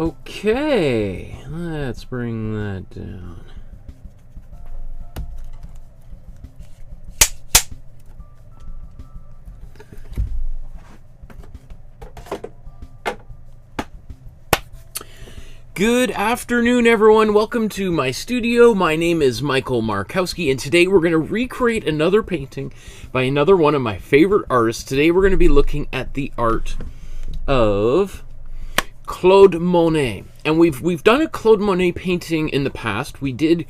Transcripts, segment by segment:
Okay, let's bring that down. Good afternoon, everyone. Welcome to my studio. My name is Michael Markowsky, and today we're going to recreate another painting by another one of my favorite artists. Today we're going to be looking at the art of Claude Monet. And we've done a Claude Monet painting in the past. We did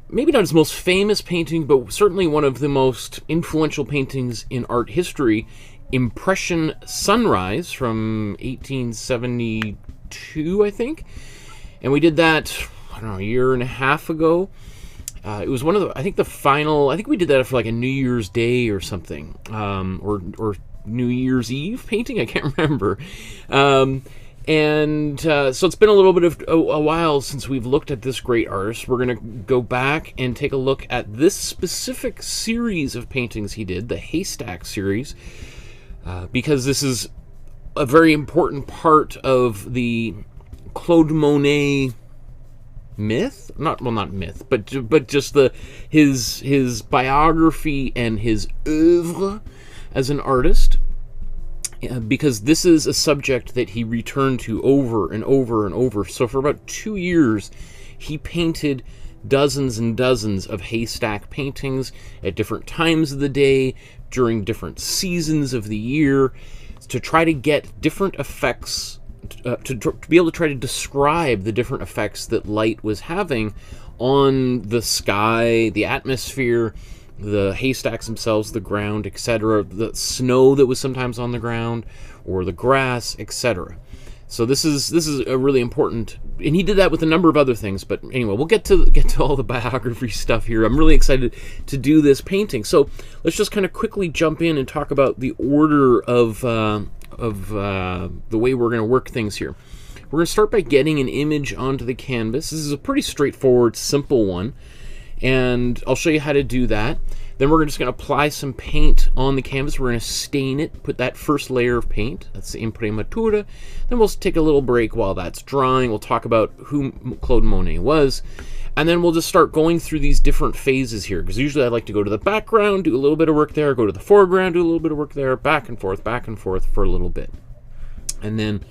maybe not his most famous painting, but certainly one of the most influential paintings in art history, Impression Sunrise from 1872, I think. And we did that, I don't know, a year and a half ago. It was one of the, I think we did that for like a New Year's Day or something, or New Year's Eve painting, I can't remember. So it's been a little bit of a while since we've looked at this great artist. We're going to go back and take a look at this specific series of paintings he did, the Haystacks series, because this is a very important part of the Claude Monet myth. Not myth, but just his biography and his oeuvre as an artist, because this is a subject that he returned to over and over and over. So for about 2 years, he painted dozens and dozens of haystack paintings at different times of the day, during different seasons of the year, to try to get different effects, to be able to try to describe the different effects that light was having on the sky, the atmosphere, the haystacks themselves, the ground, etc., the snow that was sometimes on the ground, or the grass, etc. So this is a really important, and he did that with a number of other things. But anyway, we'll get to all the biography stuff here. I'm really excited to do this painting. So let's just kind of quickly jump in and talk about the order of the way we're going to work things here. We're going to start by getting an image onto the canvas. This is a pretty straightforward, simple one, and I'll show you how to do that. Then we're just going to apply some paint on the canvas. We're going to stain it, put that first layer of paint. That's the Imprimatura. Then we'll take a little break while that's drying. We'll talk about who Claude Monet was. And then we'll just start going through these different phases here, because usually I like to go to the background, do a little bit of work there, go to the foreground, do a little bit of work there, back and forth for a little bit. And then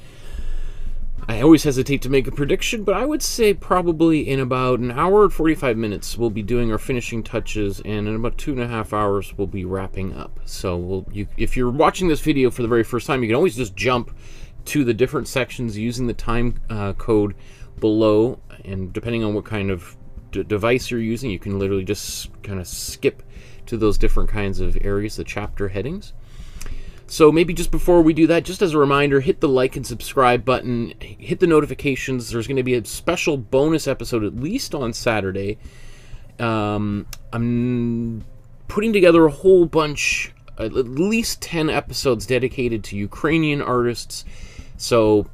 I always hesitate to make a prediction, but I would say probably in about an hour and 45 minutes we'll be doing our finishing touches, and in about 2.5 hours we'll be wrapping up. So if you're watching this video for the very first time, you can always just jump to the different sections using the time code below, and depending on what kind of device you're using, you can literally just kind of skip to those different kinds of areas, the chapter headings. So maybe just before we do that, just as a reminder, hit the like and subscribe button, hit the notifications. There's going to be a special bonus episode at least on Saturday. I'm putting together a whole bunch, at least 10 episodes dedicated to Ukrainian artists. So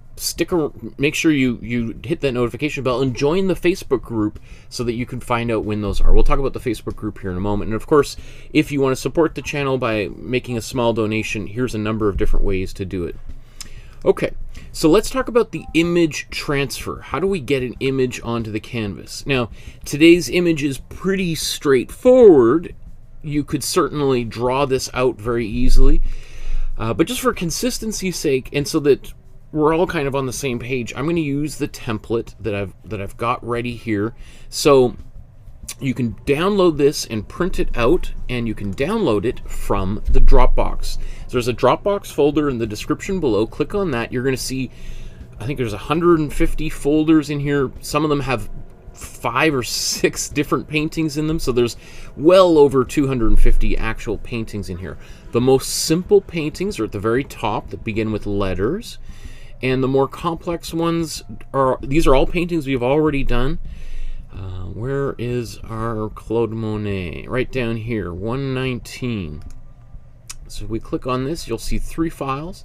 make sure you hit that notification bell and join the Facebook group so that you can find out when those are. We'll talk about the Facebook group here in a moment. And of course, if you want to support the channel by making a small donation, here's a number of different ways to do it. Okay, so let's talk about the image transfer. How do we get an image onto the canvas? Now, today's image is pretty straightforward. You could certainly draw this out very easily, but just for consistency's sake, and so that we're all kind of on the same page, I'm going to use the template that I've got ready here. So you can download this and print it out, and you can download it from the Dropbox. So there's a Dropbox folder in the description below. Click on that. You're going to see, I think there's 150 folders in here. Some of them have 5 or 6 different paintings in them, so there's well over 250 actual paintings in here. The most simple paintings are at the very top that begin with letters. And the more complex ones these are all paintings we've already done. Where is our Claude Monet? Right down here, 119. So if we click on this, you'll see 3 files.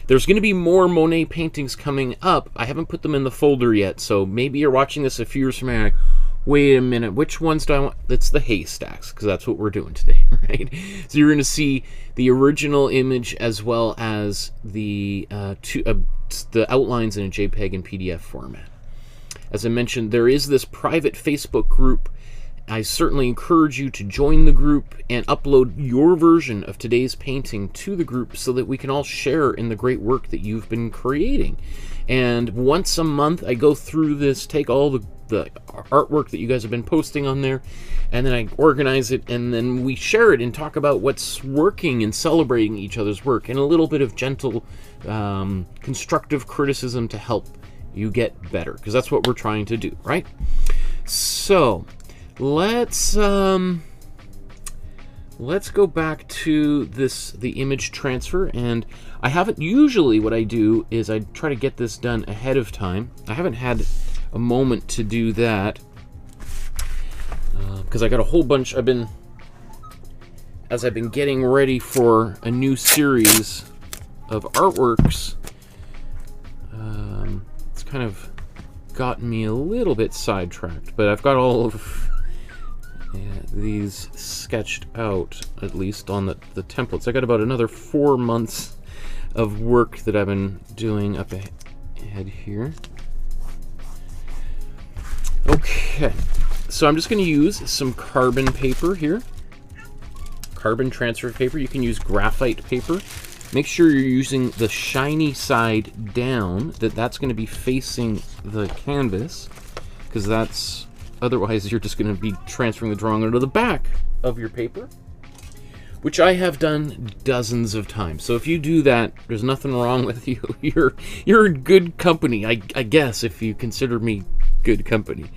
There's going to be more Monet paintings coming up. I haven't put them in the folder yet, so maybe you're watching this a few years from now, like, wait a minute, which ones do I want? That's the Haystacks, because that's what we're doing today, right? So you're going to see the original image as well as the the outlines in a JPEG and PDF format. As I mentioned, there is this private Facebook group. I certainly encourage you to join the group and upload your version of today's painting to the group so that we can all share in the great work that you've been creating. And once a month, I go through this, take all the artwork that you guys have been posting on there, and then I organize it, and then we share it and talk about what's working and celebrating each other's work, and a little bit of gentle, constructive criticism to help you get better, because that's what we're trying to do, right? So let's go back to the image transfer, and I haven't, usually what I do is I try to get this done ahead of time. I haven't had a moment to do that because I got a whole bunch. As I've been getting ready for a new series of artworks, it's kind of gotten me a little bit sidetracked, but I've got all of these sketched out, at least on the templates. I got about another 4 months of work that I've been doing up ahead here. Okay, so I'm just going to use some carbon paper here. Carbon transfer paper. You can use graphite paper. Make sure you're using the shiny side down, that's going to be facing the canvas, because that's, otherwise you're just going to be transferring the drawing onto the back of your paper, which I have done dozens of times. So if you do that, there's nothing wrong with you. You're in good company, I guess, if you consider me good company.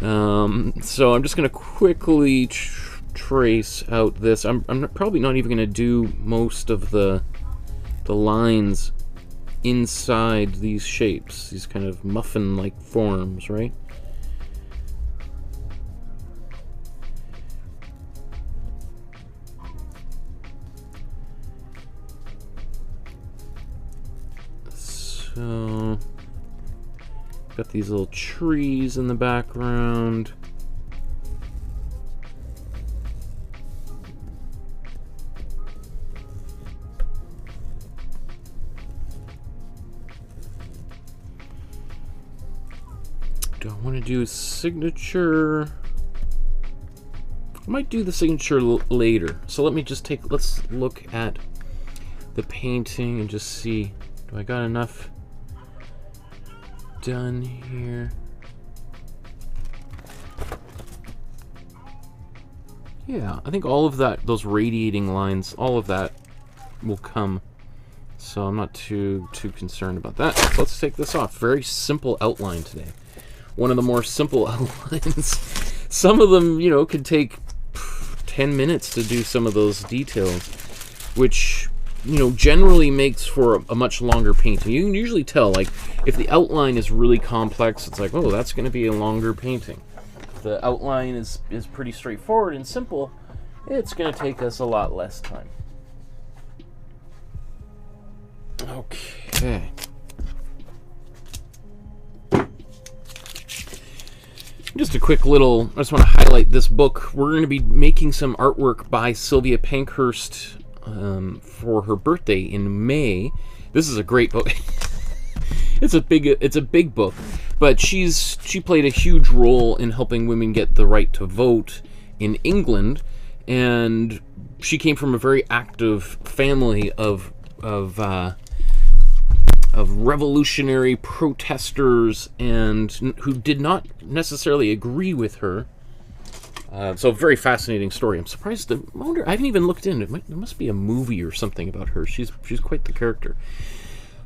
So I'm just going to quickly trace out this. I'm probably not even going to do most of the lines inside these shapes, these kind of muffin-like forms, right? So got these little trees in the background. Do I want to do a signature? I might do the signature later. So let's look at the painting and just see, do I got enough done here? Yeah, I think all of that, those radiating lines, all of that will come. So I'm not too concerned about that. So let's take this off. Very simple outline today. One of the more simple outlines. Some of them, you know, could take 10 minutes to do some of those details, which, you know, generally makes for a much longer painting. You can usually tell, like, if the outline is really complex, it's like, oh, that's going to be a longer painting. If the outline is pretty straightforward and simple, it's going to take us a lot less time. Okay. Just a quick little, I just want to highlight this book. We're going to be making some artwork by Sylvia Pankhurst for her birthday in May. This is a great book. It's a big book, but she played a huge role in helping women get the right to vote in England, and she came from a very active family of revolutionary protesters and who did not necessarily agree with her. So a very fascinating story. I'm surprised. I haven't even looked in. There must be a movie or something about her. She's quite the character.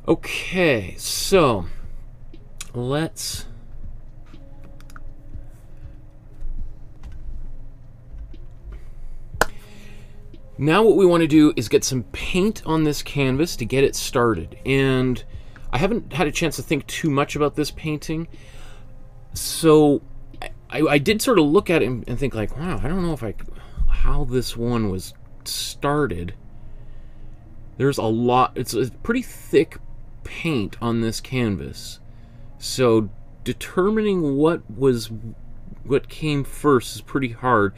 Okay, so let's now what we want to do is get some paint on this canvas to get it started. And I haven't had a chance to think too much about this painting, so I did sort of look at it and think, like, wow, I don't know how this one was started. There's a lot. It's a pretty thick paint on this canvas, so determining what came first is pretty hard.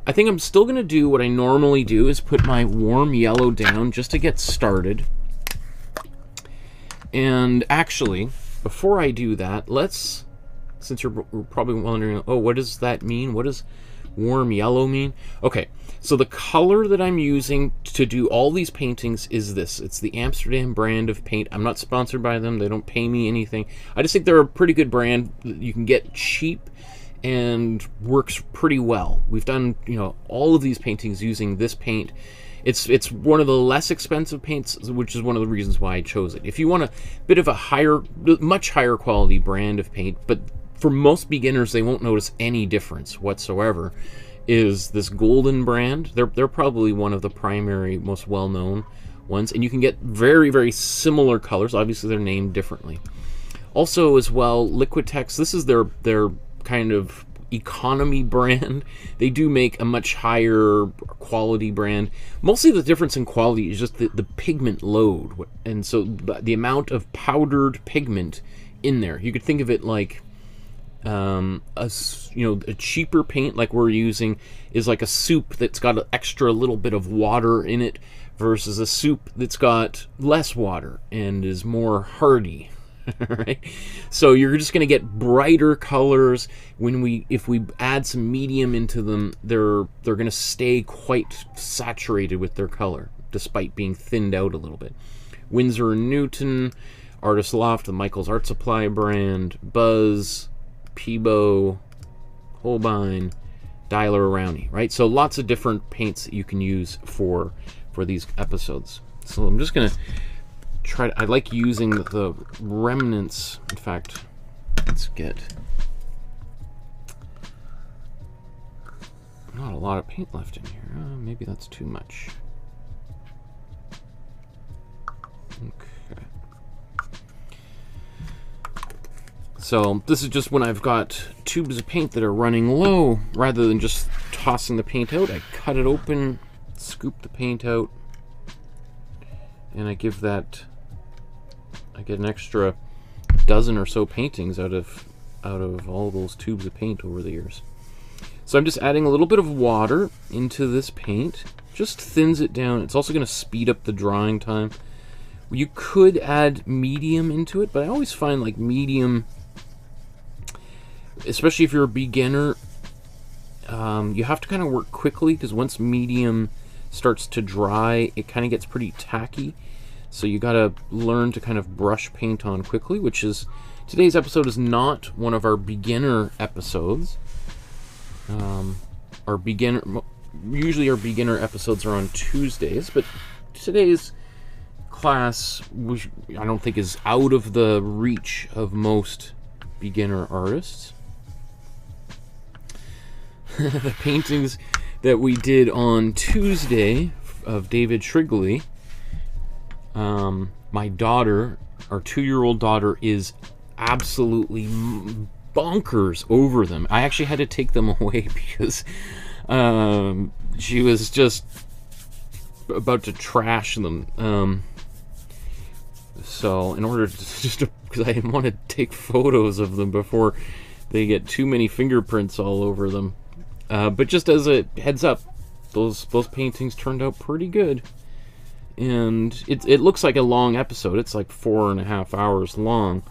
I think I'm still going to do what I normally do, is put my warm yellow down just to get started. And actually, before I do that, since you're probably wondering, oh, what does that mean? What does warm yellow mean? Okay, so the color that I'm using to do all these paintings is this. It's the Amsterdam brand of paint. I'm not sponsored by them. They don't pay me anything. I just think they're a pretty good brand that you can get cheap and works pretty well. We've done, all of these paintings using this paint. It's one of the less expensive paints, which is one of the reasons why I chose it. If you want a bit of a much higher quality brand of paint, but for most beginners they won't notice any difference whatsoever, is this Golden brand. They're probably one of the primary, most well-known ones, and you can get very, very similar colors. Obviously they're named differently. Also as well, Liquitex, this is their kind of economy brand. They do make a much higher quality brand. Mostly the difference in quality is just the pigment load, and so the amount of powdered pigment in there. You could think of it like a cheaper paint like we're using is like a soup that's got an extra little bit of water in it versus a soup that's got less water and is more hearty. Right? So you're just going to get brighter colors. If we add some medium into them, they're going to stay quite saturated with their color despite being thinned out a little bit. Winsor & Newton, Artist Loft, the Michael's Art Supply brand, Buzz, Peebo, Holbein, Daler-Rowney, right? So lots of different paints that you can use for these episodes. So I'm just going to I like using the remnants. In fact, let's get not a lot of paint left in here. Maybe that's too much. Okay. So this is just when I've got tubes of paint that are running low. Rather than just tossing the paint out, I cut it open, scoop the paint out, and I get an extra dozen or so paintings out of all those tubes of paint over the years. So I'm just adding a little bit of water into this paint. Just thins it down. It's also going to speed up the drying time. You could add medium into it, but I always find like medium, especially if you're a beginner, you have to kind of work quickly, because once medium starts to dry, it kind of gets pretty tacky. So you gotta learn to kind of brush paint on quickly, which is, today's episode is not one of our beginner episodes. Usually our beginner episodes are on Tuesdays, but today's class, which I don't think is out of the reach of most beginner artists. The paintings that we did on Tuesday of David Shrigley, my daughter, our 2-year-old daughter, is absolutely bonkers over them. I actually had to take them away because she was just about to trash them. So in order to because I didn't want to take photos of them before they get too many fingerprints all over them. But just as a heads up, those paintings turned out pretty good. And it looks like a long episode. It's like 4.5 hours long,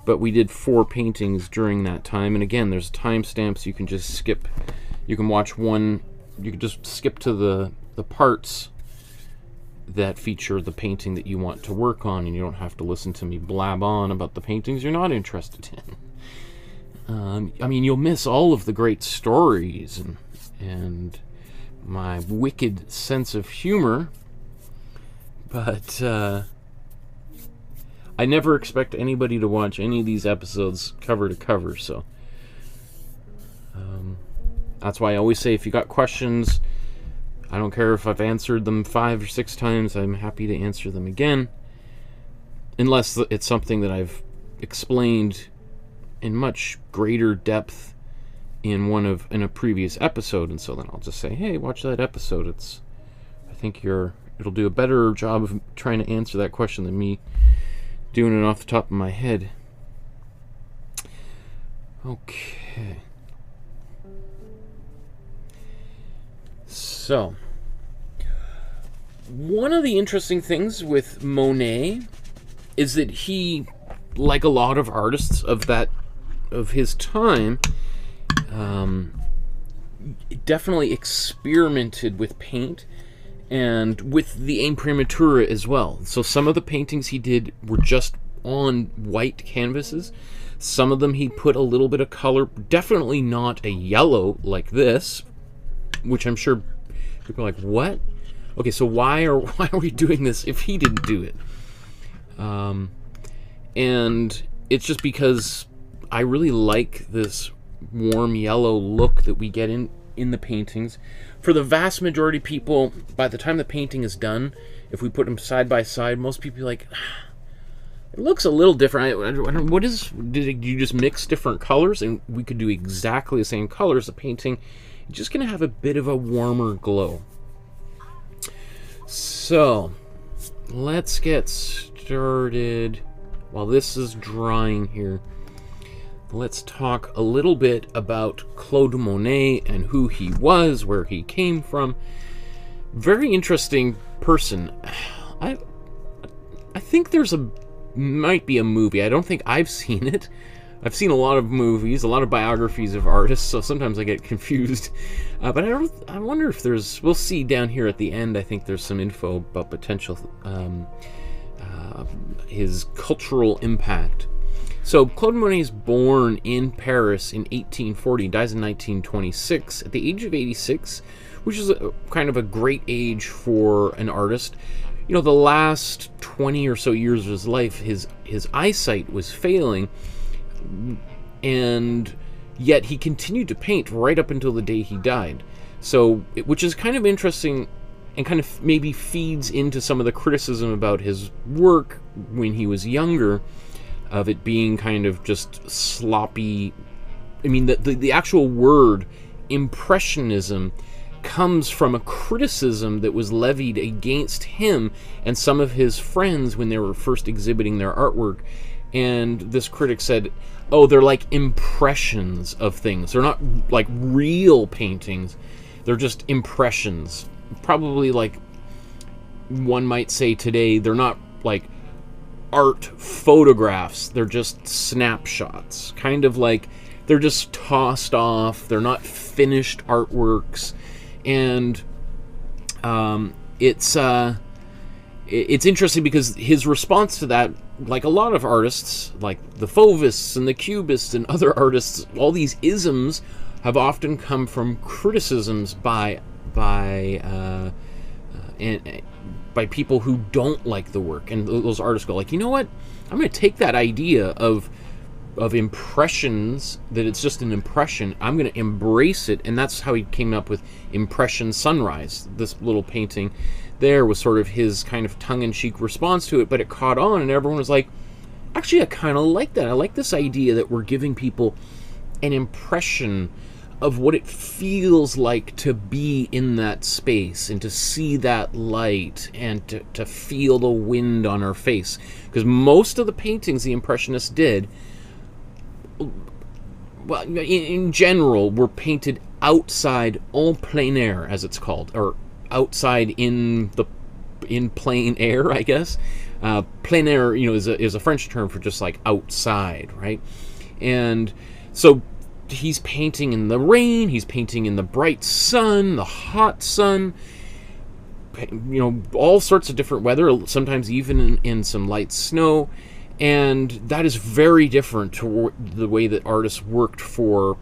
but we did 4 paintings during that time. And again, there's timestamps. You can just skip. You can watch one. You can just skip to the parts that feature the painting that you want to work on, and you don't have to listen to me blab on about the paintings you're not interested in. I mean, you'll miss all of the great stories and my wicked sense of humor. But I never expect anybody to watch any of these episodes cover to cover, so that's why I always say, if you got questions, I don't care if I've answered them 5 or 6 times, I'm happy to answer them again, unless it's something that I've explained in much greater depth in a previous episode, and so then I'll just say, hey, watch that episode. I think it'll do a better job of trying to answer that question than me doing it off the top of my head. Okay. So, one of the interesting things with Monet is that he, like a lot of artists of his time, definitely experimented with paint and with the Imprimatura as well. So some of the paintings he did were just on white canvases. Some of them he put a little bit of color, definitely not a yellow like this, which I'm sure people are like, what? Okay, so why are we doing this if he didn't do it? And it's just because I really like this warm yellow look that we get in the paintings. For the vast majority of people, by the time the painting is done, if we put them side by side, most people are like, it looks a little different. I don't, what is, did you just mix different colors? And we could do exactly the same colors. The painting is just going to have a bit of a warmer glow. So, let's get started. While this is drying here, let's talk a little bit about Claude Monet and who he was, where he came from. Very interesting person. I think there's might be a movie. I don't think I've seen it. I've seen a lot of movies, a lot of biographies of artists, so sometimes I get confused. But I wonder if there's, we'll see down here at the end, I think there's some info about potential, his cultural impact. So Claude Monet is born in Paris in 1840, dies in 1926 at the age of 86, which is kind of a great age for an artist. You know, the last 20 or so years of his life, his eyesight was failing, and yet he continued to paint right up until the day he died. So, which is kind of interesting and kind of maybe feeds into some of the criticism about his work when he was younger, of it being kind of just sloppy. I mean, the actual word impressionism comes from a criticism that was levied against him and some of his friends when they were first exhibiting their artwork. And this critic said, oh, they're like impressions of things. They're not like real paintings. They're just impressions. Probably, like one might say today, they're not like art photographs. They're just snapshots. Kind of like they're just tossed off. They're not finished artworks. And it's interesting because his response to that, like a lot of artists, like the Fauvists and the Cubists and other artists, all these isms have often come from criticisms by people who don't like the work. And those artists go like, you know what? I'm going to take that idea of impressions, that it's just an impression, I'm going to embrace it. And that's how he came up with Impression Sunrise. This little painting there was sort of his kind of tongue-in-cheek response to it, but it caught on and everyone was like, actually, I kind of like that. I like this idea that we're giving people an impression of what it feels like to be in that space and to see that light and to feel the wind on our face. Because most of the paintings the Impressionists did, well, in general, were painted outside, en plein air, as it's called, or outside in plain air, I guess. Plein air, you know, is a French term for just like outside, right? And so he's painting in the rain, he's painting in the bright sun, the hot sun, you know, all sorts of different weather, sometimes even in some light snow. And that is very different to the way that artists worked for,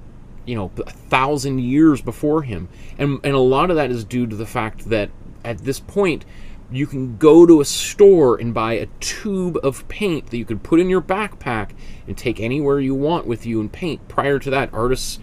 you know, 1,000 years before him. And a lot of that is due to the fact that at this point, you can go to a store and buy a tube of paint that you could put in your backpack and take anywhere you want with you and paint. Prior to that, artists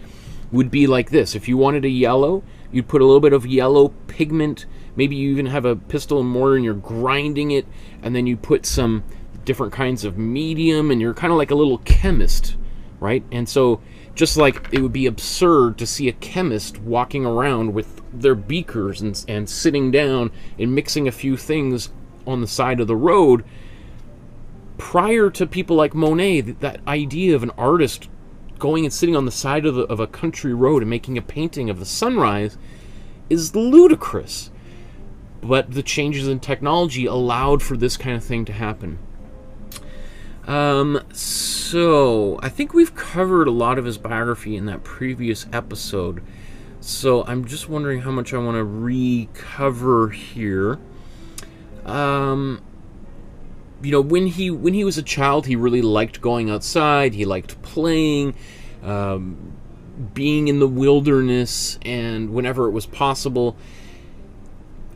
would be like this. If you wanted a yellow, you'd put a little bit of yellow pigment. Maybe you even have a pestle and mortar and you're grinding it, and then you put some different kinds of medium, and you're kind of like a little chemist, right? And so just like it would be absurd to see a chemist walking around with their beakers and sitting down and mixing a few things on the side of the road, prior to people like Monet, that idea of an artist going and sitting on the side of a country road and making a painting of the sunrise is ludicrous. But the changes in technology allowed for this kind of thing to happen. So I think we've covered a lot of his biography in that previous episode. So I'm just wondering how much I want to recover here. You know, when he was a child, he really liked going outside. He liked playing, being in the wilderness, and whenever it was possible.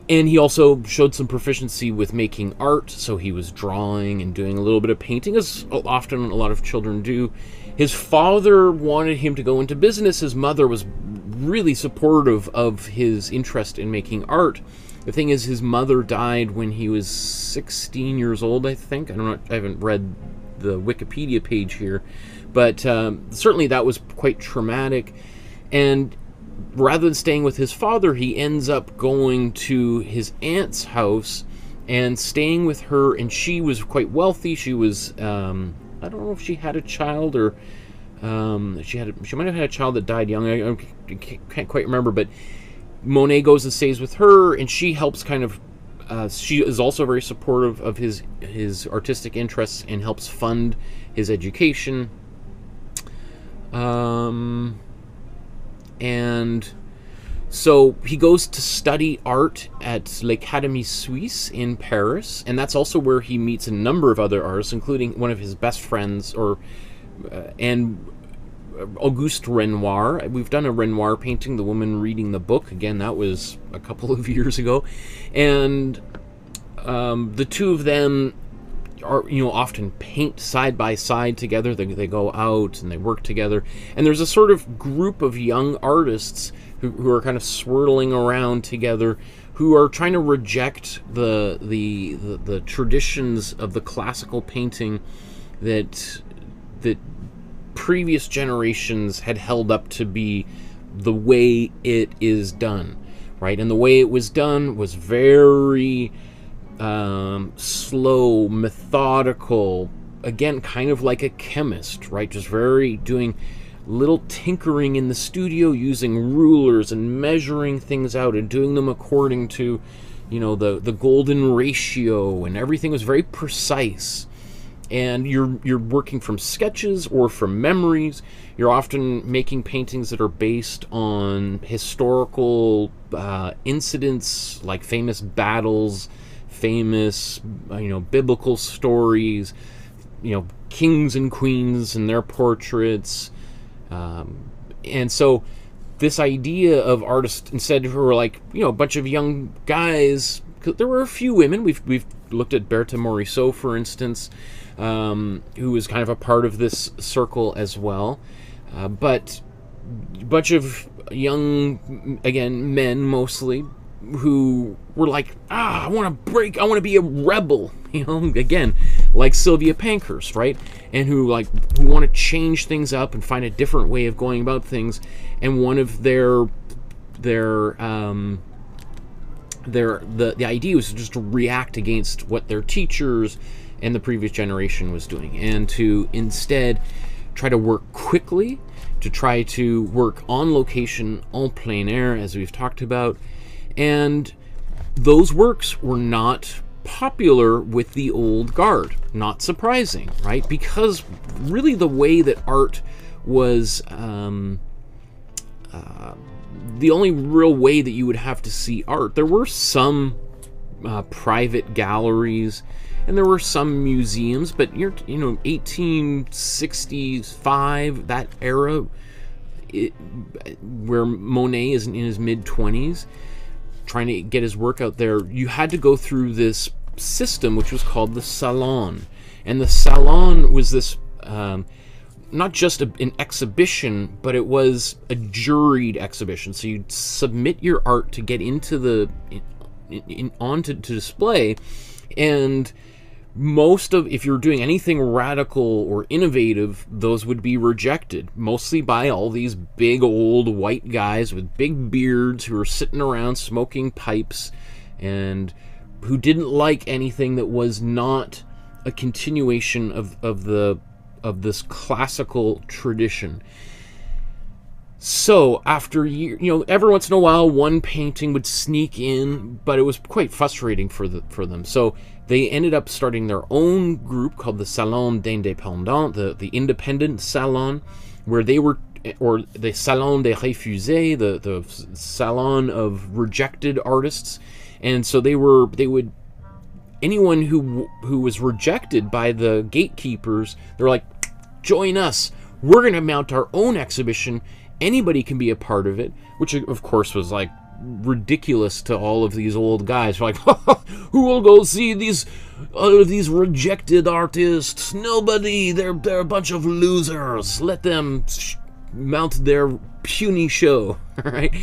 And he also showed some proficiency with making art, so he was drawing and doing a little bit of painting, as often a lot of children do. His father wanted him to go into business. His mother was really supportive of his interest in making art. The thing is, his mother died when he was 16 years old, I think. I haven't read the Wikipedia page here, but certainly that was quite traumatic. And rather than staying with his father, he ends up going to his aunt's house and staying with her, and she was quite wealthy. She was, I don't know if she had a child or she might have had a child that died young. I can't quite remember, but Monet goes and stays with her, and she helps kind of, she is also very supportive of his artistic interests and helps fund his education. And so he goes to study art at l'Académie Suisse in Paris, and that's also where he meets a number of other artists, including one of his best friends, and Auguste Renoir. We've done a Renoir painting, The Woman Reading the Book. Again, that was a couple of years ago. And the two of them are, you know, often paint side by side together. They go out and they work together. And there's a sort of group of young artists who are kind of swirling around together, who are trying to reject the traditions of the classical painting that previous generations had held up to be the way it is done, right? And the way it was done was very slow, methodical, again, kind of like a chemist, right? Just very doing little tinkering in the studio, using rulers and measuring things out and doing them according to, you know, the golden ratio, and everything was very precise. And you're working from sketches or from memories. You're often making paintings that are based on historical incidents, like famous battles, famous, you know, biblical stories, you know, kings and queens and their portraits. And so this idea of artists, instead, who were like, you know, a bunch of young guys, 'cause there were a few women. We've looked at Berthe Morisot, for instance, who was kind of a part of this circle as well. But a bunch of young, again, men mostly, who were like, I want to be a rebel, you know, again, like Sylvia Pankhurst, right? And who want to change things up and find a different way of going about things. And one of the idea was just to react against what their teachers and the previous generation was doing, and to instead try to work quickly, to try to work on location, en plein air, as we've talked about. And those works were not popular with the old guard. Not surprising, right? Because really the way that art was the only real way that you would have to see art. There were some private galleries, and there were some museums, but 1865, that era, where Monet is in his mid-20s, trying to get his work out there, you had to go through this system which was called the Salon. And the Salon was this, not just an exhibition, but it was a juried exhibition. So you'd submit your art to get into onto display, and if you're doing anything radical or innovative, those would be rejected, mostly by all these big old white guys with big beards who were sitting around smoking pipes, and who didn't like anything that was not a continuation of this classical tradition. So after every once in a while, one painting would sneak in, but it was quite frustrating for them. So they ended up starting their own group called the Salon d'Indépendants, the Independent Salon, where they were, or the Salon des Refusés, the Salon of rejected artists. And so anyone who was rejected by the gatekeepers, they're like, join us. We're going to mount our own exhibition. Anybody can be a part of it, which of course was like ridiculous to all of these old guys. They're like, who will go see these rejected artists? Nobody. They're a bunch of losers. Let them mount their puny show. Right?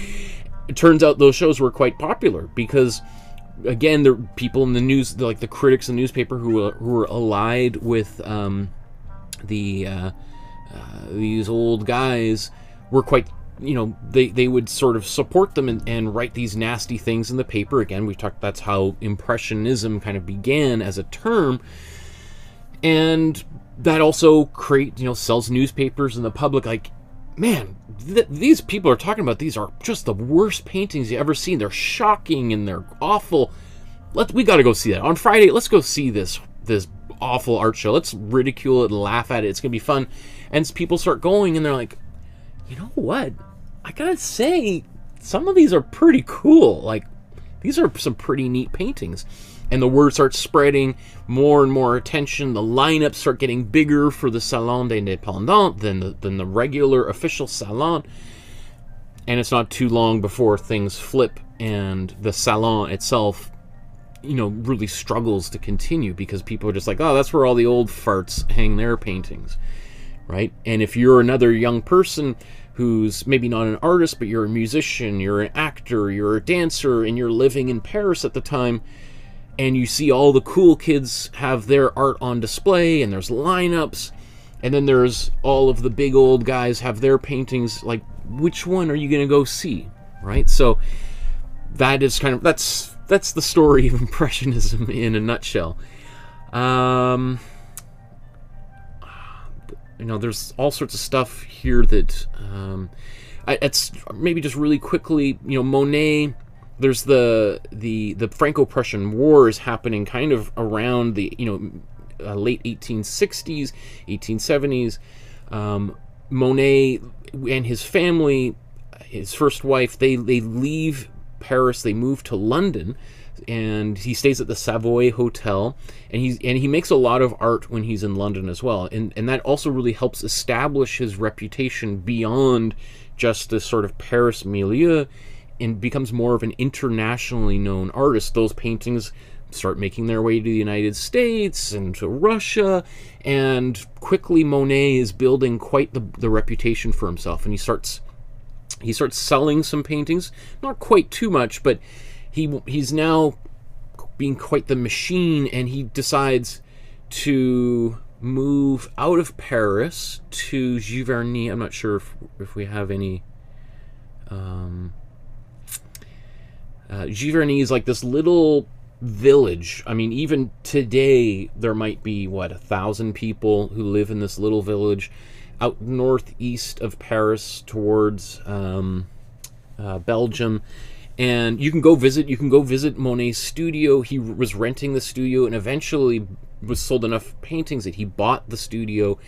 It turns out those shows were quite popular because, again, the people in the news, like the critics in the newspaper who were allied with these old guys, were quite, they would sort of support them and write these nasty things in the paper. Again, we've talked, that's how Impressionism kind of began as a term. And that also sells newspapers and the public, like, man, these people are talking about these are just the worst paintings you ever seen. They're shocking and they're awful. We got to go see that. On Friday, let's go see this awful art show. Let's ridicule it and laugh at it. It's going to be fun. And people start going and they're like, you know what? I gotta say, some of these are pretty cool. Like, these are some pretty neat paintings. And the word starts spreading, more and more attention. The lineups start getting bigger for the Salon des Indépendants than the regular official salon. And it's not too long before things flip and the salon itself, really struggles to continue because people are just like, oh, that's where all the old farts hang their paintings, right? And if you're another young person who's maybe not an artist, but you're a musician, you're an actor, you're a dancer, and you're living in Paris at the time, and you see all the cool kids have their art on display, and there's lineups, and then there's all of the big old guys have their paintings, like, which one are you going to go see, right? So that is kind of, that's the story of Impressionism in a nutshell. There's all sorts of stuff here that it's maybe just really quickly. Monet. There's the Franco-Prussian War is happening kind of around the late 1860s, 1870s. Monet and his family, his first wife, they leave Paris. They move to London. And he stays at the Savoy Hotel, and he makes a lot of art when he's in London as well, and that also really helps establish his reputation beyond just this sort of Paris milieu, and becomes more of an internationally known artist. Those paintings start making their way to the United States and to Russia, and quickly Monet is building quite the reputation for himself, and he starts selling some paintings, not quite too much, but he's now being quite the machine, and he decides to move out of Paris to Giverny. I'm not sure if we have any. Giverny is like this little village. I mean, even today there might be 1,000 people who live in this little village out northeast of Paris towards Belgium. And you can go visit Monet's studio. He was renting the studio and eventually was sold enough paintings that he bought the studio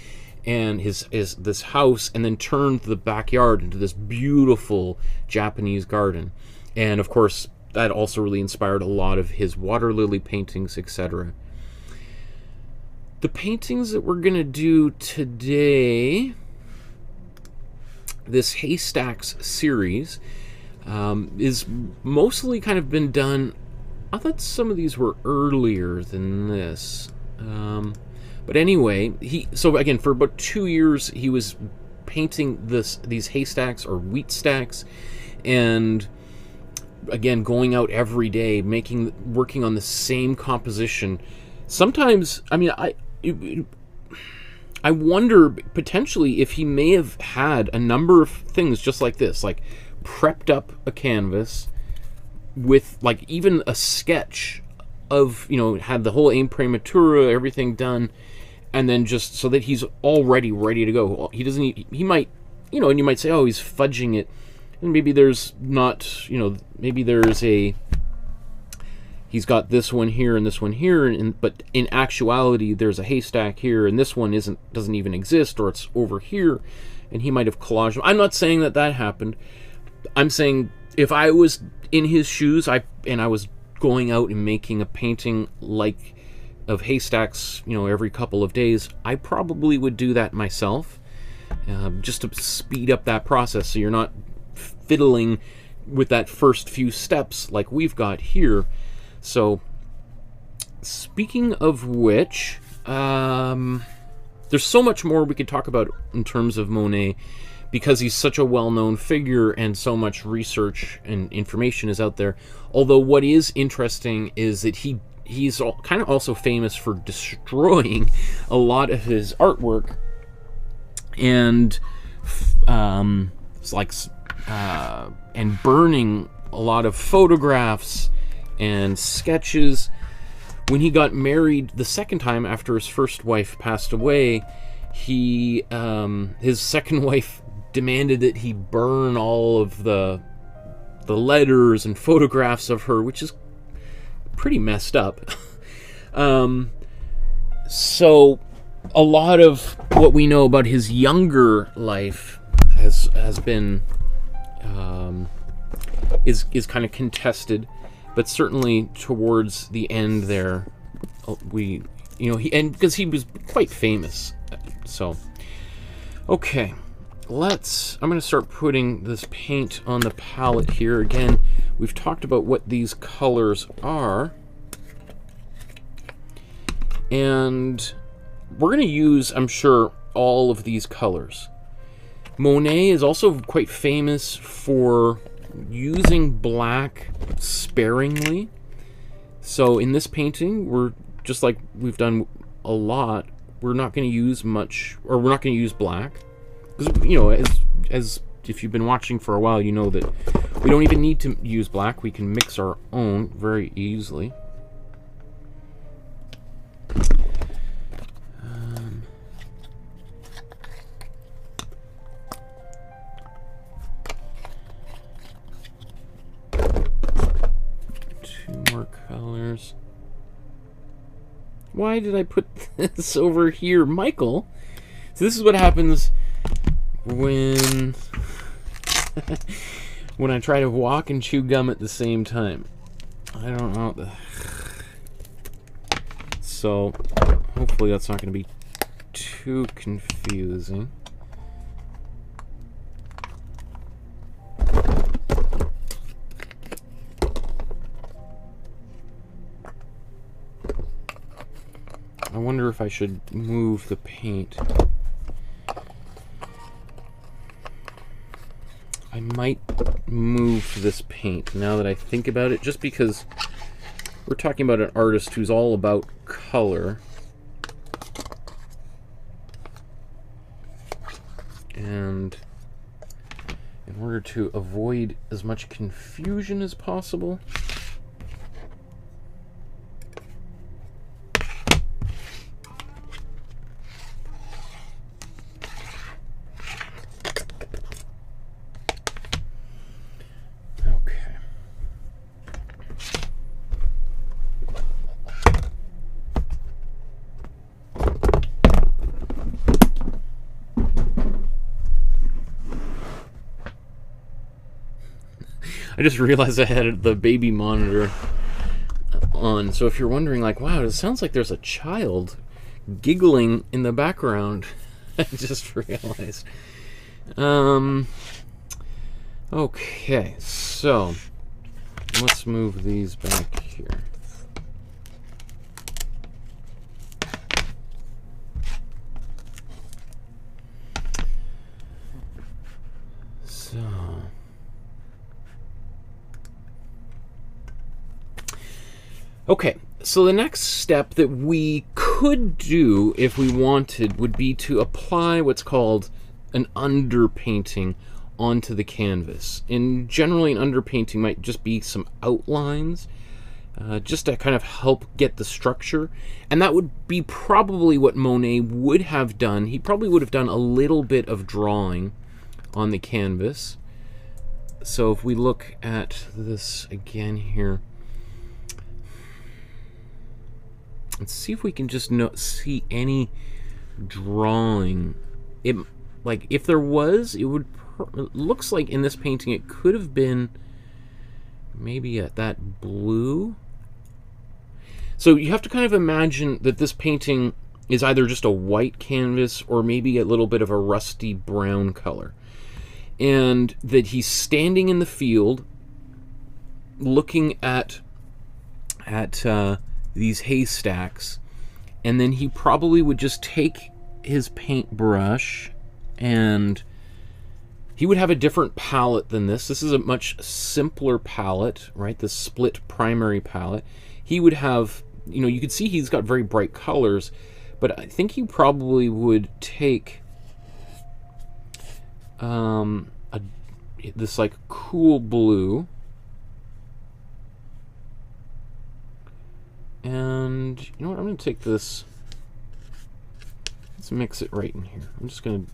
and this house, and then turned the backyard into this beautiful Japanese garden. And of course, that also really inspired a lot of his water lily paintings, etc. The paintings that we're going to do today, this Haystacks series, is mostly kind of been done. I thought some of these were earlier than this, but anyway, so again, for about 2 years he was painting these haystacks or wheat stacks, and again going out every day, working on the same composition. Sometimes, I mean, I wonder potentially if he may have had a number of things just like this, like prepped up a canvas with like even a sketch of, had the whole Imprimatura, everything done, and then just so that he's already ready to go. He you know, and you might say, oh, he's fudging it. And maybe there's not, you know, maybe there's a, he's got this one here and this one here, but in actuality, there's a haystack here, and this one doesn't even exist, or it's over here, and he might have collaged them. I'm not saying that that happened. I'm saying if I was in his shoes, and I was going out and making a painting like of haystacks, you know, every couple of days, I probably would do that myself, just to speed up that process, so you're not fiddling with that first few steps like we've got here. So, speaking of which, there's so much more we could talk about in terms of Monet, because he's such a well-known figure and so much research and information is out there. Although what is interesting is that he's kind of also famous for destroying a lot of his artwork, and and burning a lot of photographs and sketches. When he got married the second time after his first wife passed away, his second wife demanded that he burn all of the letters and photographs of her, which is pretty messed up. So a lot of what we know about his younger life has been is kind of contested, but certainly towards the end there, because he was quite famous. So, okay, I'm going to start putting this paint on the palette here. Again, we've talked about what these colors are, and we're going to use, I'm sure, all of these colors. Monet is also quite famous for using black sparingly. So in this painting, we're just like we've done a lot, we're not going to use much, or we're not going to use black, because, you know, as if you've been watching for a while, you know that we don't even need to use black. We can mix our own very easily. More colors. Why did I put this over here, Michael? So this is what happens when when I try to walk and chew gum at the same time. I don't know. So hopefully that's not going to be too confusing. I wonder if I should move the paint. I might move this paint now that I think about it, just because we're talking about an artist who's all about color. And in order to avoid as much confusion as possible, I just realized I had the baby monitor on, so if you're wondering, like, wow, it sounds like there's a child giggling in the background, I just realized. Okay, so let's move these back here. So okay, so the next step that we could do if we wanted would be to apply what's called an underpainting onto the canvas. And generally an underpainting might just be some outlines, just to kind of help get the structure. And that would be probably what Monet would have done. He probably would have done a little bit of drawing on the canvas. So if we look at this again here, let's see if we can just see any drawing. It, like, if there was, it would. It looks like in this painting it could have been maybe at that blue. So you have to kind of imagine that this painting is either just a white canvas or maybe a little bit of a rusty brown color. And that he's standing in the field looking at these haystacks, and then he probably would just take his paintbrush, and he would have a different palette than this. This is a much simpler palette, right? The split primary palette. He would have, you know, you could see he's got very bright colors, but I think he probably would take this like cool blue, and you know what, I'm going to take this, let's mix it right in here. I'm just going to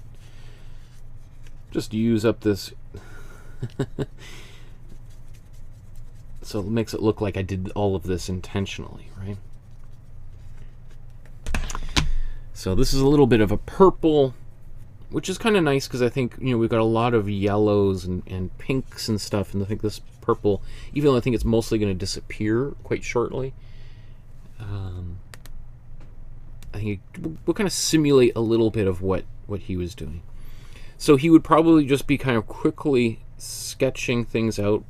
just use up this so it makes it look like I did all of this intentionally, right? So this is a little bit of a purple, which is kind of nice because I think, you know, we've got a lot of yellows and pinks and stuff, and I think this purple, even though I think it's mostly going to disappear quite shortly, I think we'll kind of simulate a little bit of what he was doing. So he would probably just be kind of quickly sketching things out,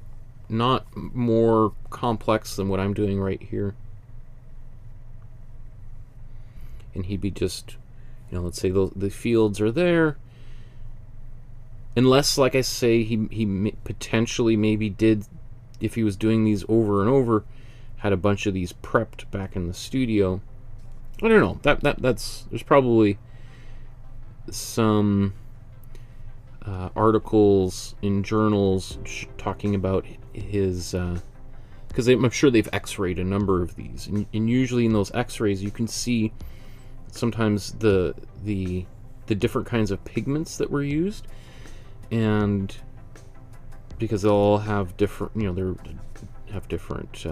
not more complex than what I'm doing right here. And he'd be just, you know, let's say the fields are there. Unless, like I say, he potentially maybe did, if he was doing these over and over, had a bunch of these prepped back in the studio. I don't know. That's there's probably some articles in journals talking about his, because I'm sure they've x-rayed a number of these, and usually in those x-rays you can see sometimes the different kinds of pigments that were used, and because they'll all have different, you know, they have different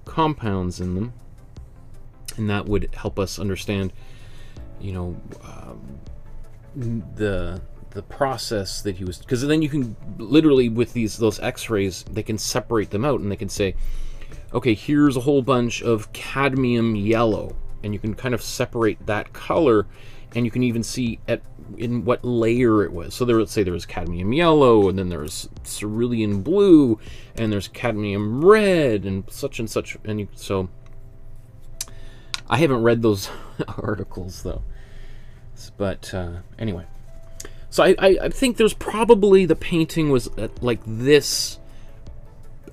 compounds in them, and that would help us understand, you know, the process that he was, because then you can literally, with those x-rays, they can separate them out and they can say, okay, here's a whole bunch of cadmium yellow, and you can kind of separate that color, and you can even see in what layer it was. So let's say there was cadmium yellow, and then there's cerulean blue, and there's cadmium red, and such, and so I haven't read those articles though, but anyway. So I think there's probably, the painting was like this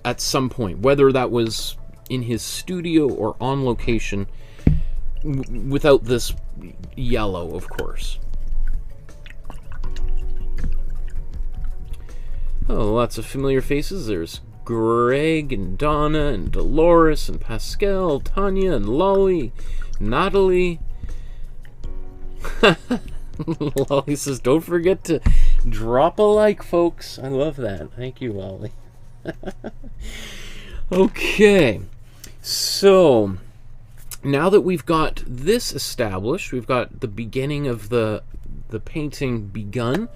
at some point, whether that was in his studio or on location, without this yellow, of course. Oh, lots of familiar faces. There's Greg and Donna and Dolores and Pascal, Tanya and Lolly, Natalie. Lolly says, don't forget to drop a like, folks. I love that. Thank you, Lolly. Okay, so now that we've got this established, we've got the beginning of the painting begun,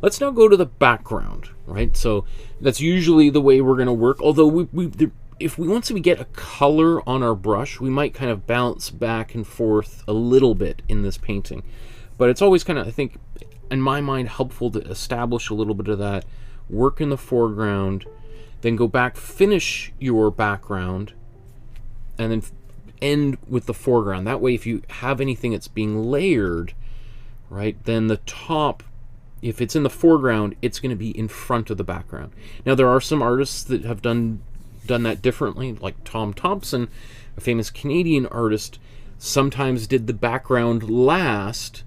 let's now go to the background, right? So that's usually the way we're going to work, although if once we get a color on our brush, we might kind of bounce back and forth a little bit in this painting. But it's always kind of, I think, in my mind, helpful to establish a little bit of that, work in the foreground, then go back, finish your background, and then end with the foreground. That way, if you have anything that's being layered, right, then the top, if it's in the foreground, it's going to be in front of the background. Now, there are some artists that have done that differently, like Tom Thompson, a famous Canadian artist, sometimes did the background last,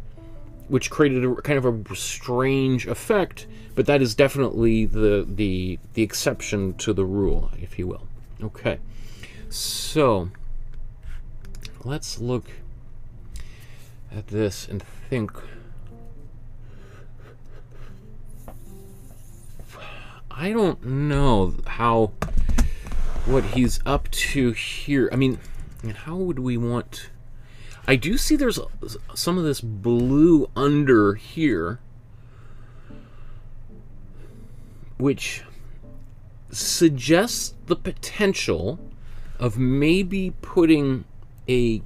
which created a kind of a strange effect, but that is definitely the exception to the rule, if you will. Okay, so let's look at this and think. I don't know what he's up to here. I mean, how would we want... I do see there's some of this blue under here, which suggests the potential of maybe putting a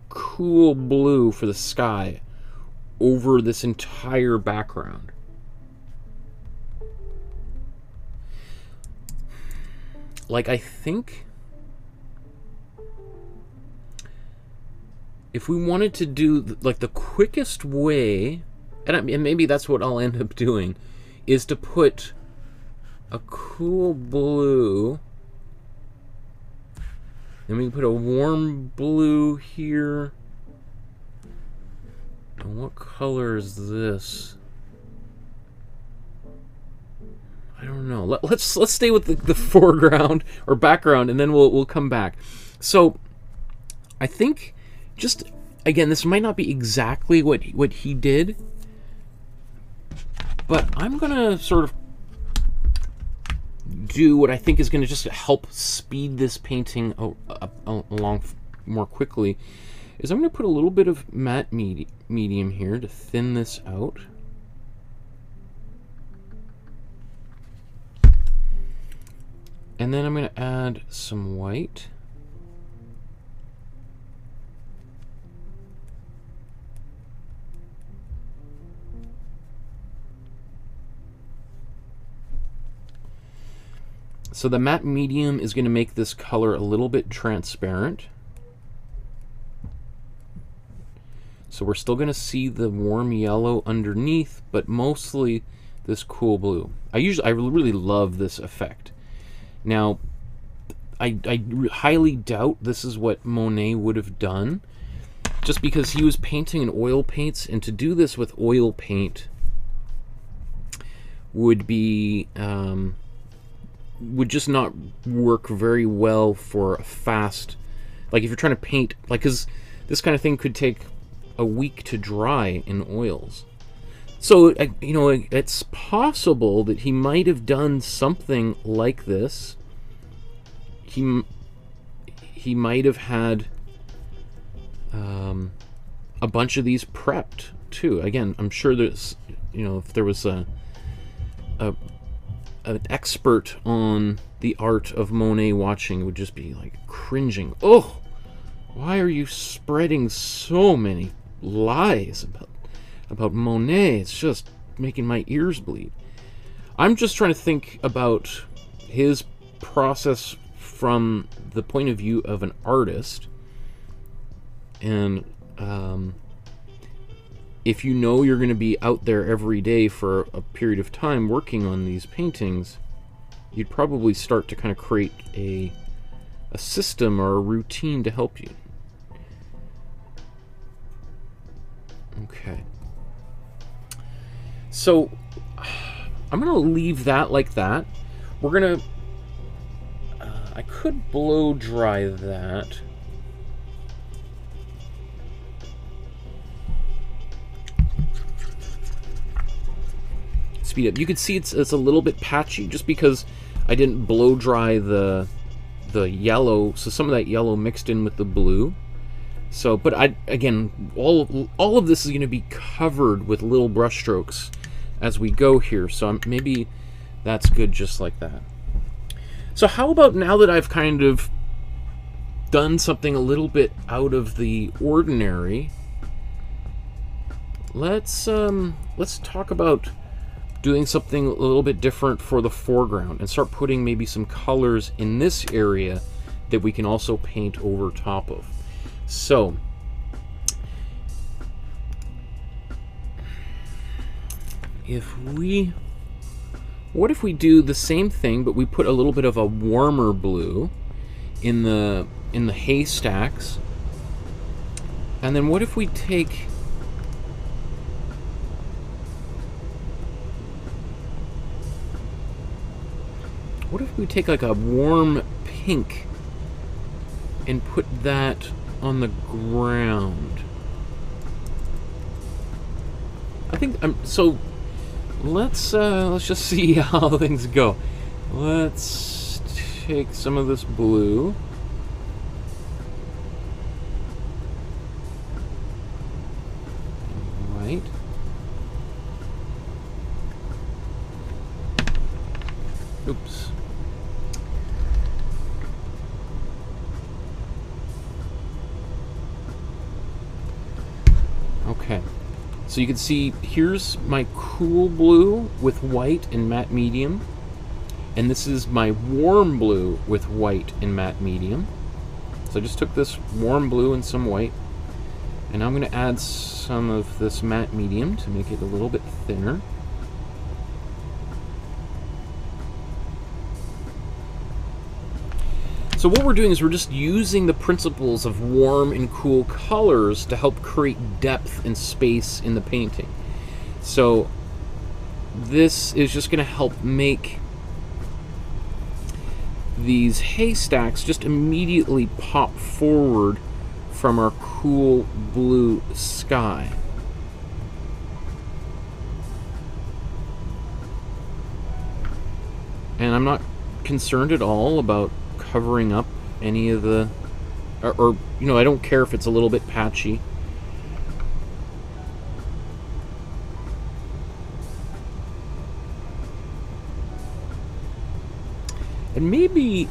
cool blue for the sky over this entire background. Like, I think if we wanted to do like the quickest way, and maybe that's what I'll end up doing, is to put a cool blue, and we can put a warm blue here. And what color is this? I don't know. Let's stay with the foreground or background, and then we'll come back. So I think, just again, this might not be exactly what he did, but I'm gonna sort of do what I think is going to just help speed this painting along more quickly. Is I'm going to put a little bit of matte medium here to thin this out. And then I'm going to add some white. So the matte medium is going to make this color a little bit transparent. So we're still going to see the warm yellow underneath, but mostly this cool blue. I really love this effect. Now, I highly doubt this is what Monet would have done, just because he was painting in oil paints, and to do this with oil paint would be would just not work very well for a fast, like if you're trying to paint, like, because this kind of thing could take a week to dry in oils. So you know, it's possible that he might have done something like this. He might have had a bunch of these prepped too. Again, I'm sure there's, you know, if there was an expert on the art of Monet watching, would just be like cringing. Oh, why are you spreading so many lies about Monet? It's just making my ears bleed. I'm just trying to think about his process from the point of view of an artist, and if you know you're going to be out there every day for a period of time working on these paintings, you'd probably start to kind of create a system or a routine to help you. Okay. So I'm going to leave that like that. We're going to... I could blow dry that. Speed up. You can see it's a little bit patchy just because I didn't blow dry the yellow, so some of that yellow mixed in with the blue. So, but again, all of this is going to be covered with little brush strokes as we go here, so maybe that's good just like that. So how about now that I've kind of done something a little bit out of the ordinary, let's talk about doing something a little bit different for the foreground and start putting maybe some colors in this area that we can also paint over top of. So what if we do the same thing, but we put a little bit of a warmer blue in the haystacks, and then what if we take like a warm pink and put that on the ground? I think so let's just see how things go. Let's take some of this blue. White. Oops. Okay. So you can see here's my cool blue with white and matte medium. And this is my warm blue with white and matte medium. So I just took this warm blue and some white. And I'm going to add some of this matte medium to make it a little bit thinner. So what we're doing is we're just using the principles of warm and cool colors to help create depth and space in the painting. So this is just going to help make these haystacks just immediately pop forward from our cool blue sky. And I'm not concerned at all about covering up any of the, or you know, I don't care if it's a little bit patchy. And maybe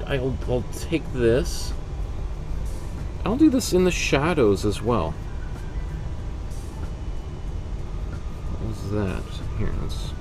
I'll take this. I'll do this in the shadows as well. What was that? Here, let's.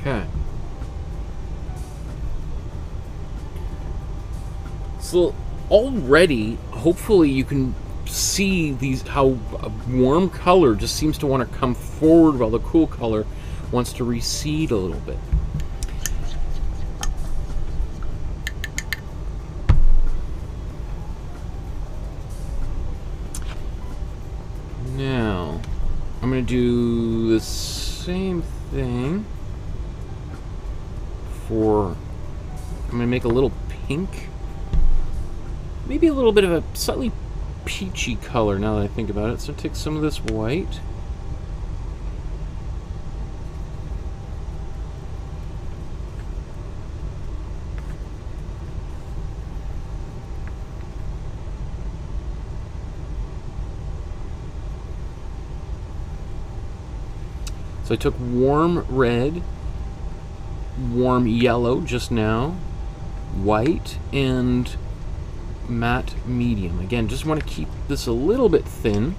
Okay. So already, hopefully you can see these, how a warm color just seems to want to come forward while the cool color wants to recede a little bit. Now, I'm going to do the same thing for, I'm going to make a little pink, maybe a little bit of a slightly peachy color now that I think about it. So take some of this white. So I took warm red, warm yellow just now, white, and matte medium. Again, just want to keep this a little bit thin.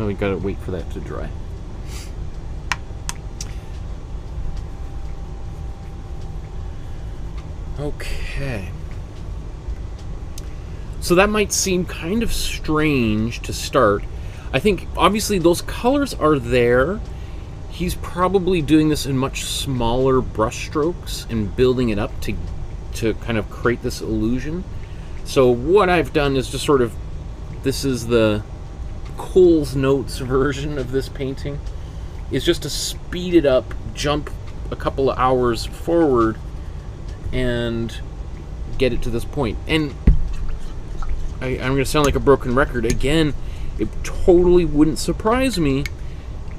Oh, we gotta wait for that to dry. Okay. So that might seem kind of strange to start. I think obviously those colors are there. He's probably doing this in much smaller brush strokes and building it up to kind of create this illusion. So what I've done is just sort of, this is the Cole's Notes version of this painting, is just to speed it up, jump a couple of hours forward, and get it to this point. And I'm going to sound like a broken record again. It totally wouldn't surprise me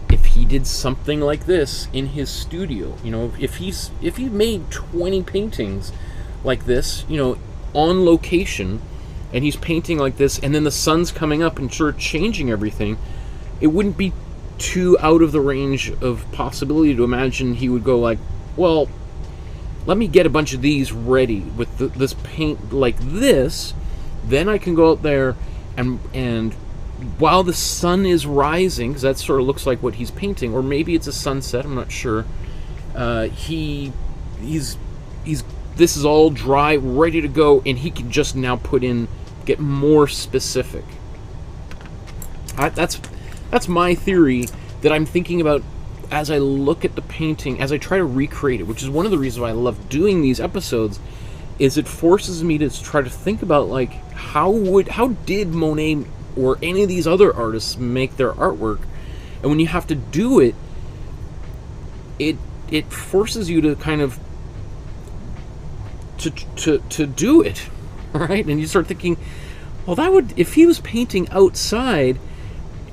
if he did something like this in his studio. You know, if he made 20 paintings like this, you know, on location, and he's painting like this, and then the sun's coming up and sort of changing everything, it wouldn't be too out of the range of possibility to imagine he would go like, well, let me get a bunch of these ready with this paint like this. Then I can go out there and while the sun is rising, because that sort of looks like what he's painting, or maybe it's a sunset, I'm not sure. This is all dry, ready to go, and he can just now get more specific. That's my theory that I'm thinking about as I look at the painting, as I try to recreate it, which is one of the reasons why I love doing these episodes, is it forces me to try to think about, like, how did Monet or any of these other artists make their artwork? And when you have to do it, it forces you to kind of to do it, right? And you start thinking, well, that would, if he was painting outside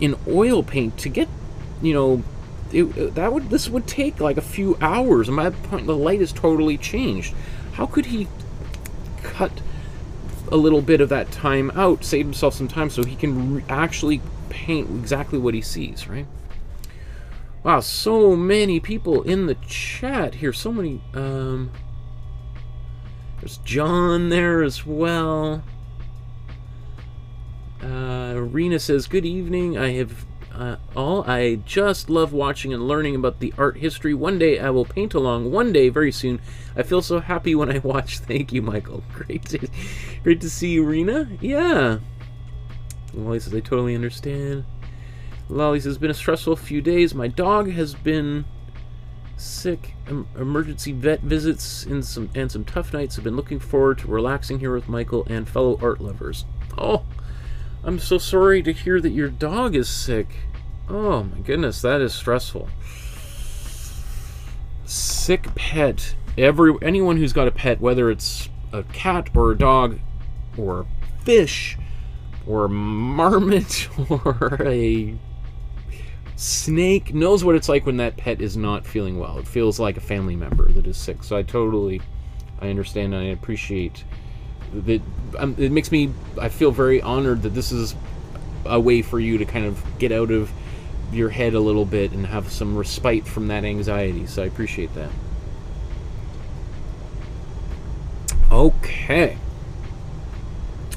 in oil paint to get, you know, this would take like a few hours, and by that point the light is totally changed. How could he cut a little bit of that time out, save himself some time, so he can actually paint exactly what he sees, right? Wow, so many people in the chat here. So many. There's John there as well. Rena says, good evening. I just love watching and learning about the art history. One day I will paint along. One day, very soon. I feel so happy when I watch. Thank you, Michael. Great to see you, Rena. Yeah. Wally says, I totally understand. Lolly says, been a stressful few days. My dog has been sick. Emergency vet visits and some tough nights. I've been looking forward to relaxing here with Michael and fellow art lovers. Oh, I'm so sorry to hear that your dog is sick. Oh my goodness, that is stressful. Sick pet. Anyone who's got a pet, whether it's a cat or a dog or a fish or a marmot or a snake, knows what it's like when that pet is not feeling well. It feels like a family member that is sick. So I understand and I appreciate that. It makes me, I feel very honored that this is a way for you to kind of get out of your head a little bit and have some respite from that anxiety. So I appreciate that. Okay.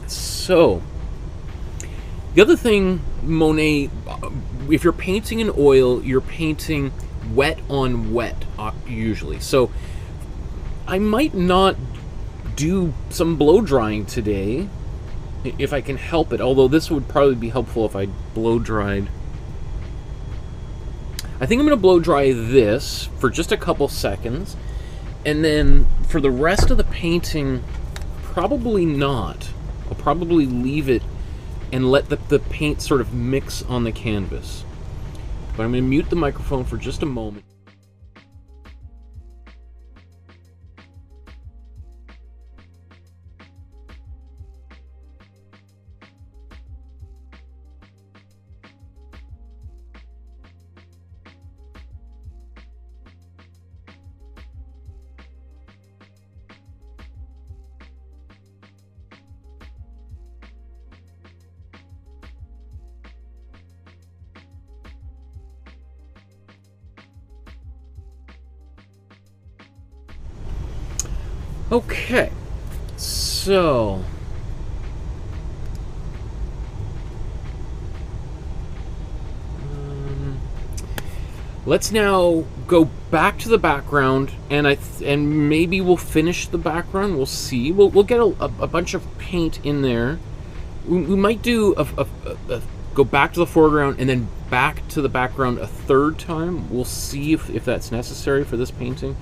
So the other thing, Monet, if you're painting in oil, you're painting wet on wet, usually. So I might not do some blow drying today, if I can help it, although this would probably be helpful if I blow dried. I think I'm going to blow dry this for just a couple seconds, and then for the rest of the painting, probably not. I'll probably leave it and let the paint sort of mix on the canvas. But I'm going to mute the microphone for just a moment. Okay, so let's now go back to the background, and maybe we'll finish the background. We'll see. We'll get a bunch of paint in there. We might do go back to the foreground and then back to the background a third time. We'll see if that's necessary for this painting.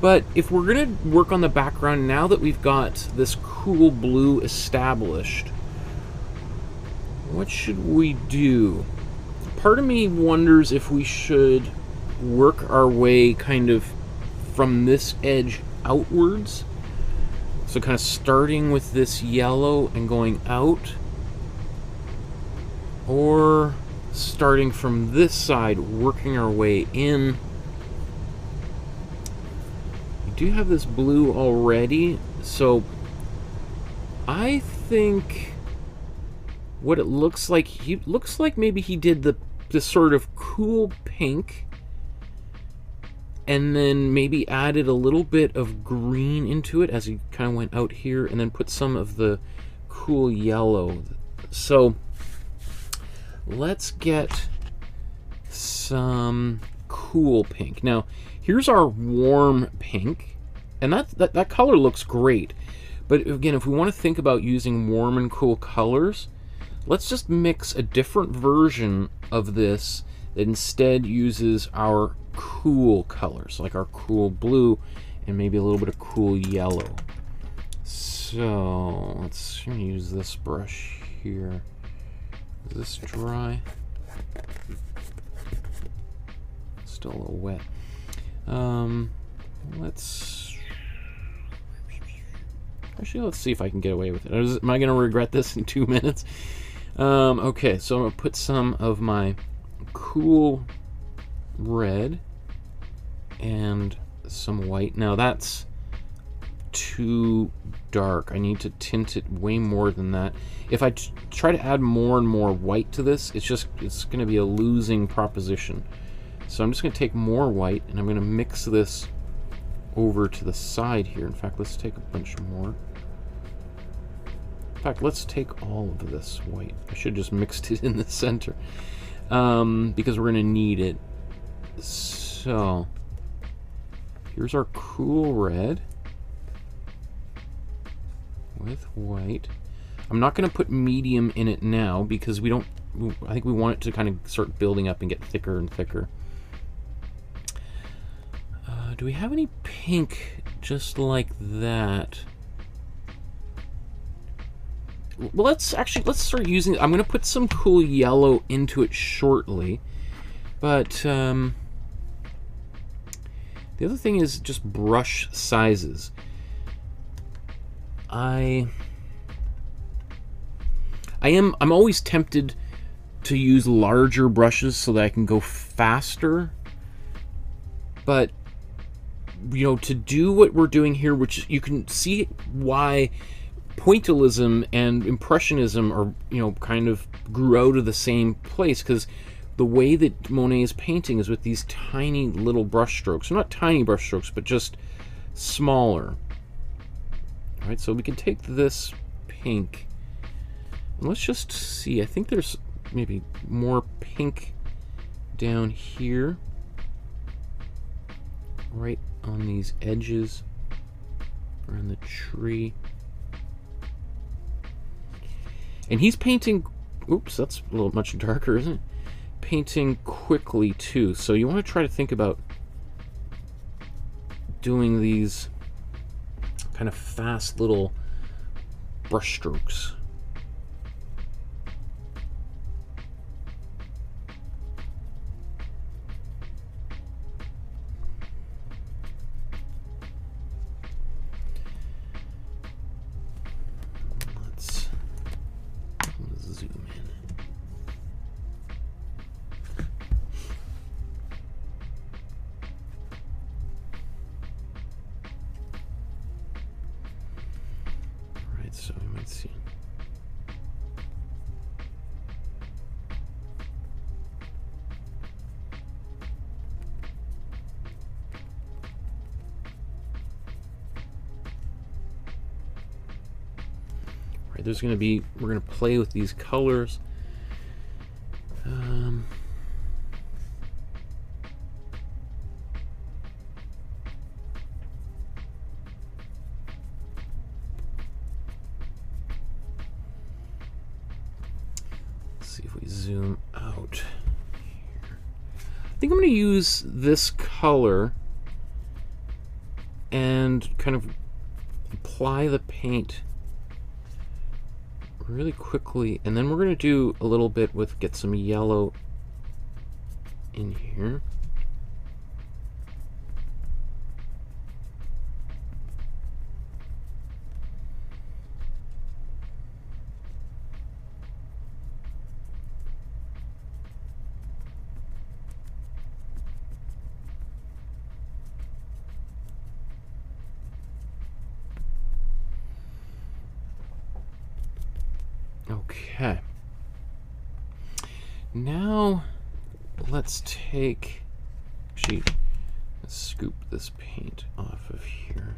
But if we're going to work on the background, now that we've got this cool blue established, what should we do? Part of me wonders if we should work our way kind of from this edge outwards. So kind of starting with this yellow and going out. Or starting from this side, working our way in. Do have this blue already, so I think what it looks like, maybe he did this sort of cool pink, and then maybe added a little bit of green into it as he kind of went out here, and then put some of the cool yellow. So let's get some cool pink. Now here's our warm pink, and that color looks great. But again, if we want to think about using warm and cool colors, let's just mix a different version of this that instead uses our cool colors, like our cool blue and maybe a little bit of cool yellow. So let's use this brush here. Is this dry? Still a little wet. Let's see if I can get away with it. Am I going to regret this in 2 minutes? Okay, so I'm going to put some of my cool red and some white. Now that's too dark. I need to tint it way more than that. If I try to add more and more white to this, it's going to be a losing proposition. So I'm just going to take more white, and I'm going to mix this over to the side here. In fact, let's take a bunch more. In fact, let's take all of this white. I should have just mixed it in the center, because we're going to need it. So here's our cool red with white. I'm not going to put medium in it now because I think we want it to kind of start building up and get thicker and thicker. Do we have any pink just like that? Well, let's start using it. I'm going to put some cool yellow into it shortly, but the other thing is just brush sizes. I'm always tempted to use larger brushes so that I can go faster, but you know, to do what we're doing here, which you can see why pointillism and impressionism are, you know, kind of grew out of the same place, because the way that Monet is painting is with these tiny little brush strokes. Not tiny brush strokes, but just smaller. All right, so we can take this pink and let's just see. I think there's maybe more pink down here, right on these edges around the tree. And he's painting, oops, that's a little much darker, isn't it? Painting quickly too. So you want to try to think about doing these kind of fast little brush strokes. Let's zoom in. Alright, so we might see. There's going to be, we're going to play with these colors. Let's see if we zoom out here. I think I'm going to use this color and kind of apply the paint really quickly, and then we're going to do a little bit with, get some yellow in here. Okay. Now let's take, actually, Scoop this paint off of here.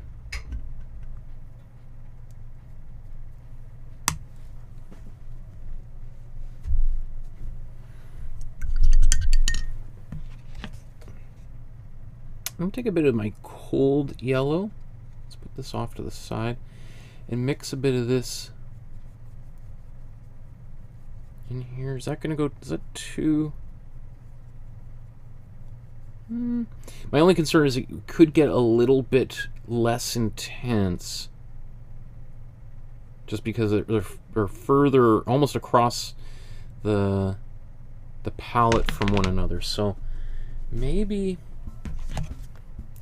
I'm going to take a bit of my cold yellow. Let's put this off to the side and mix a bit of this in here. Is that going to go, is that too... My only concern is it could get a little bit less intense just because they're further almost across the palette from one another. So maybe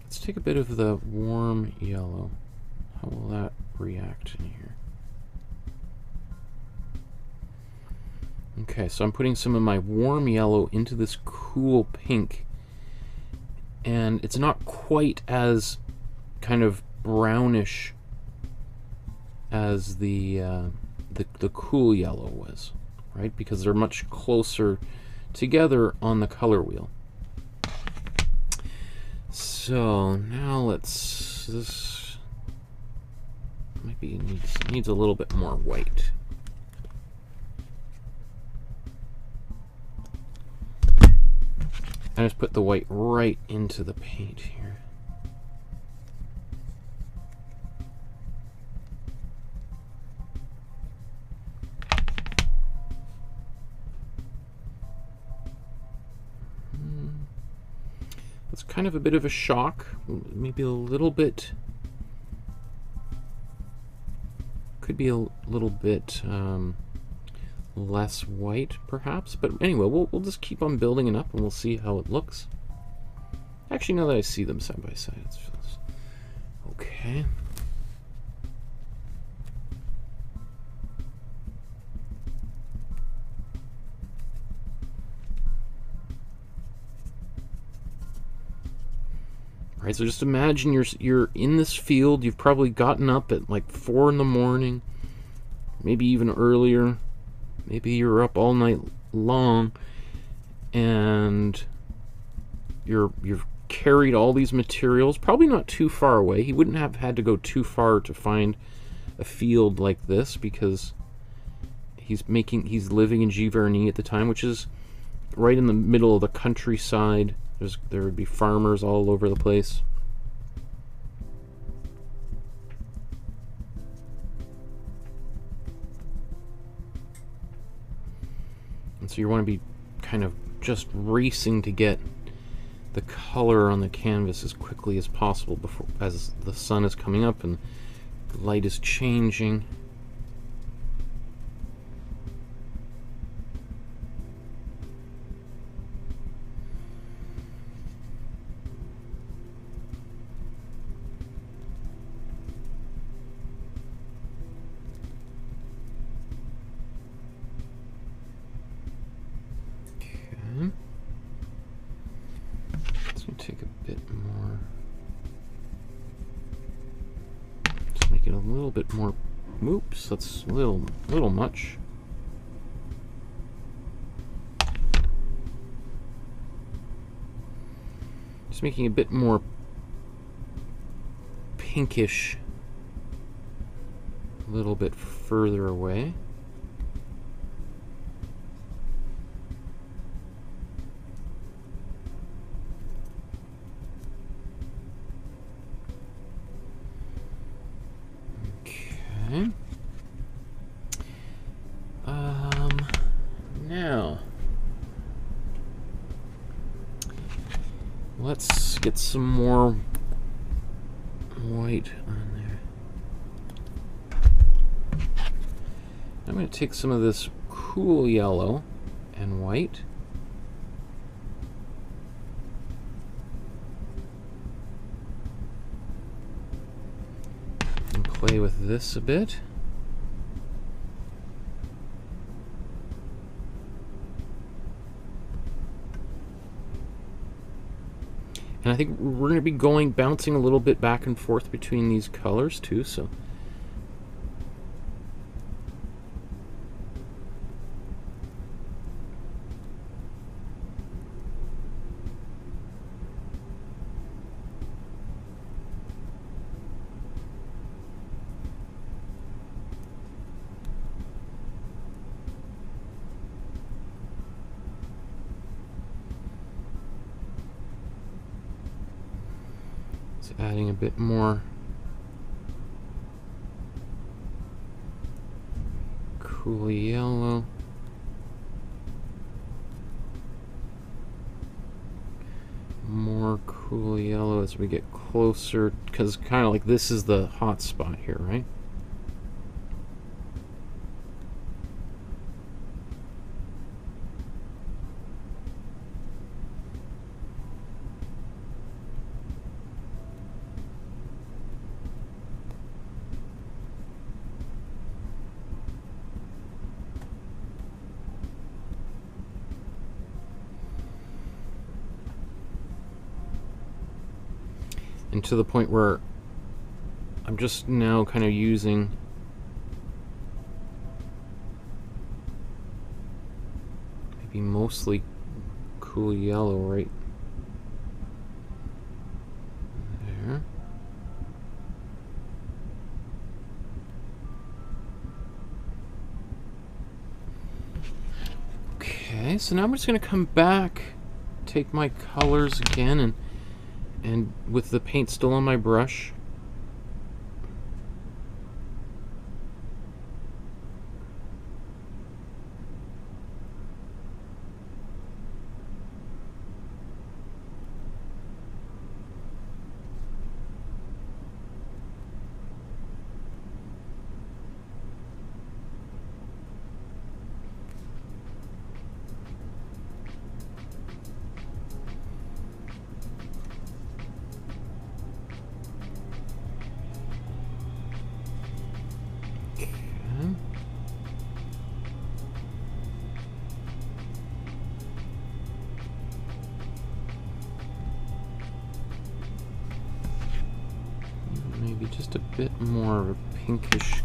let's take a bit of the warm yellow. How will that react in here? Okay, so I'm putting some of my warm yellow into this cool pink. And it's not quite as kind of brownish as the cool yellow was, right? Because they're much closer together on the color wheel. So now let's, this might be needs a little bit more white. I just put the white right into the paint here. It's kind of a bit of a shock, maybe a little bit, could be a little bit less white perhaps, but anyway, we'll just keep on building it up and we'll see how it looks. Actually, now that I see them side by side, it feels okay. Right, so just imagine you're in this field. You've probably gotten up at like 4 in the morning, maybe even earlier. Maybe you're up all night long, and you've carried all these materials, probably not too far away. He wouldn't have had to go too far to find a field like this because he's living in Giverny at the time, which is right in the middle of the countryside. There would be farmers all over the place. And so you want to be kind of just racing to get the color on the canvas as quickly as possible before, as the sun is coming up and the light is changing. Take a bit more, just make it a little bit more. Oops, that's a little much. Just making a bit more pinkish, a little bit further away. Now let's get some more white on there. I'm going to take some of this cool yellow and white. And play with this a bit. And I think we're going to be bouncing a little bit back and forth between these colors too, so. It's adding a bit more cool yellow. More cool yellow as we get closer, because kind of like this is the hot spot here, right? And to the point where I'm just now kind of using maybe mostly cool yellow right there. Okay, so now I'm just going to come back, take my colors again, and with the paint still on my brush, maybe just a bit more of a pinkish.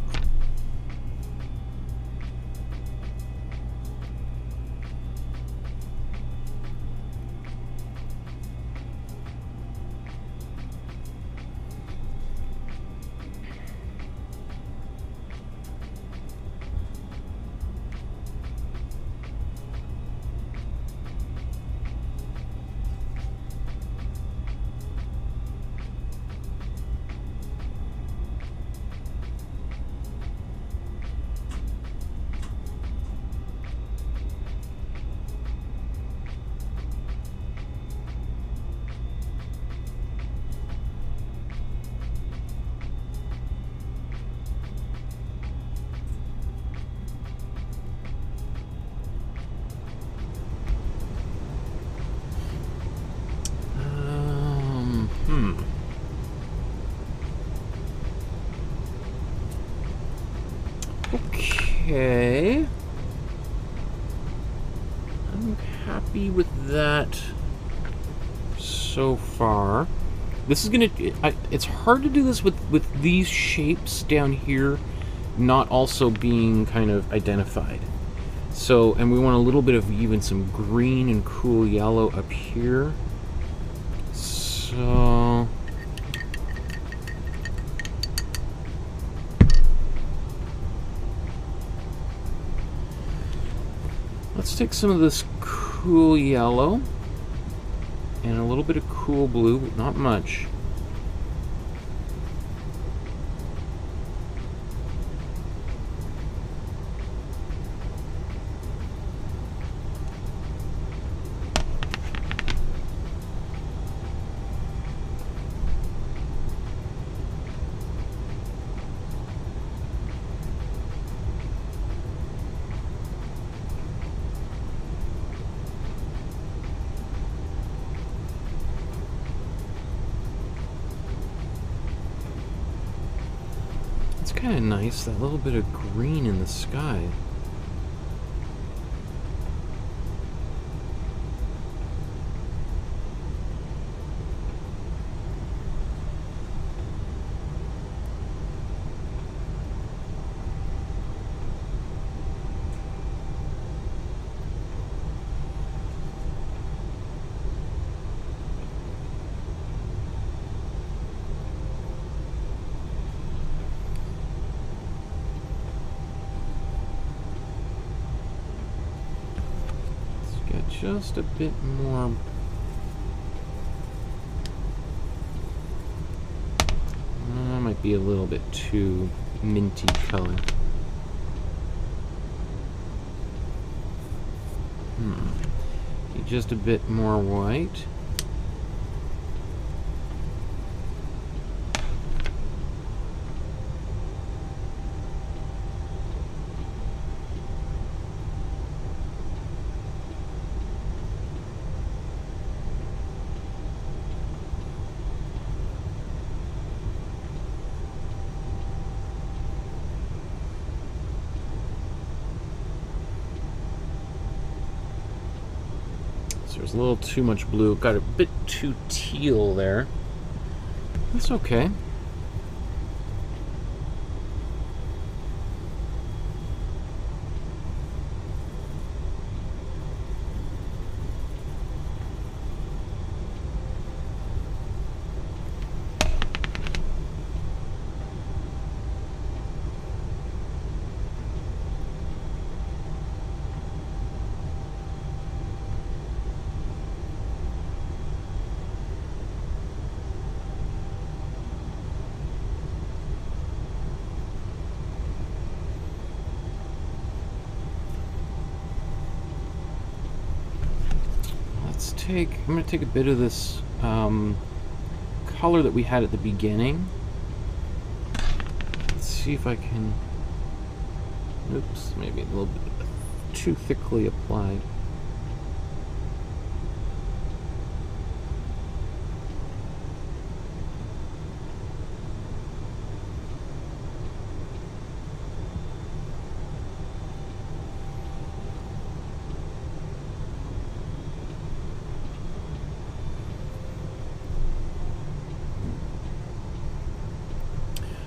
Okay, I'm happy with that so far. This is gonna, it's hard to do this with these shapes down here not also being kind of identified. So, and we want a little bit of even some green and cool yellow up here. So let's take some of this cool yellow and a little bit of cool blue, but not much. Kind of nice, that little bit of green in the sky. Just a bit more might be a little bit too minty color. Just a bit more white. There's a little too much blue. Got a bit too teal there. That's okay. I'm going to take a bit of this color that we had at the beginning. Let's see if I can... Oops, maybe a little bit too thickly applied.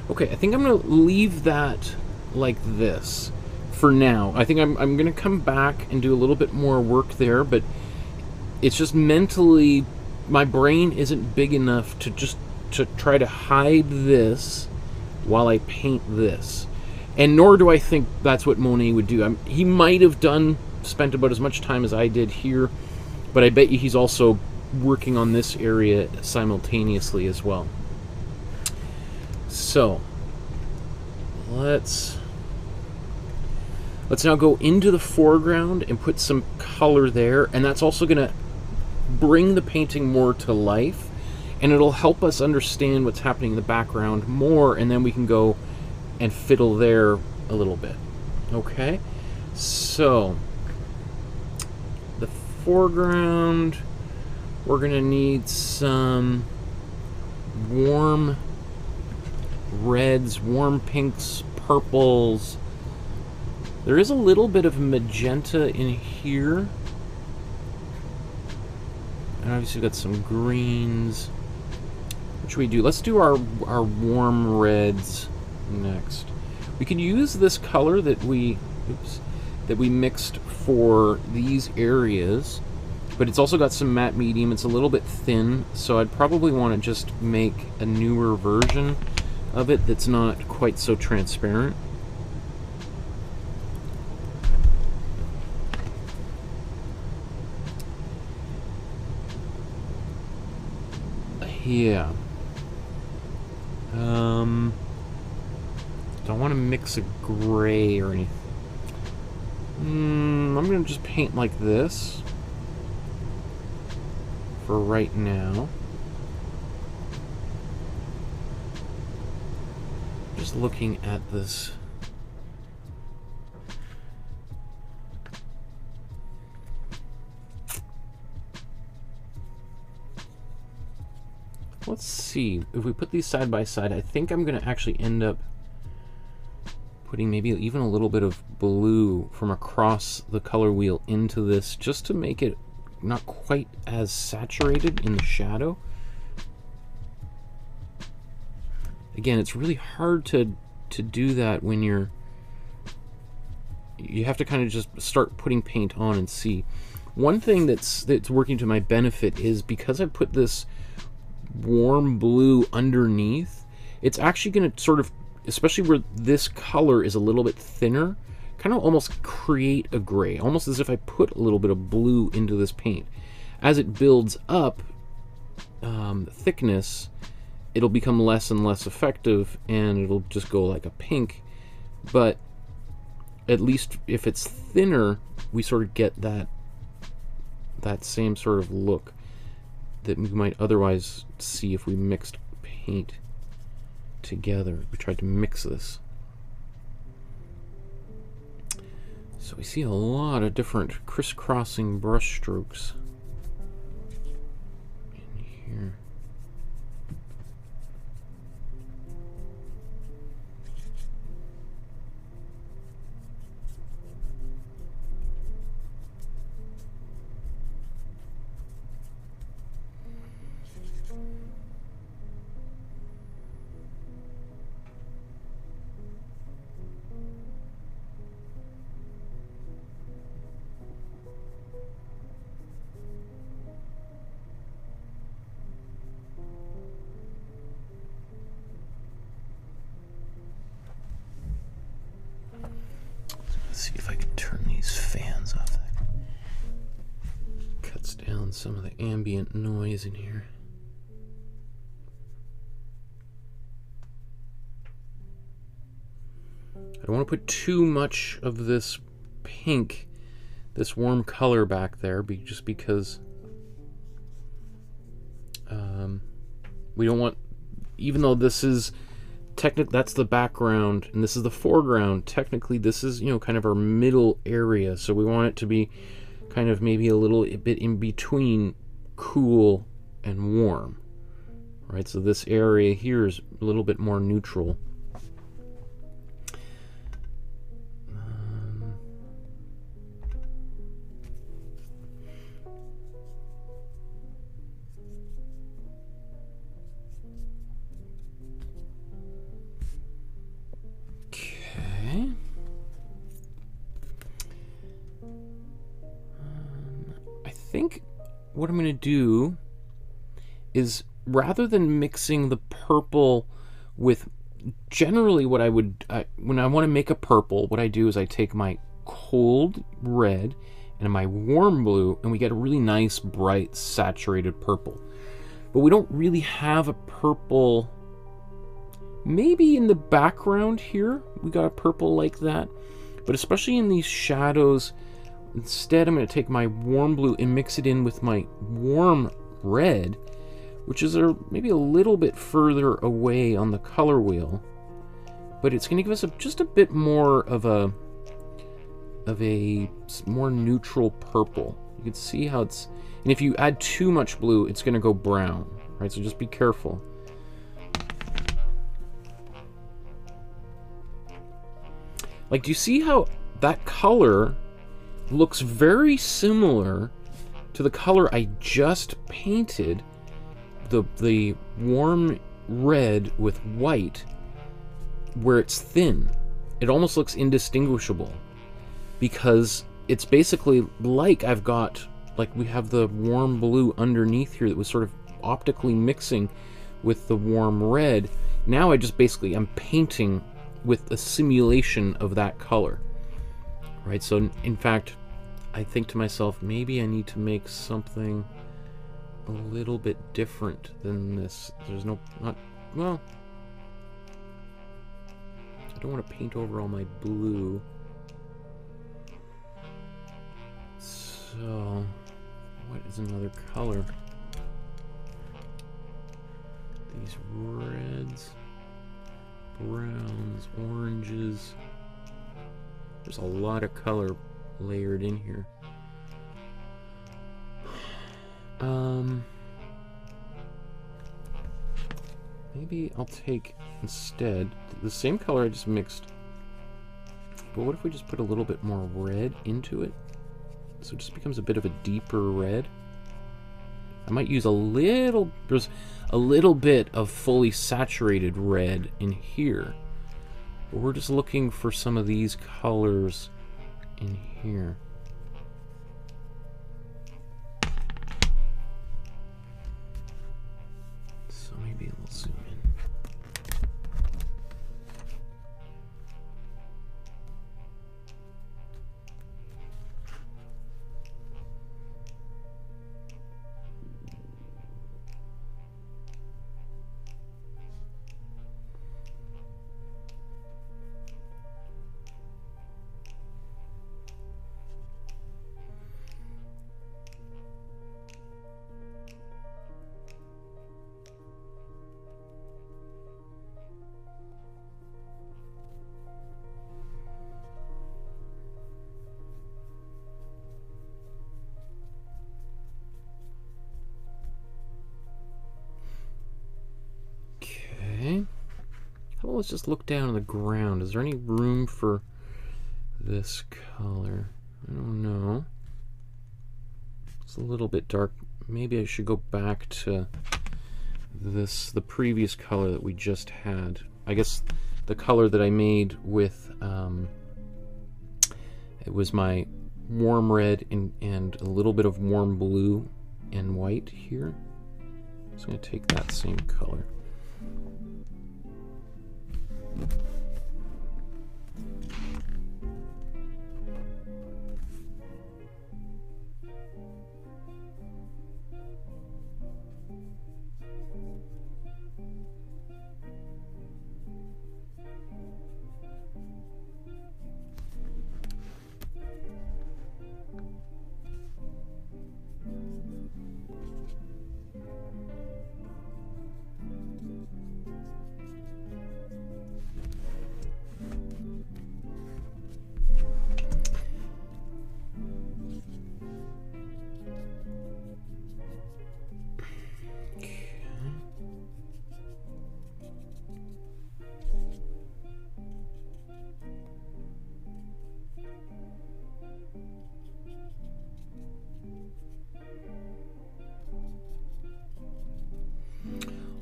Okay, I think I'm going to leave that like this for now. I think I'm going to come back and do a little bit more work there, but it's just mentally, my brain isn't big enough to try to hide this while I paint this. And nor do I think that's what Monet would do. He might have spent about as much time as I did here, but I bet you he's also working on this area simultaneously as well. So let's now go into the foreground and put some color there, and that's also going to bring the painting more to life, and it'll help us understand what's happening in the background more, and then we can go and fiddle there a little bit. Okay, so the foreground, we're going to need some warm reds, warm pinks, purples. There is a little bit of magenta in here. And obviously we've got some greens. What should we do? Let's do our warm reds next. We could use this color that we mixed for these areas, but it's also got some matte medium. It's a little bit thin, so I'd probably want to just make a newer version of it that's not quite so transparent. Yeah. Don't want to mix a gray or anything. I'm going to just paint like this for right now. Just looking at this. Let's see, if we put these side by side, I think I'm going to actually end up putting maybe even a little bit of blue from across the color wheel into this, just to make it not quite as saturated in the shadow. Again, it's really hard to do that when you have to kind of just start putting paint on and see. One thing that's working to my benefit is because I put this warm blue underneath, it's actually going to sort of, especially where this color is a little bit thinner, kind of almost create a gray, almost as if I put a little bit of blue into this paint. As it builds up thickness, it'll become less and less effective, and it'll just go like a pink. But at least if it's thinner, we sort of get that same sort of look that we might otherwise see if we mixed paint together. We tried to mix this. So we see a lot of different crisscrossing brush strokes in here. See if I can turn these fans off. That cuts down some of the ambient noise in here. I don't want to put too much of this pink, this warm color back there, just because we don't want, even though this is that's the background and this is the foreground, technically this is, you know, kind of our middle area, so we want it to be kind of maybe a little bit in between cool and warm, right? So this area here is a little bit more neutral. I think what I'm going to do is, rather than mixing the purple with, generally what I would, when I want to make a purple, what I do is I take my cold red and my warm blue, and we get a really nice, bright, saturated purple. But we don't really have a purple. Maybe in the background here, we got a purple like that. But especially in these shadows, instead I'm going to take my warm blue and mix it in with my warm red, which is maybe a little bit further away on the color wheel. But it's going to give us just a bit more of a more neutral purple. You can see how it's, and if you add too much blue, it's going to go brown, right? So just be careful. Like, do you see how that color looks very similar to the color I just painted, the warm red with white, where it's thin? It almost looks indistinguishable, because it's basically like I've got, like we have the warm blue underneath here that was sort of optically mixing with the warm red. Now I just basically, I'm painting with a simulation of that color, right? So in fact, I think to myself, maybe I need to make something a little bit different than this. There's well, I don't want to paint over all my blue. So what is another color? These reds, browns, oranges. There's a lot of color layered in here. Maybe I'll take instead the same color I just mixed, but what if we just put a little bit more red into it, so it just becomes a bit of a deeper red? I might use there's a little bit of fully saturated red in here, but we're just looking for some of these colors in here. So maybe we'll zoom in. well, let's just look down on the ground. Is there any room for this color? I don't know. It's a little bit dark. Maybe I should go back to the previous color that we just had. I guess the color that I made with, it was my warm red and a little bit of warm blue and white here. I'm just going to take that same color.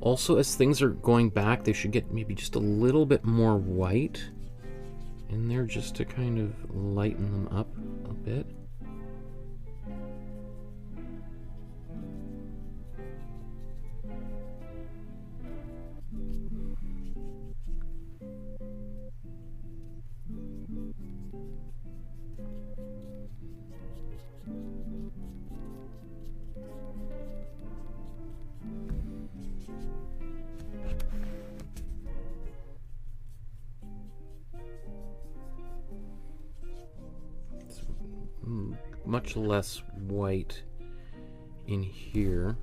Also, as things are going back, they should get maybe just a little bit more white in there just to kind of lighten them up a bit. Much less white in here.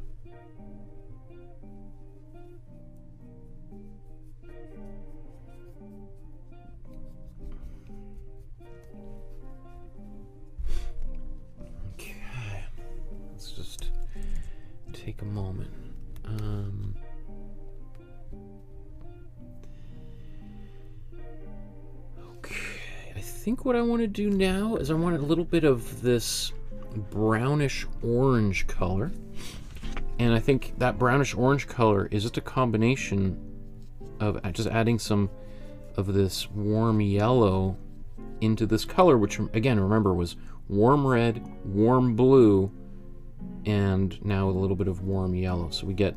Okay, let's just take a moment. I think what I want to do now is I want a little bit of this brownish orange color, and I think that brownish orange color is just a combination of just adding some of this warm yellow into this color, which again, remember, was warm red, warm blue, and now a little bit of warm yellow. So we get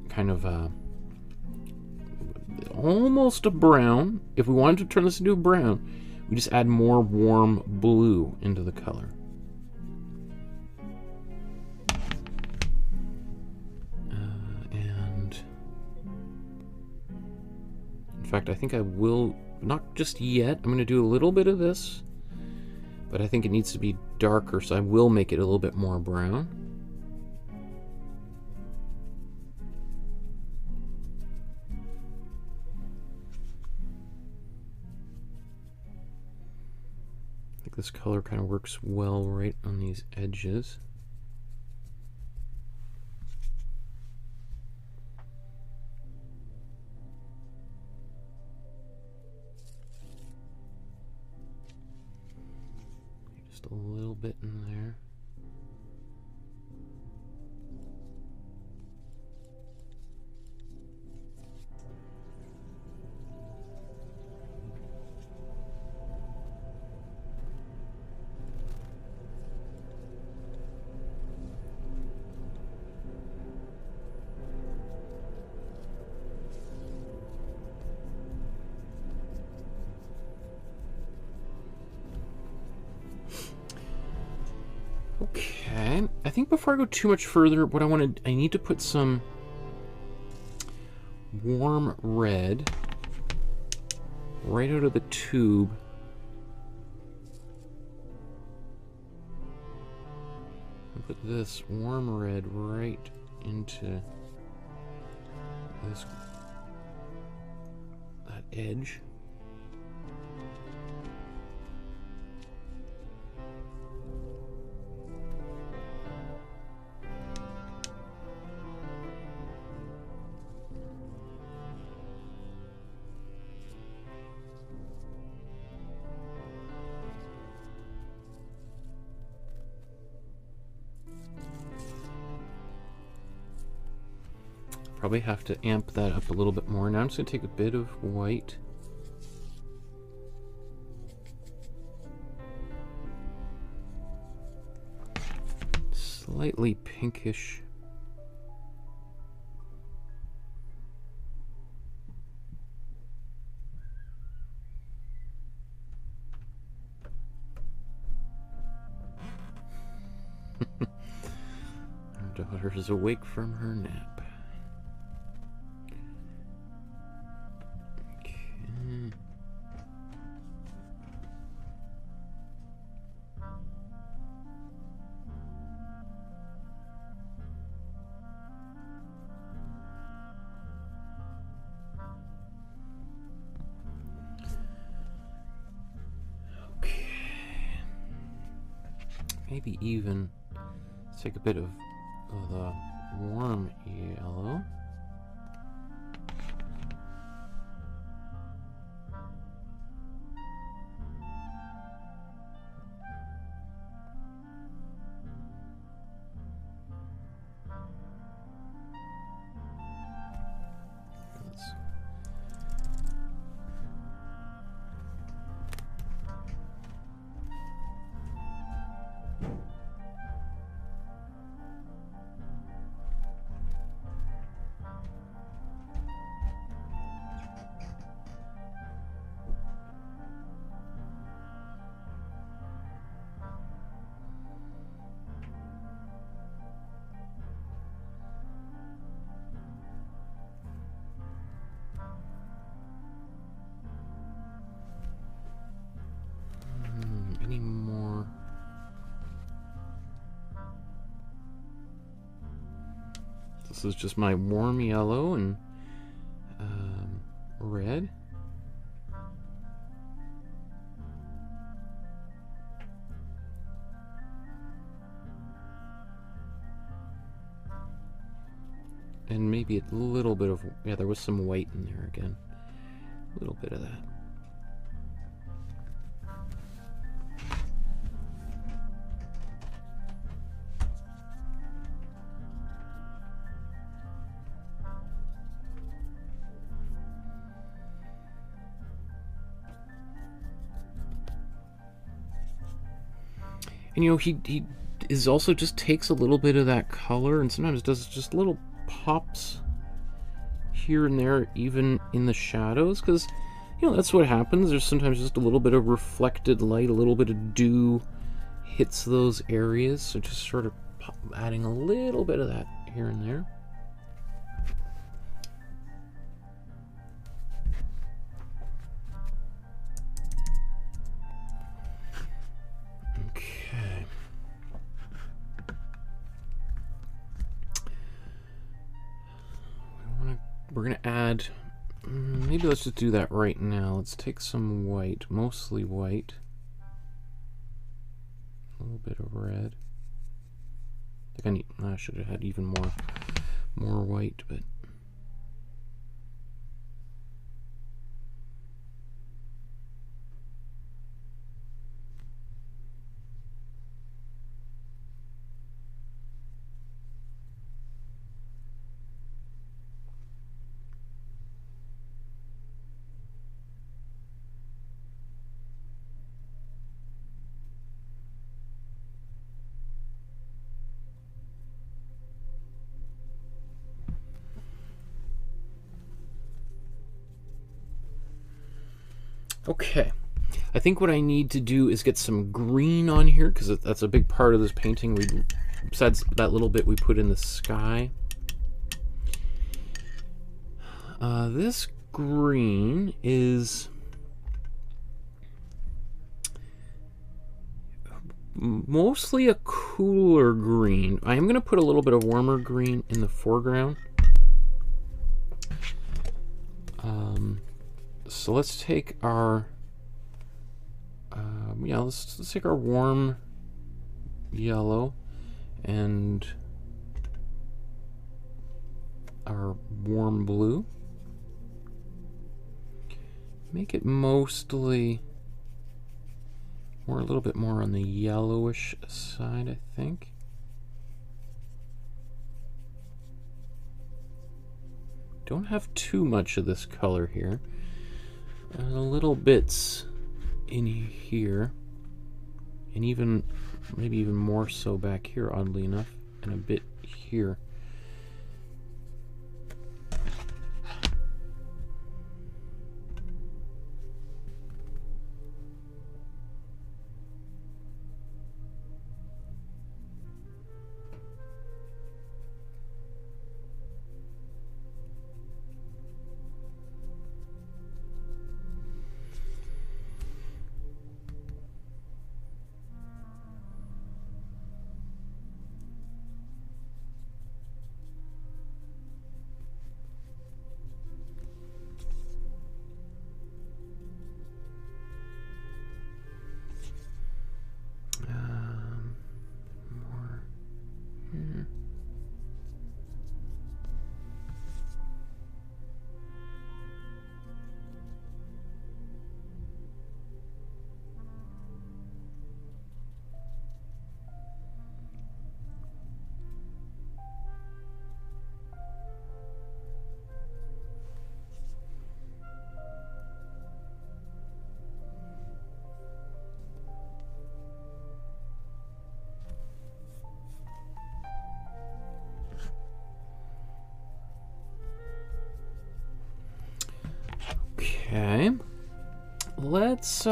kind of almost a brown. If we wanted to turn this into a brown, we just add more warm blue into the color. And in fact, I think I will, not just yet, I'm going to do a little bit of this, but I think it needs to be darker, so I will make it a little bit more brown. This color kind of works well right on these edges. Just a little bit in there. Okay, I think before I go too much further, what I need to put some warm red right out of the tube. And put this warm red right into that edge. Probably have to amp that up a little bit more. Now I'm just going to take a bit of white. Slightly pinkish. Our daughter is awake from her nap. Okay. Okay. Maybe even take a bit of the warm yellow. Any more? This is just my warm yellow and red. And maybe a little bit of, yeah, there was some white in there again. A little bit of that. And you know, he is also just takes a little bit of that color and sometimes does just little pops here and there, even in the shadows, because you know that's what happens. There's sometimes just a little bit of reflected light, a little bit of dew hits those areas, so just sort of adding a little bit of that here and there. We're going to add, maybe let's just do that right now. Let's take some white, mostly white. A little bit of red. I think I should have had even more white, but okay. I think what I need to do is get some green on here, because that's a big part of this painting. Besides that little bit we put in the sky. This green is mostly a cooler green. I am going to put a little bit of warmer green in the foreground. So let's take our yeah, let's take our warm yellow and our warm blue. Make it mostly a little bit more on the yellowish side, I think. Don't have too much of this color here. Little bits in here, and even maybe even more so back here, oddly enough, and a bit here. Okay, let's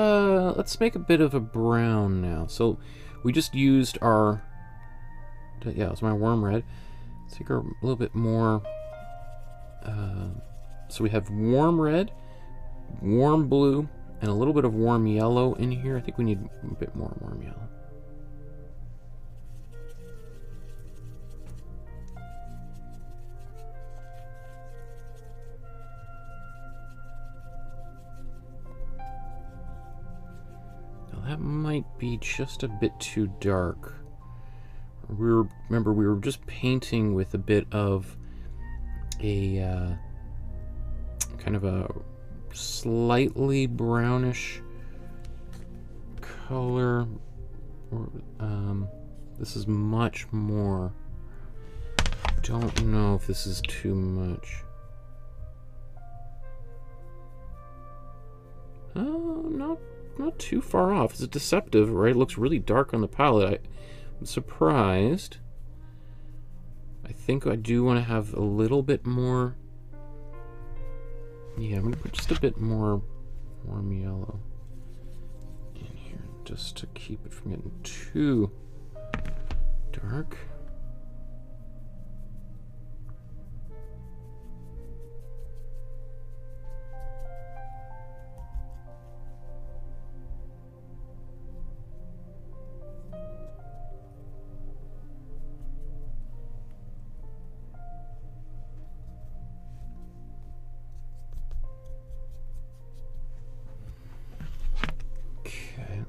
make a bit of a brown now. So we just used our, yeah, it was my warm red. Let's take a little bit more. So we have warm red, warm blue, and a little bit of warm yellow in here. I think we need a bit more warm yellow. That might be just a bit too dark. Remember, we were just painting with a bit of a kind of a slightly brownish color. This is much more. Don't know if this is too much. Not too far off. It's deceptive, right? It looks really dark on the palette. I'm surprised. I think I do want to have a little bit more. Yeah, I'm going to put just a bit more warm yellow in here, just to keep it from getting too dark.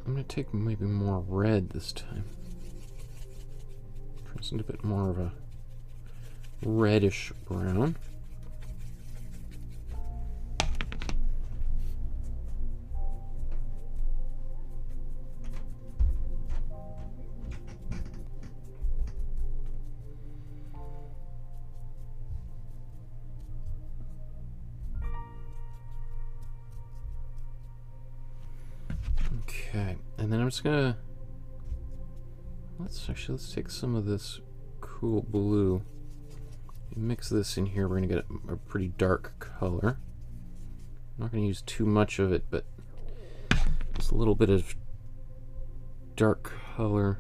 I'm going to take maybe more red this time. Press into a bit more of a reddish brown. Okay, and then I'm just gonna let's take some of this cool blue, mix this in here. We're gonna get a pretty dark color. I'm not gonna use too much of it, but just a little bit of dark color.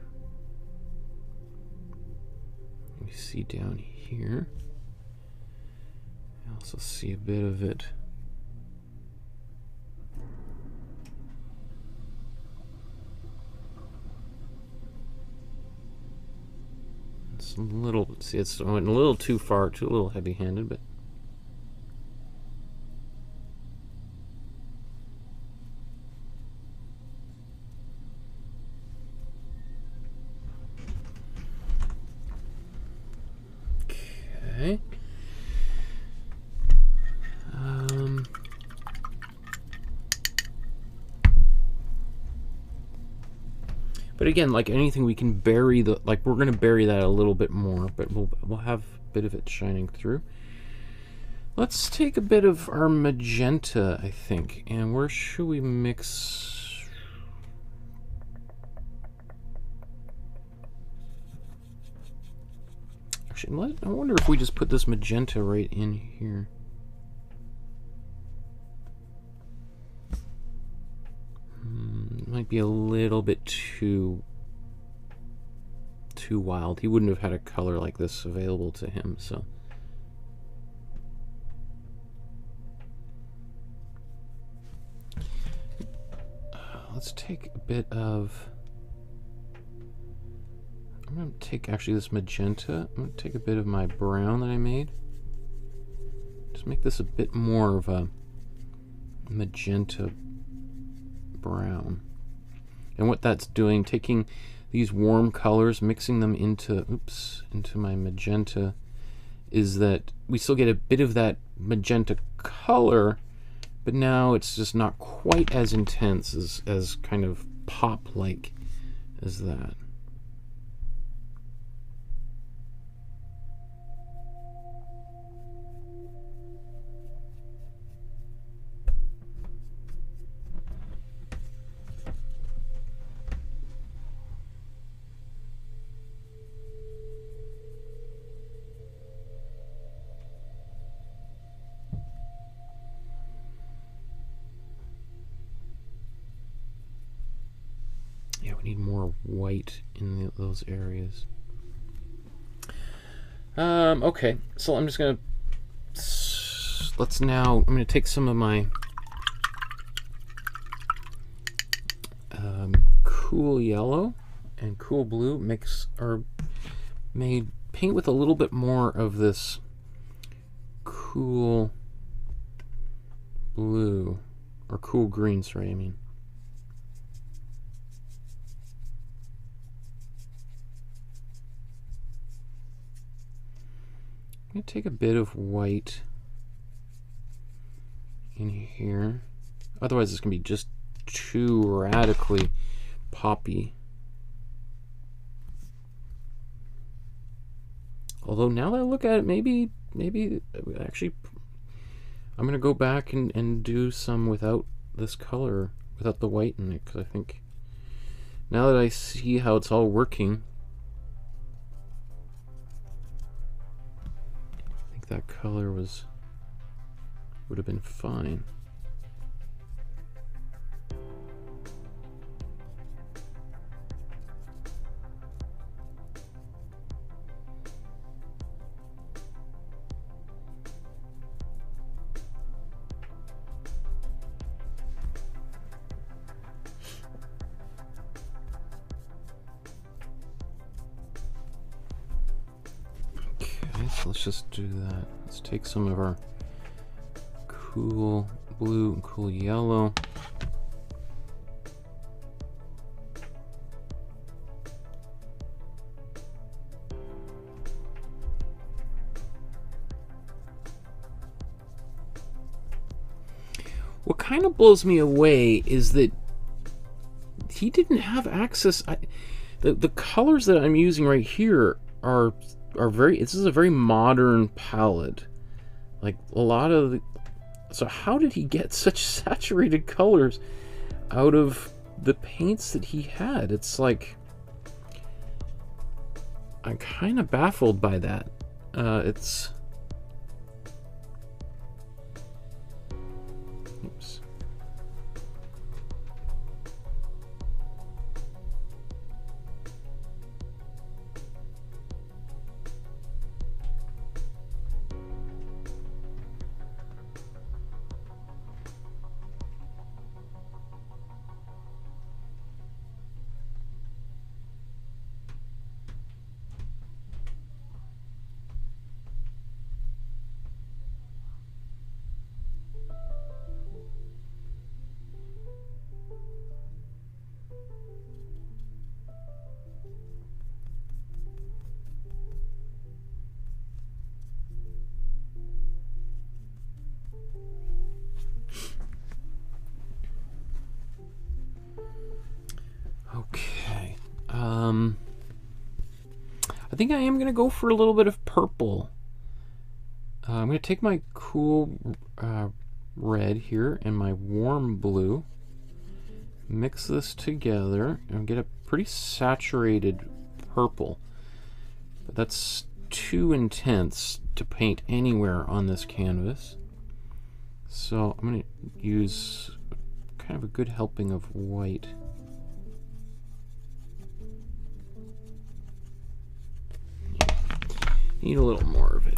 You see down here. I also see a bit of it. It's a little, see, it's went a little too far, a little heavy-handed, but okay. But again, like anything, we can bury the, we're going to bury that a little bit more, but we'll have a bit of it shining through. Let's take a bit of our magenta, I think. And where should we mix? Actually, I wonder if we just put this magenta right in here. Might be a little bit too wild. He wouldn't have had a color like this available to him, so. Let's take a bit of, I'm going to take actually this magenta, I'm going to take a bit of my brown that I made. Just make this a bit more of a magenta brown. And what that's doing, taking these warm colors, mixing them into, into my magenta, is that we still get a bit of that magenta color, but now it's just not quite as intense, as kind of pop-like as that. Yeah, we need more white in those areas. Okay, so I'm just gonna, I'm gonna take some of my cool yellow and cool blue, paint with a little bit more of this cool blue, or cool green, sorry, I mean. I'm going to take a bit of white in here. Otherwise, it's going to be just too radically poppy. Although now that I look at it, maybe actually I'm going to go back and do some without this color, without the white in it, because I think now that I see how it's all working, that color would have been fine. So let's just do that. Let's take some of our cool blue and cool yellow. What kind of blows me away is that he didn't have access. The colors that I'm using right here are very, this is a very modern palette. Like a lot of the, so how did he get such saturated colors out of the paints that he had? It's like, I'm kind of baffled by that. Oops. Okay. I think I am going to go for a little bit of purple. I'm going to take my cool red here and my warm blue, mix this together, and get a pretty saturated purple. But that's too intense to paint anywhere on this canvas. So I'm going to use kind of a good helping of white. Need a little more of it.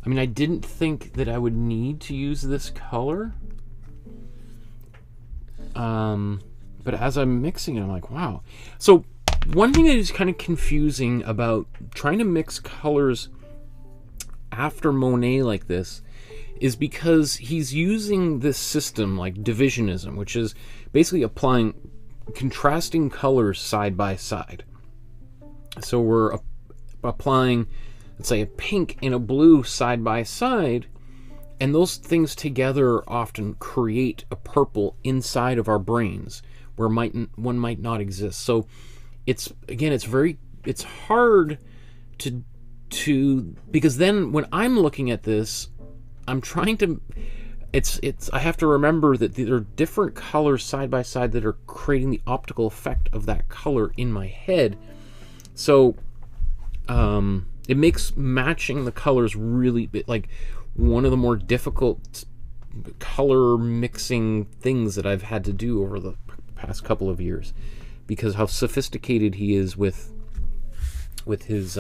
I mean, I didn't think that I would need to use this color. But as I'm mixing it, I'm like, wow. So one thing that is kind of confusing about trying to mix colors after Monet like this is because he's using this system like divisionism, which is basically applying contrasting colors side by side. So we're applying, let's say, a pink and a blue side by side, and those things together often create a purple inside of our brains where one might not exist. So it's hard to because then when I'm looking at this, I'm trying to I have to remember that there are different colors side by side that are creating the optical effect of that color in my head. So it makes matching the colors really like one of the more difficult color mixing things that I've had to do over the past couple of years, because how sophisticated he is with his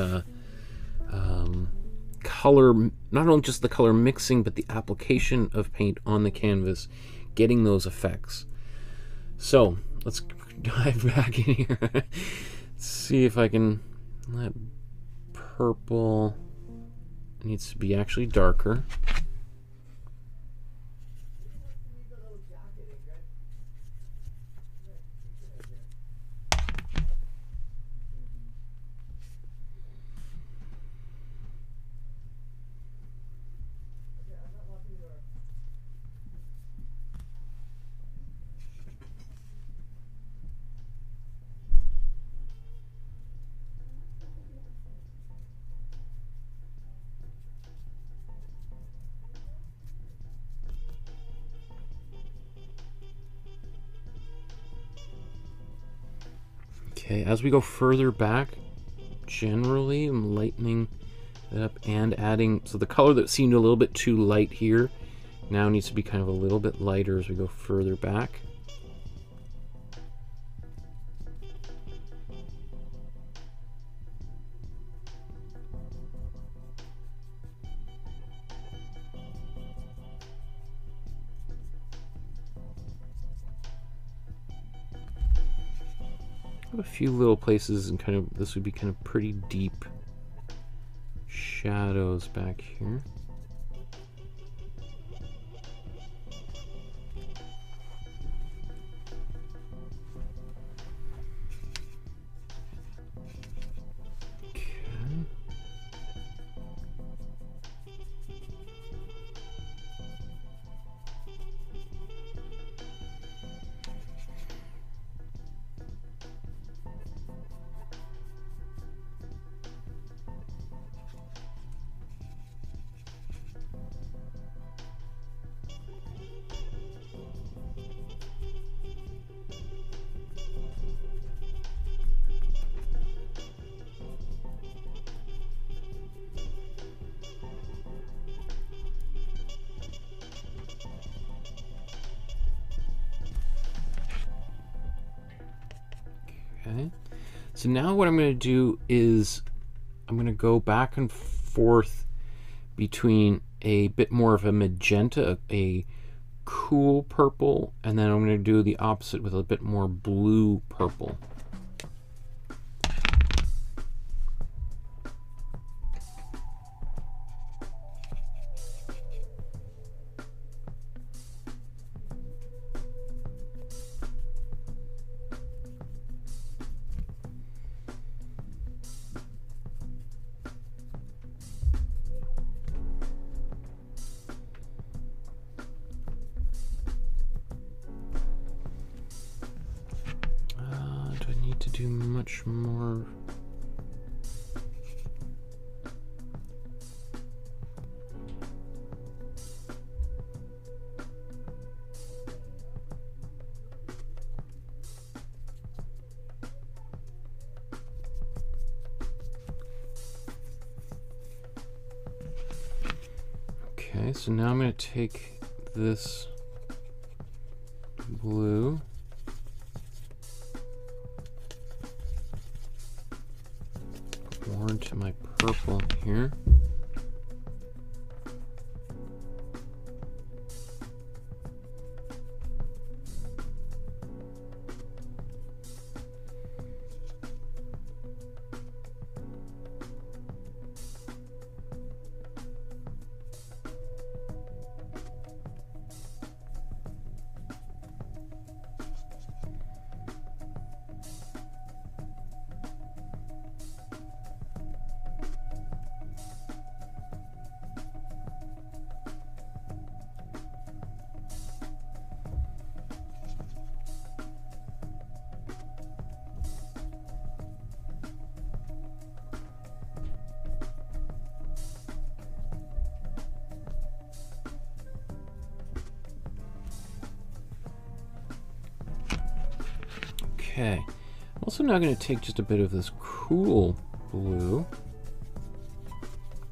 color, not only just the color mixing, but the application of paint on the canvas, getting those effects. So let's dive back in here. Let's see if I can. That purple needs to be actually darker. Okay, as we go further back, generally I'm lightening it up and adding, so the color that seemed a little bit too light here now needs to be kind of a little bit lighter as we go further back. A few little places, and kind of this would be kind of pretty deep shadows back here. Okay, so now what I'm going to do is I'm going to go back and forth between a bit more of a magenta, a cool purple, and then I'm going to do the opposite with a bit more blue purple. much more. Okay, so now I'm going to take this blue, put more into my purple here. Okay, I'm also now going to take just a bit of this cool blue,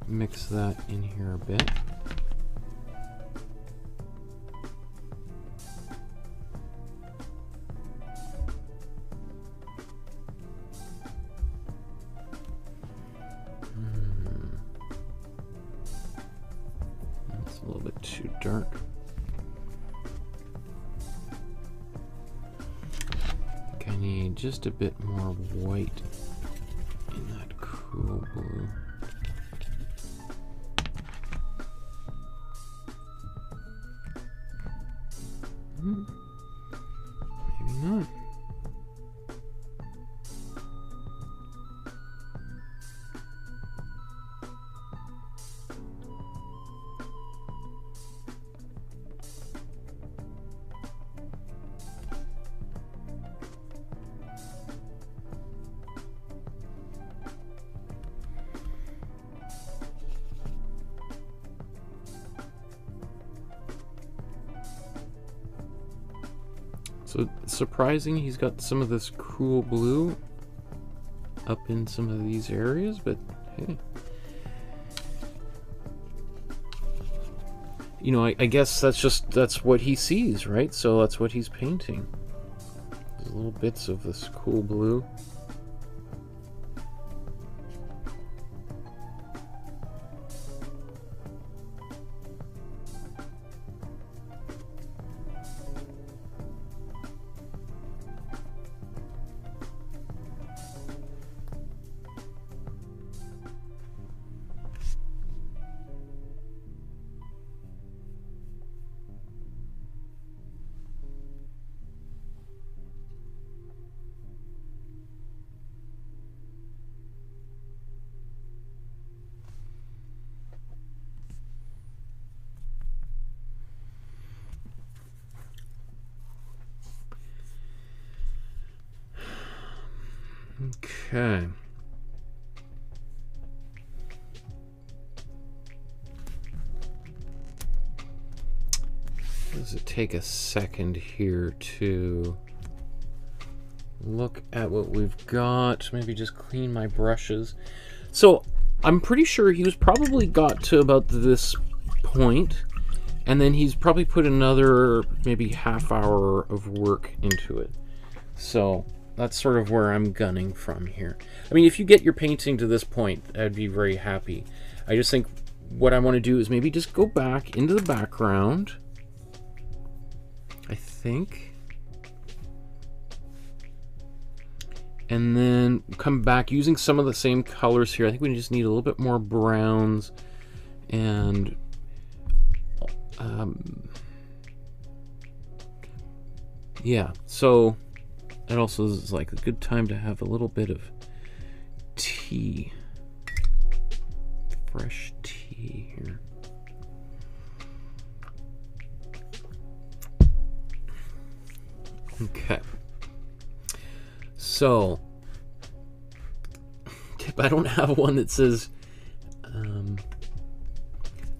mix that in here a bit. That's a little bit too dark. I need just a bit more white in that cool blue. Maybe not. So it's surprising he's got some of this cool blue up in some of these areas, but hey. You know, I guess that's what he sees, right? So that's what he's painting. There's little bits of this cool blue. Okay. Does it take a second here to look at what we've got? Maybe just clean my brushes. So I'm pretty sure he was probably got to about this point, and then he's probably put another maybe half hour of work into it. So that's sort of where I'm gunning from here. I mean, if you get your painting to this point, I'd be very happy. I just think what I want to do is maybe just go back into the background, I think, and then come back using some of the same colors here. I think we just need a little bit more browns and yeah, so that also is like a good time to have a little bit of tea, fresh tea here. Okay, so but I don't have one that says.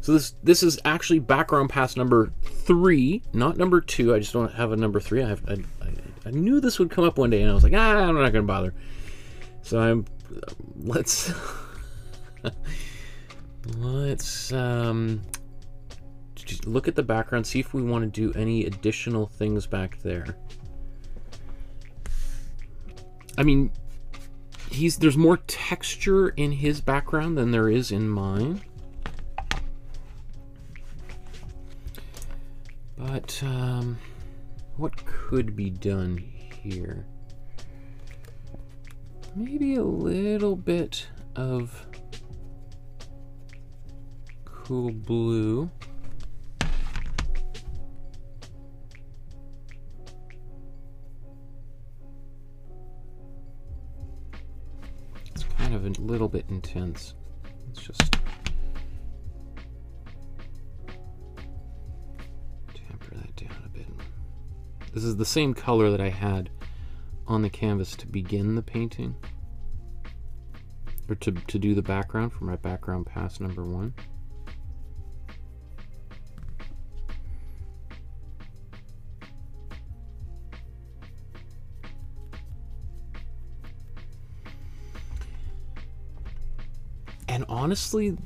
So this is actually background pass number 3, not number 2. I just don't have a number 3. I knew this would come up one day, and I was like, I'm not gonna bother. So let's just look at the background, see if we want to do any additional things back there. I mean, there's more texture in his background than there is in mine. But what could be done here? Maybe a little bit of cool blue. It's kind of a little bit intense. Let's just temper that down a bit. This is the same color that I had on the canvas to begin the painting, or to do the background for my background pass number 1. And honestly,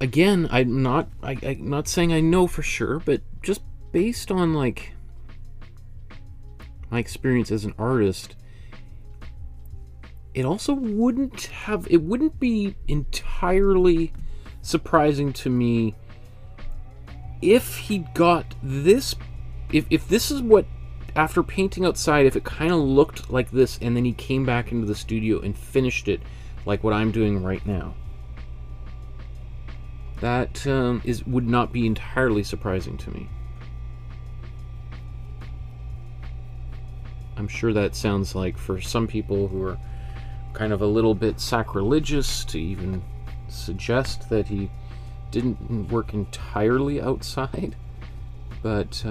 again, I'm not saying I know for sure, but just based on like my experience as an artist, it also wouldn't be entirely surprising to me if he got this, if this is what, after painting outside, if it kind of looked like this and then he came back into the studio and finished it like what I'm doing right now. That would not be entirely surprising to me. I'm sure that sounds like, for some people who are kind of a little bit sacrilegious to even suggest that he didn't work entirely outside, but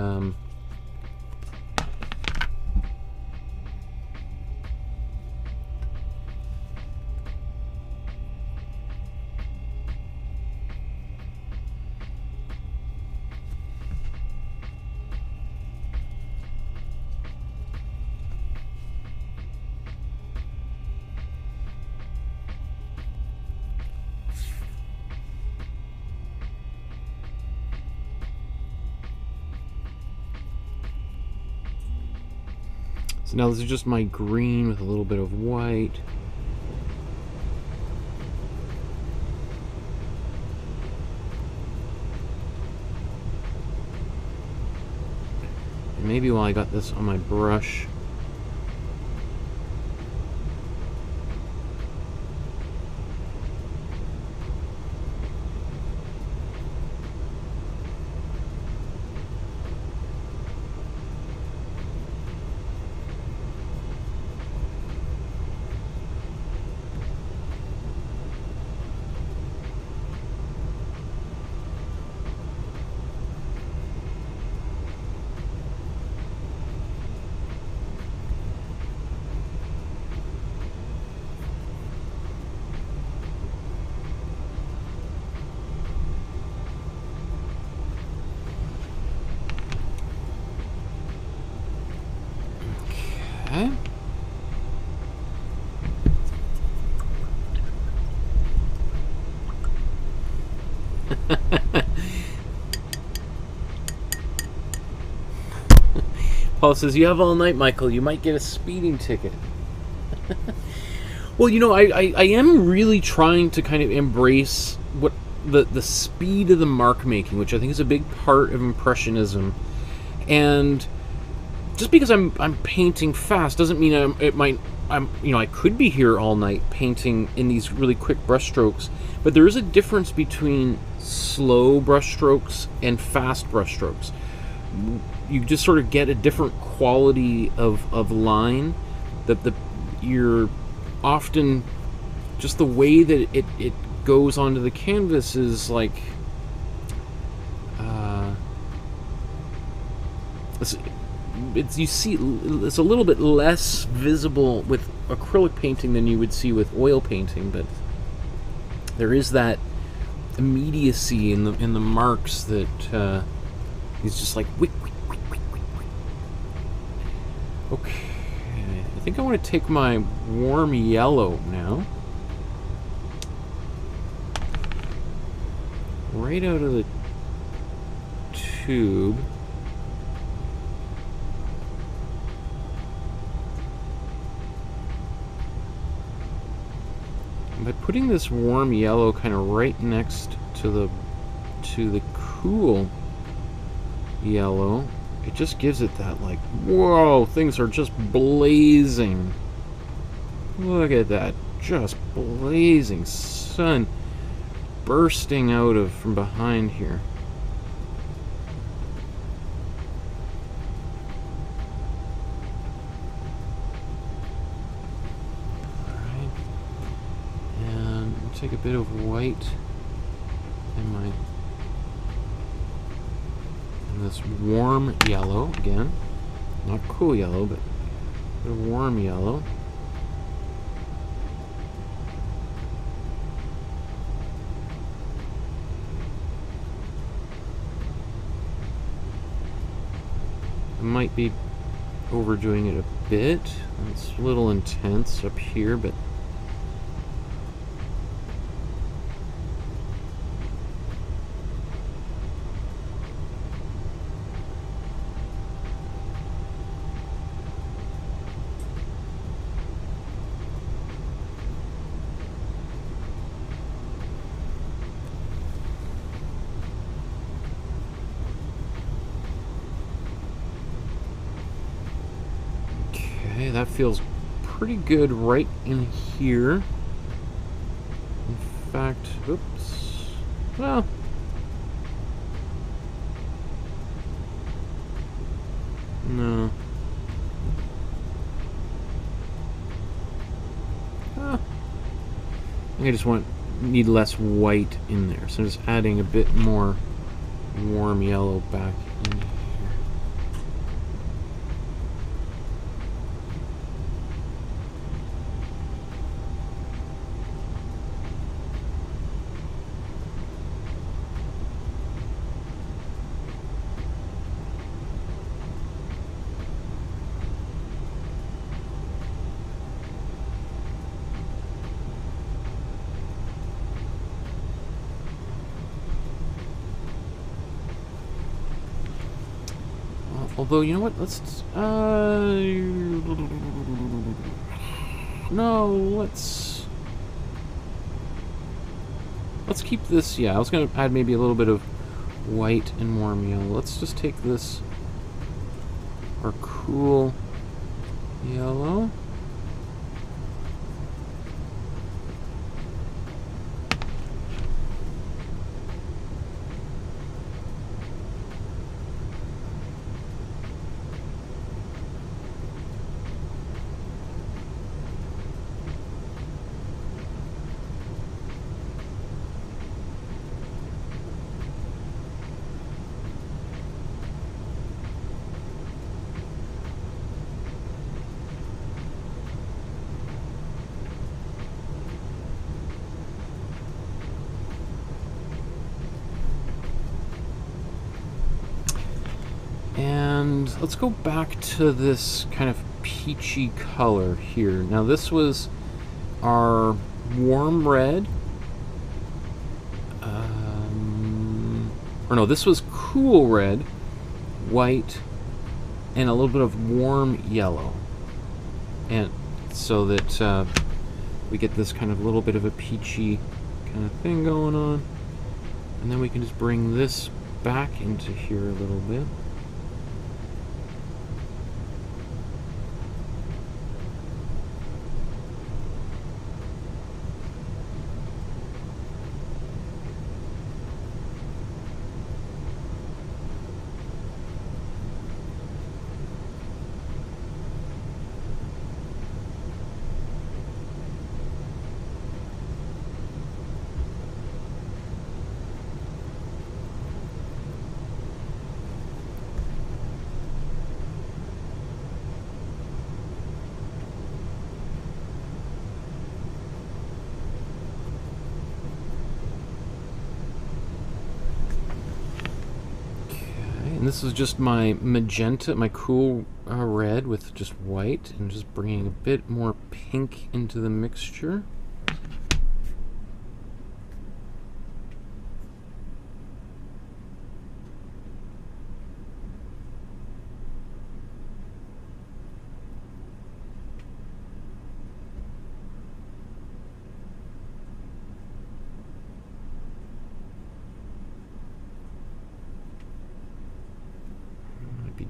so now this is just my green with a little bit of white. And maybe while I got this on my brush, okay. Paul says, "You have all night, Michael. You might get a speeding ticket." Well, you know, I am really trying to kind of embrace what the speed of the mark making, which I think is a big part of Impressionism. And just because I'm painting fast doesn't mean I could be here all night painting in these really quick brush strokes. But there is a difference between slow brush strokes and fast brush strokes. You just sort of get a different quality of line. You're often, just the way that it goes onto the canvas is like you see it's a little bit less visible with acrylic painting than you would see with oil painting, but there is that immediacy in the marks that he's just like wick, wick, wick, wick, wick, wick. Okay, I think I want to take my warm yellow now, right out of the tube. By putting this warm yellow kind of right next to the cool yellow, it just gives it that, like, whoa, things are just blazing. Look at that, just blazing sun bursting out of from behind here. Take a bit of white in this warm yellow again, not cool yellow, but a bit of warm yellow. I might be overdoing it a bit. It's a little intense up here, but that feels pretty good right in here. In fact, oops. Well, no. I think I just need less white in there, so I'm just adding a bit more warm yellow back in here. Although, you know what? Let's let's keep this. Yeah, I was gonna add maybe a little bit of white and warm yellow. Let's just take this, our cool yellow. And let's go back to this kind of peachy color here. Now this was our warm red. Or no, this was cool red, white, and a little bit of warm yellow. And so that we get this kind of little bit of a peachy kind of thing going on. And then we can just bring this back into here a little bit. this is just my magenta, my cool red with just white, and just bringing a bit more pink into the mixture.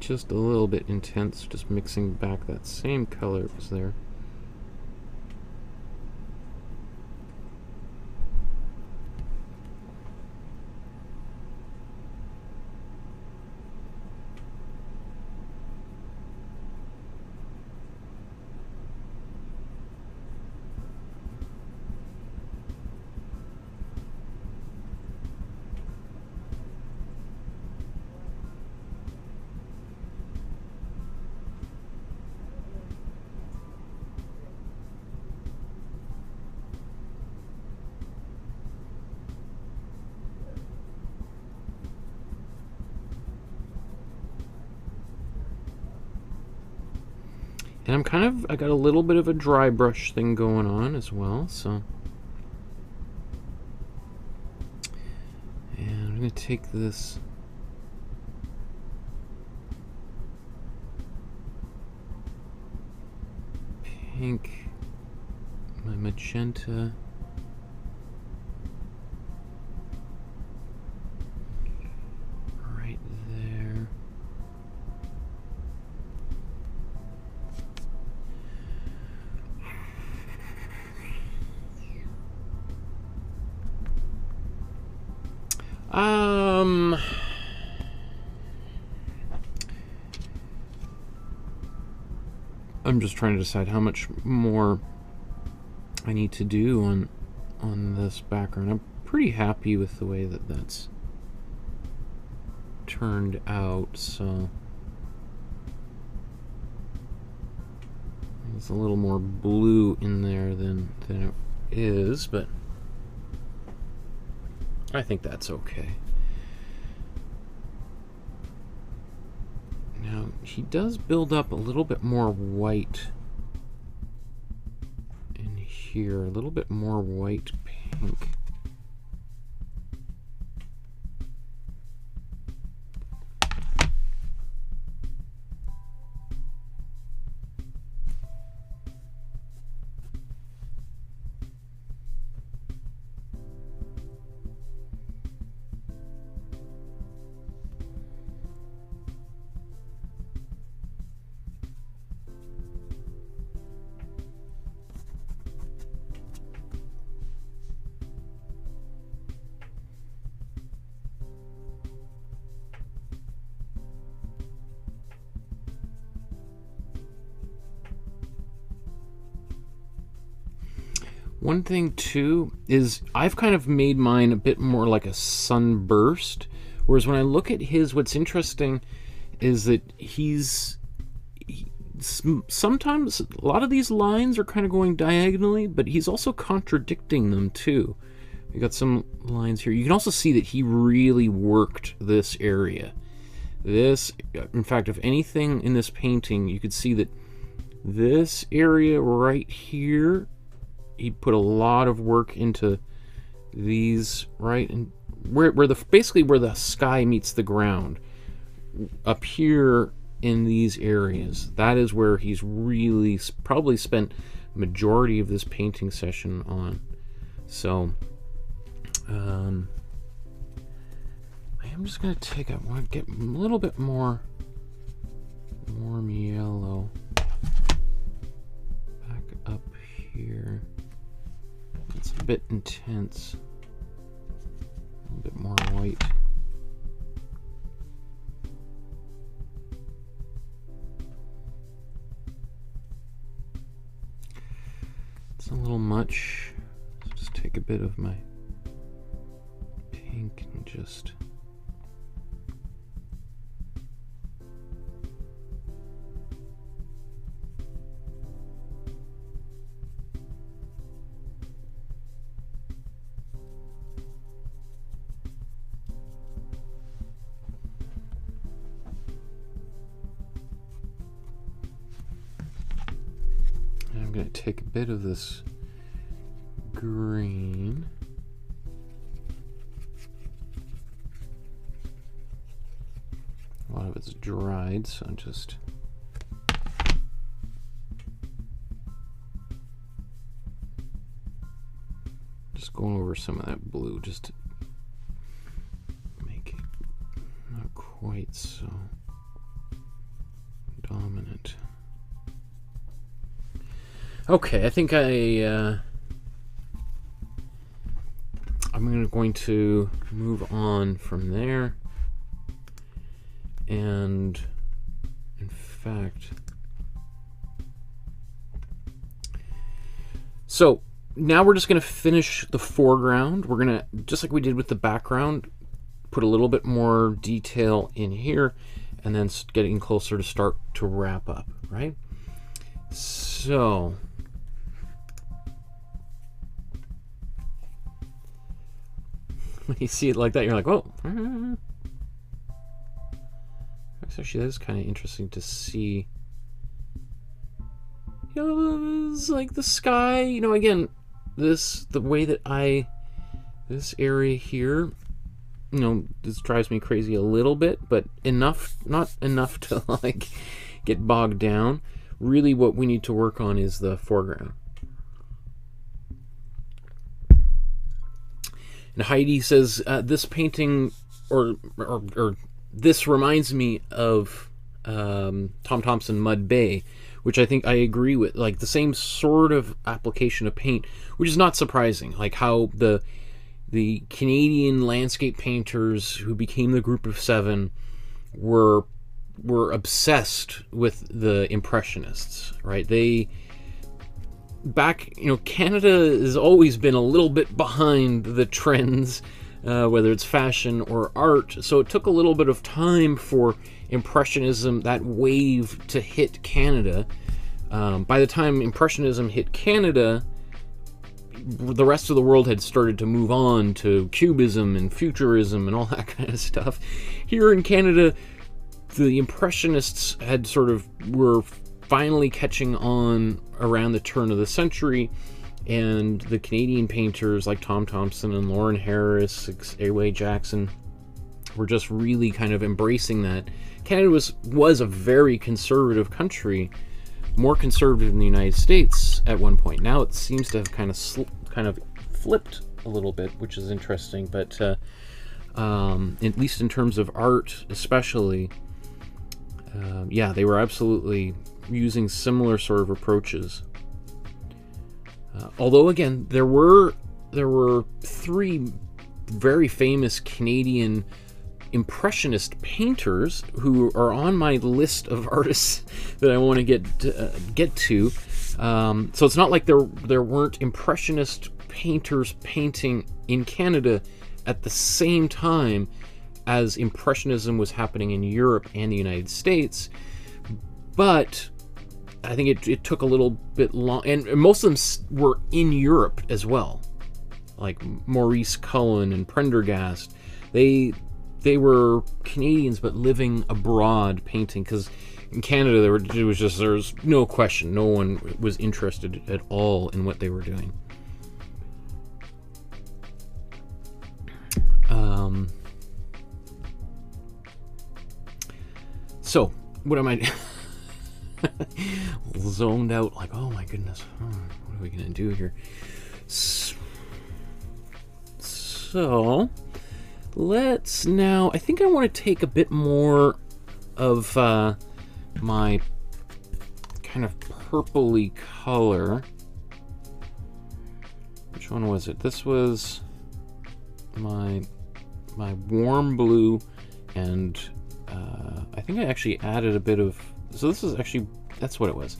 Just a little bit intense, just mixing back that same color that was there. And I got a little bit of a dry brush thing going on as well, so. And I'm going to take this pink, my magenta, right there. I'm just trying to decide how much more I need to do on this background. I'm pretty happy with the way that that's turned out, so there's a little more blue in there than it is, but I think that's okay. Now, he does build up a little bit more white in here, a little bit more white pink. One thing too is I've kind of made mine a bit more like a sunburst, whereas when I look at his, what's interesting is that sometimes a lot of these lines are kind of going diagonally, but he's also contradicting them too. We got some lines here. You can also see that he really worked this area. This, in fact, if anything in this painting, you could see that this area right here, he put a lot of work into these, right? And where basically where the sky meets the ground, up here in these areas, that is where he's really probably spent majority of this painting session on. So I am just gonna take, I want to get a little bit more warm yellow back up here. It's a bit intense. A little bit more white. It's a little much. Let's just take a bit of my pink and just going to take a bit of this green. A lot of it's dried, so I'm just going over some of that blue just to make it not quite so dominant. Okay, I think I'm going to move on from there. And in fact, so now we're just going to finish the foreground. We're going to, just like we did with the background, put a little bit more detail in here, and then getting closer to start to wrap up, right? So when you see it like that, you're like, whoa. Actually, that is kind of interesting to see. You know, it's like the sky, you know, again, the way that this area here, you know, this drives me crazy a little bit, but not enough to like get bogged down. Really what we need to work on is the foreground. And Heidi says, this painting, or this reminds me of Tom Thompson Mud Bay, which I think I agree with. Like the same sort of application of paint, which is not surprising. Like how the Canadian landscape painters who became the Group of Seven were obsessed with the Impressionists, right? Canada has always been a little bit behind the trends, whether it's fashion or art. So it took a little bit of time for Impressionism, that wave, to hit Canada. By the time Impressionism hit Canada, the rest of the world had started to move on to Cubism and Futurism and all that kind of stuff. Here in Canada, the Impressionists were finally catching on around the turn of the century, and the Canadian painters like Tom Thompson and Lauren Harris, A.W. Jackson, were just really kind of embracing that. Canada was a very conservative country, more conservative than the United States at one point. Now it seems to have kind of flipped a little bit, which is interesting. But at least in terms of art, especially, yeah, they were absolutely using similar sort of approaches. Although again, there were three very famous Canadian Impressionist painters who are on my list of artists that I want to get to. So it's not like there weren't Impressionist painters painting in Canada at the same time as Impressionism was happening in Europe and the United States, but I think it took a little bit long, and most of them were in Europe as well, like Maurice Cullen and Prendergast. They were Canadians but living abroad painting, because in Canada there was no question, no one was interested at all in what they were doing. So what am I zoned out, like, oh my goodness, what are we gonna do here? So let's now, I think I want to take a bit more of my kind of purpley color. Which one was it? This was my warm blue, and I think I actually added a bit of, so this is actually, that's what it was.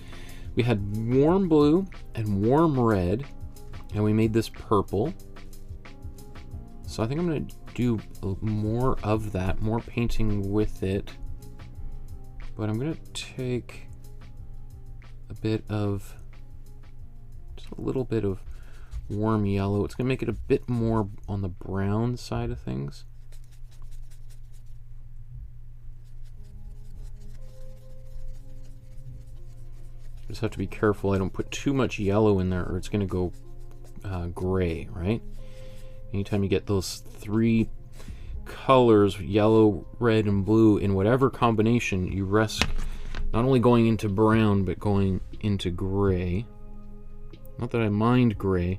We had warm blue and warm red, and we made this purple. So I think I'm going to do more of that, more painting with it. But I'm going to take a bit of, just a little bit of warm yellow. It's going to make it a bit more on the brown side of things. just have to be careful I don't put too much yellow in there or it's going to go gray, right? Anytime you get those three colors, yellow, red, and blue, in whatever combination, you risk not only going into brown, but going into gray. Not that I mind gray,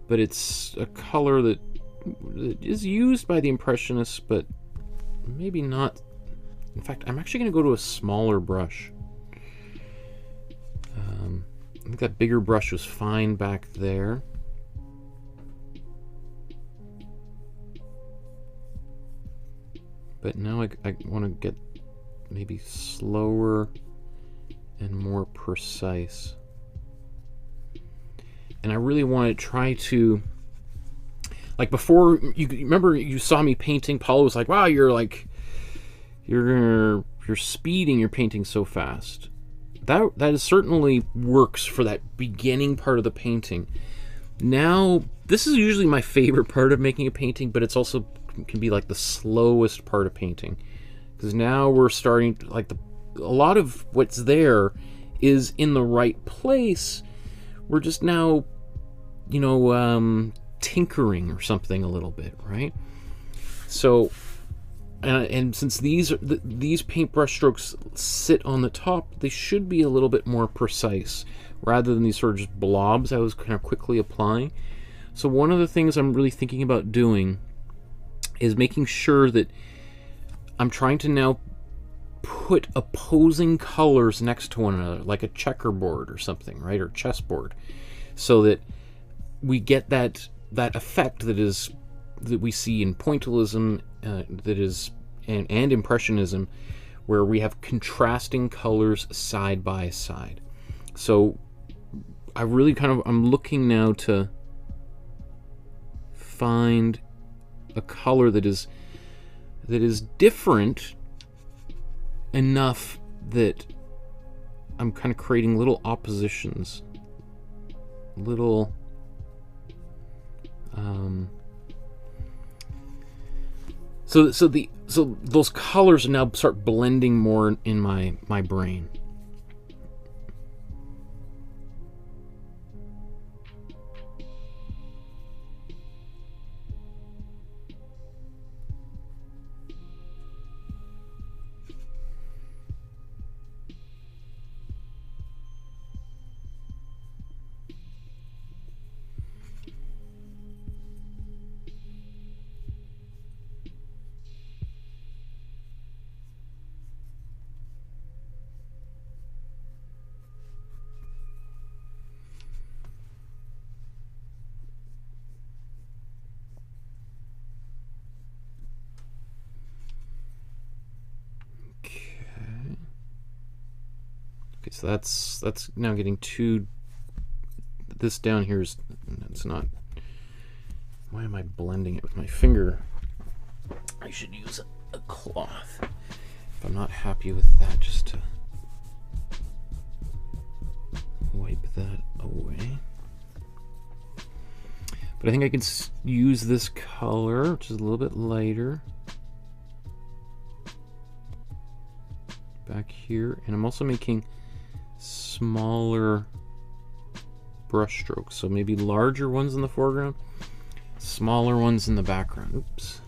but it's a color that is used by the Impressionists, but maybe not. In fact, I'm actually going to go to a smaller brush. I think that bigger brush was fine back there. But now I want to get maybe slower and more precise. And I really want to try to, like before, you remember you saw me painting, Paula was like, wow, you're speeding your painting so fast. That certainly works for that beginning part of the painting. Now, this is usually my favorite part of making a painting, but it's also can be like the slowest part of painting, because now we're starting to, like, a lot of what's there is in the right place. We're just now, you know, tinkering or something a little bit, right? So, and since these paintbrush strokes sit on the top, they should be a little bit more precise rather than these sort of just blobs I was kind of quickly applying. So one of the things I'm really thinking about doing is making sure that I'm trying to now put opposing colors next to one another, like a checkerboard or something, right, or chessboard, so that we get that effect that we see in pointillism, and impressionism, where we have contrasting colors side by side. So I really I'm looking now to find a color that is different enough that I'm kind of creating little oppositions, little so those colors now start blending more in my brain. Okay, so that's now getting too. This down here is, it's not. Why am I blending it with my finger? I should use a cloth. If I'm not happy with that, just to wipe that away. But I think I can use this color, which is a little bit lighter, back here, and I'm also making smaller brush strokes, so maybe larger ones in the foreground, smaller ones in the background. Oops.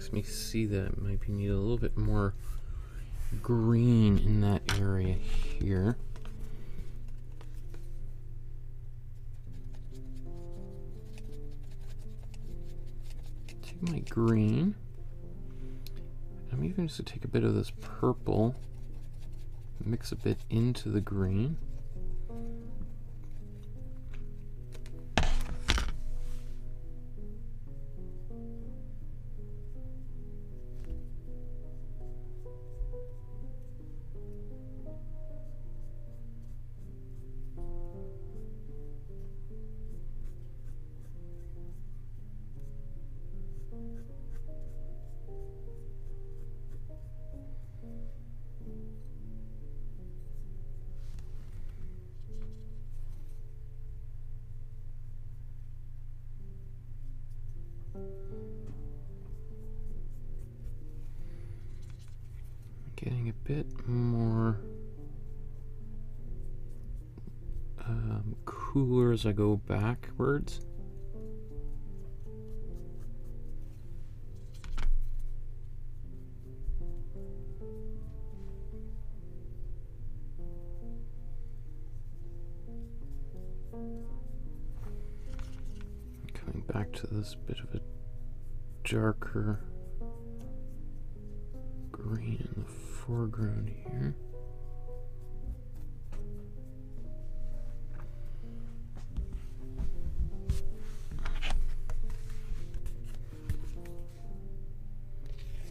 Makes me see that it might be need a little bit more green in that area here. Take my green. I'm even just to take a bit of this purple, mix a bit into the green. Getting a bit more cooler as I go backwards. Coming back to this bit of a darker green in the foreground here.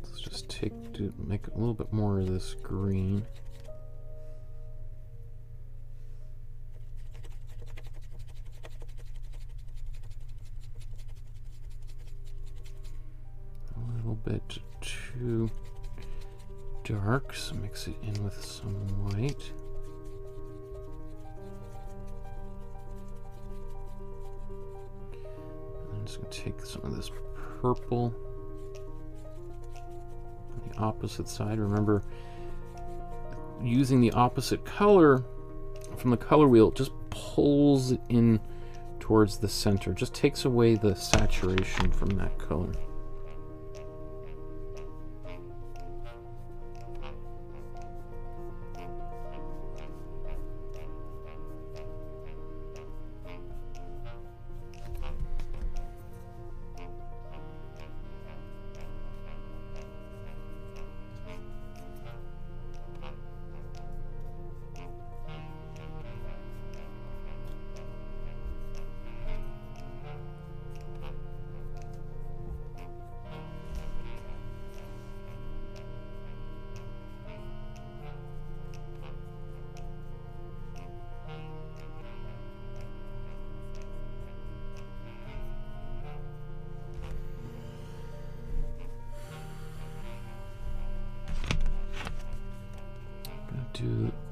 Let's just make a little bit more of this green. A little bit too dark, so mix it in with some white. I'm just going to take some of this purple on the opposite side. Remember, using the opposite color from the color wheel, it just pulls it in towards the center, just takes away the saturation from that color.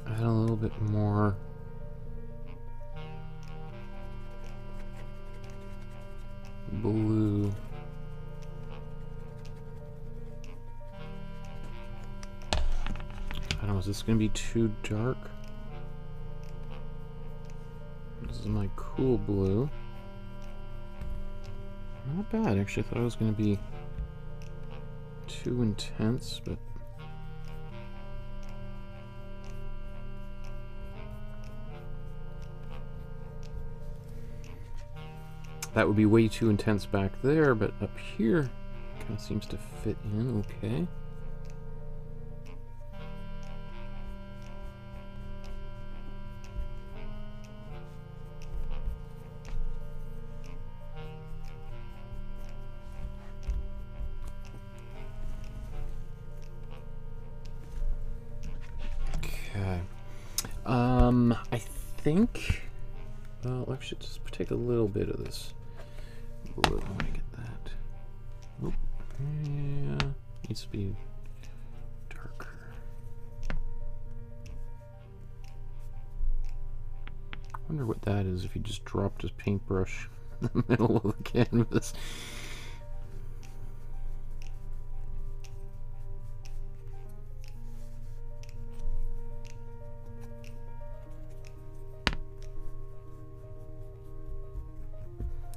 Add a little bit more blue. I don't know, is this going to be too dark? This is my cool blue. Not bad, actually. I thought it was going to be too intense, but that would be way too intense back there, but up here kind of seems to fit in okay. Okay. I think, well, I should just take a little bit of this blue. I want to get that. Oh, yeah, needs to be darker. I wonder what that is if he just dropped his paintbrush in the middle of the canvas.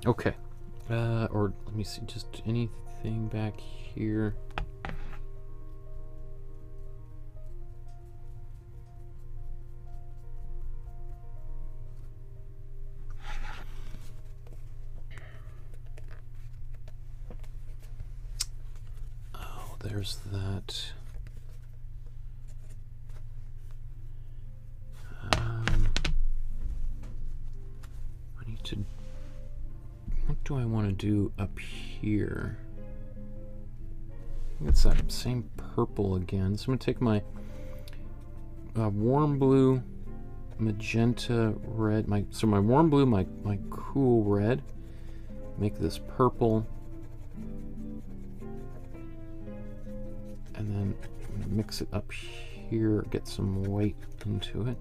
Okay, or let me see, just anything anything back here. Oh, there's that. I need to. What do I want to do up here? I think it's that same purple again. So I'm going to take my warm blue, magenta red, my warm blue, my cool red, make this purple, and then I'm going to mix it up here, get some white into it.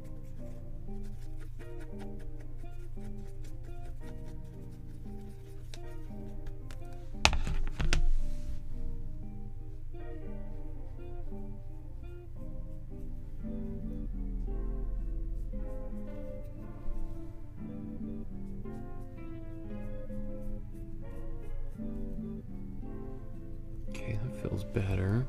Okay, that feels better.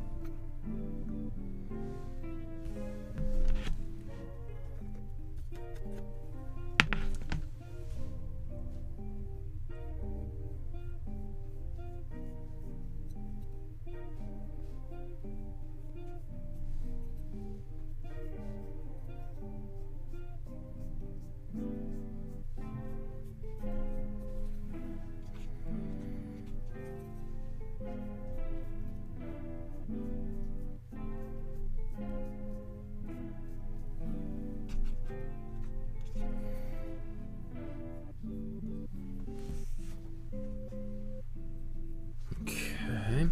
Okay.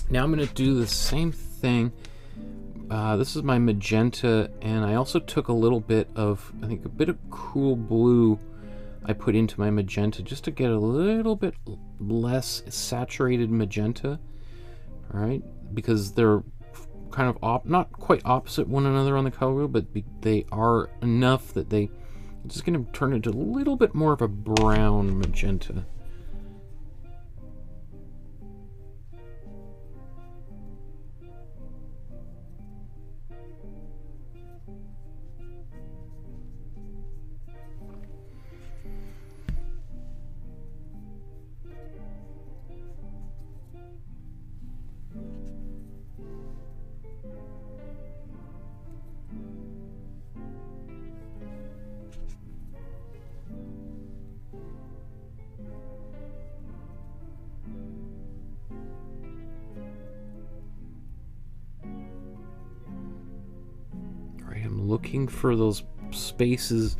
Now I'm going to do the same thing. This is my magenta, and I also took a little bit of, I think, a bit of cool blue I put into my magenta just to get a little bit less saturated magenta. All right, because they're kind of not quite opposite one another on the color wheel, but they are enough that they just going to turn into a little bit more of a brown magenta. Looking for those spaces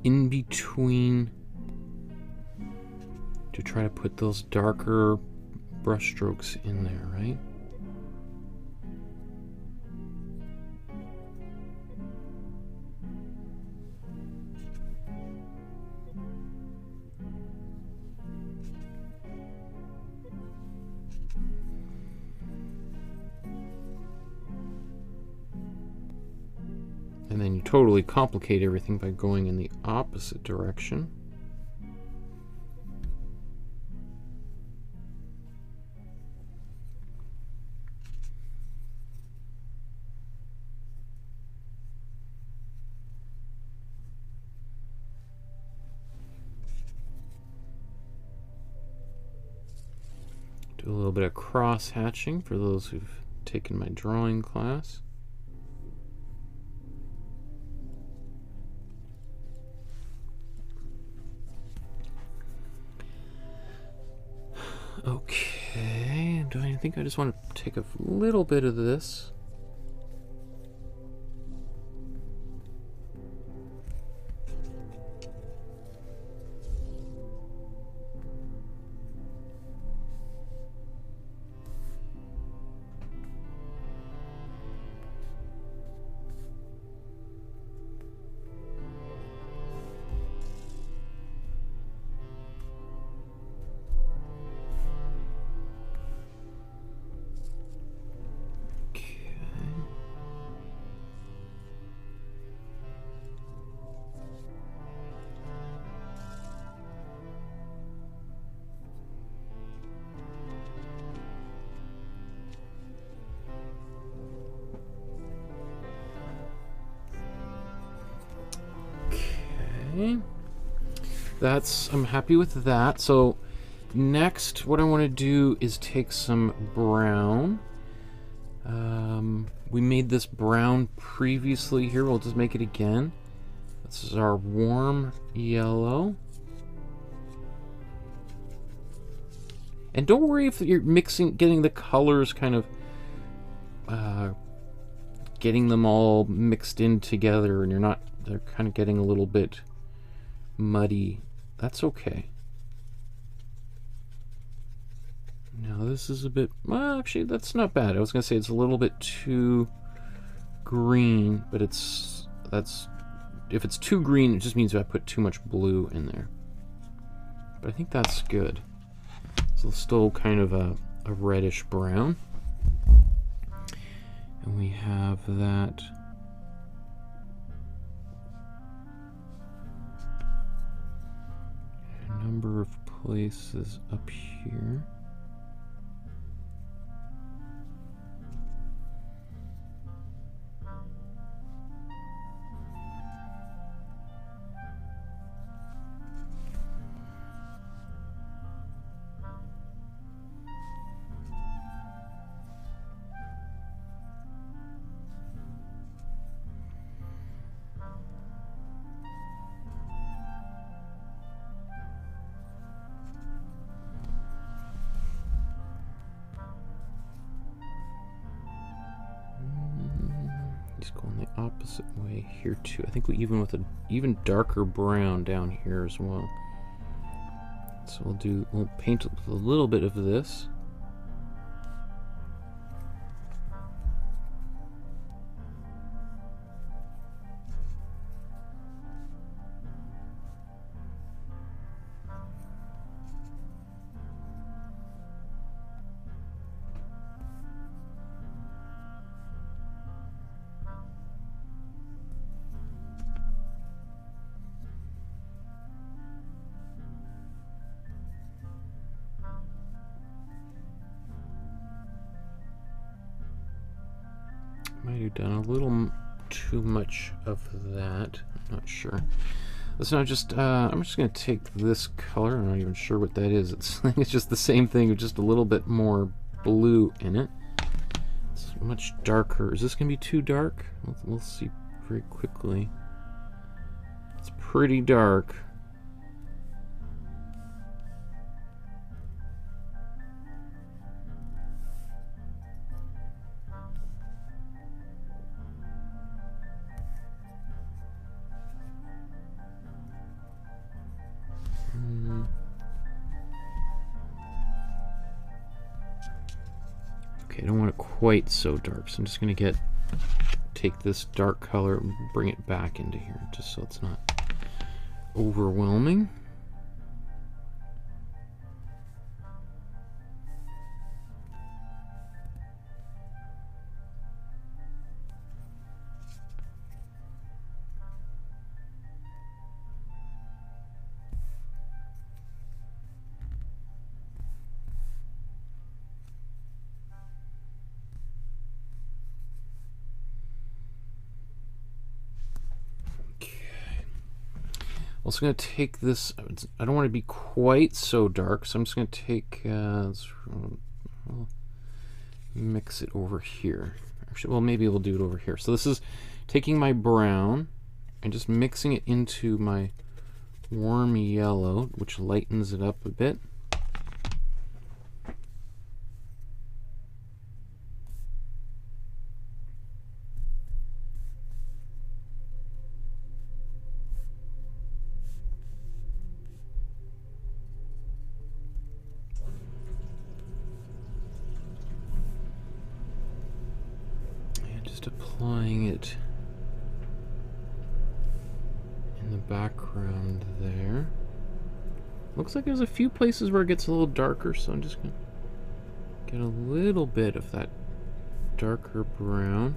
in between to try to put those darker brush strokes in there, right? And then you totally complicate everything by going in the opposite direction. Do a little bit of cross hatching for those who've taken my drawing class. Okay, I think I just want to take a little bit of this. I'm happy with that. So next, what I want to do is take some brown. We made this brown previously here. We'll just make it again. This is our warm yellow. And don't worry if you're getting the colors kind of, getting them all mixed in together and they're kind of getting a little bit muddy. That's okay. Now this is a bit, well, actually that's not bad. I was gonna say it's a little bit too green, but if it's too green, it just means I put too much blue in there. But I think that's good. So still kind of a reddish brown. And we have that a number of places up here. Just going the opposite way here too. I think we even with an even darker brown down here as well. So we'll paint with a little bit of this. Might have done a little too much of that. I'm not sure. Let's now just, I'm just going to take this color. I'm not even sure what that is. It's just the same thing with just a little bit more blue in it. It's much darker. Is this going to be too dark? We'll see very quickly. It's pretty dark. Okay, I don't want it quite so dark, so I'm just going to take this dark color and bring it back into here, just so it's not overwhelming. Also going to take this, I don't want to be quite so dark, so I'm just going to take, mix it over here. Actually, well, maybe we'll do it over here. So this is taking my brown and just mixing it into my warm yellow, which lightens it up a bit. Applying it in the background there. Looks like there's a few places where it gets a little darker, so I'm just going to get a little bit of that darker brown.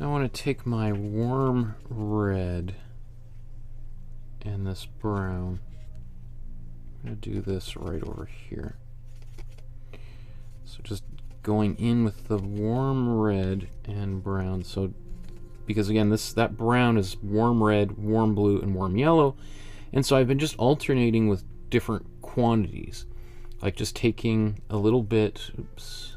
I want to take my warm red and this brown. I'm going to do this right over here. So just going in with the warm red and brown. So because again, that brown is warm red, warm blue, and warm yellow. And so I've been just alternating with different quantities. Like just taking a little bit, oops.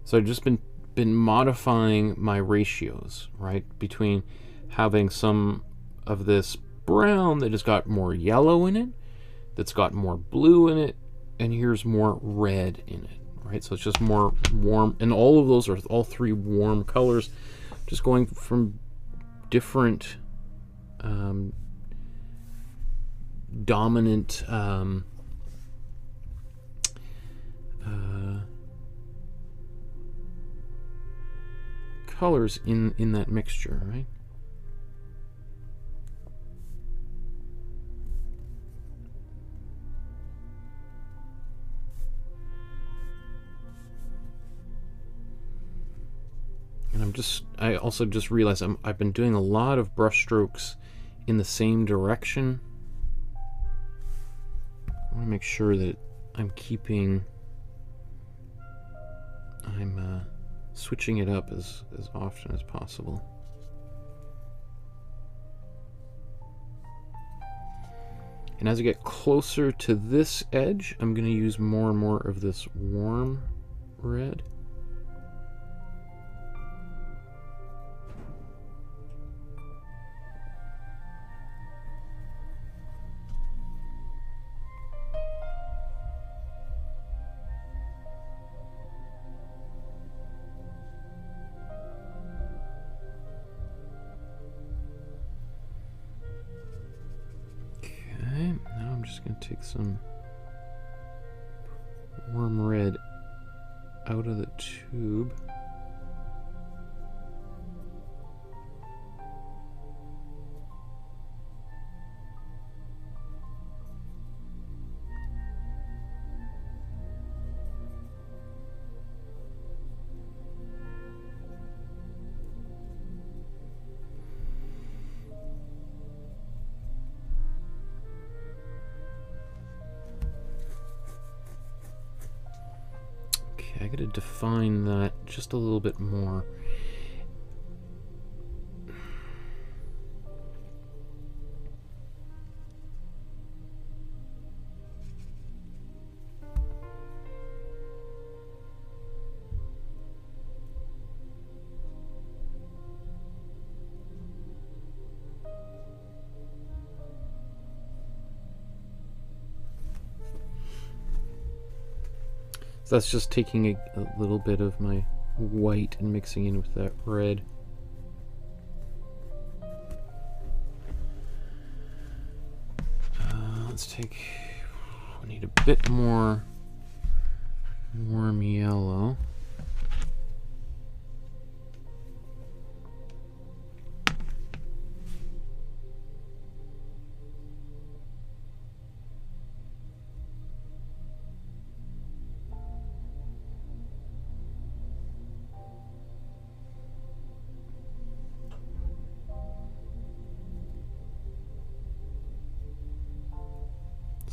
So I've just been modifying my ratios, right? Between having some of this brown that has got more yellow in it, that's got more blue in it, and here's more red in it, right? So it's just more warm, and all of those are all three warm colors, just going from different dominant colors in that mixture, right? And I also just realized I've been doing a lot of brush strokes in the same direction. I want to make sure that I'm switching it up as often as possible. And as I get closer to this edge, I'm going to use more and more of this warm red. Take some warm red out of the tube. I gotta define that just a little bit more. So that's just taking a little bit of my white and mixing in with that red. Let's take, we need a bit more warm yellow.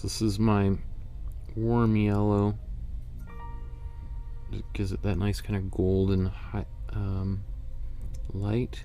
This is my warm yellow. It gives it that nice kind of golden light.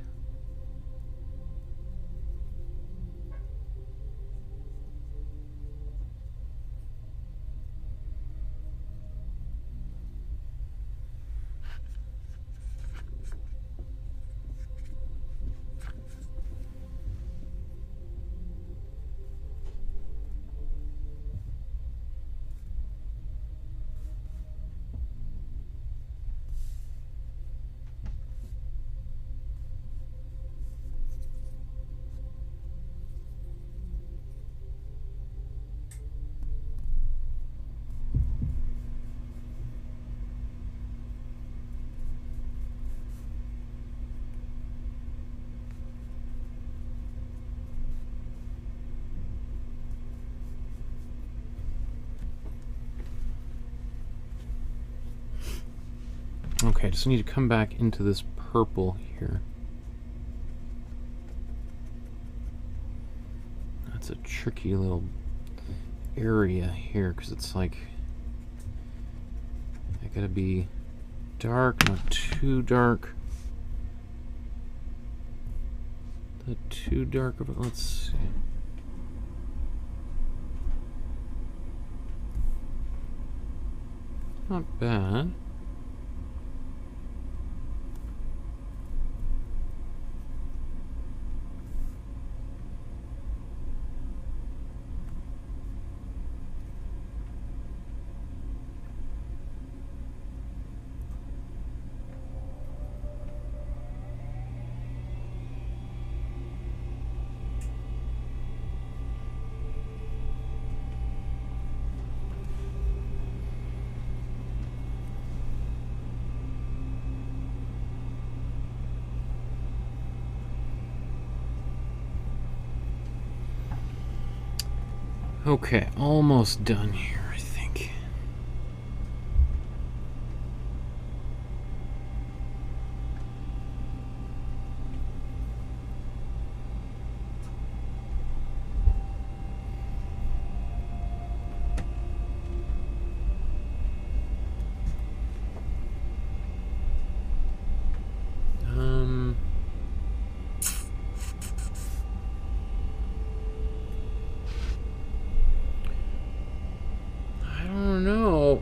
Okay, just need to come back into this purple here. That's a tricky little area here, because it's like I gotta be dark, not too dark. Not too dark of it. Let's see. Not bad. Okay, almost done here, I think.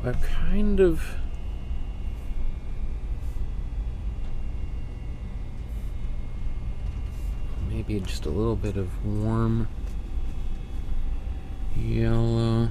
I've kind of maybe just a little bit of warm yellow.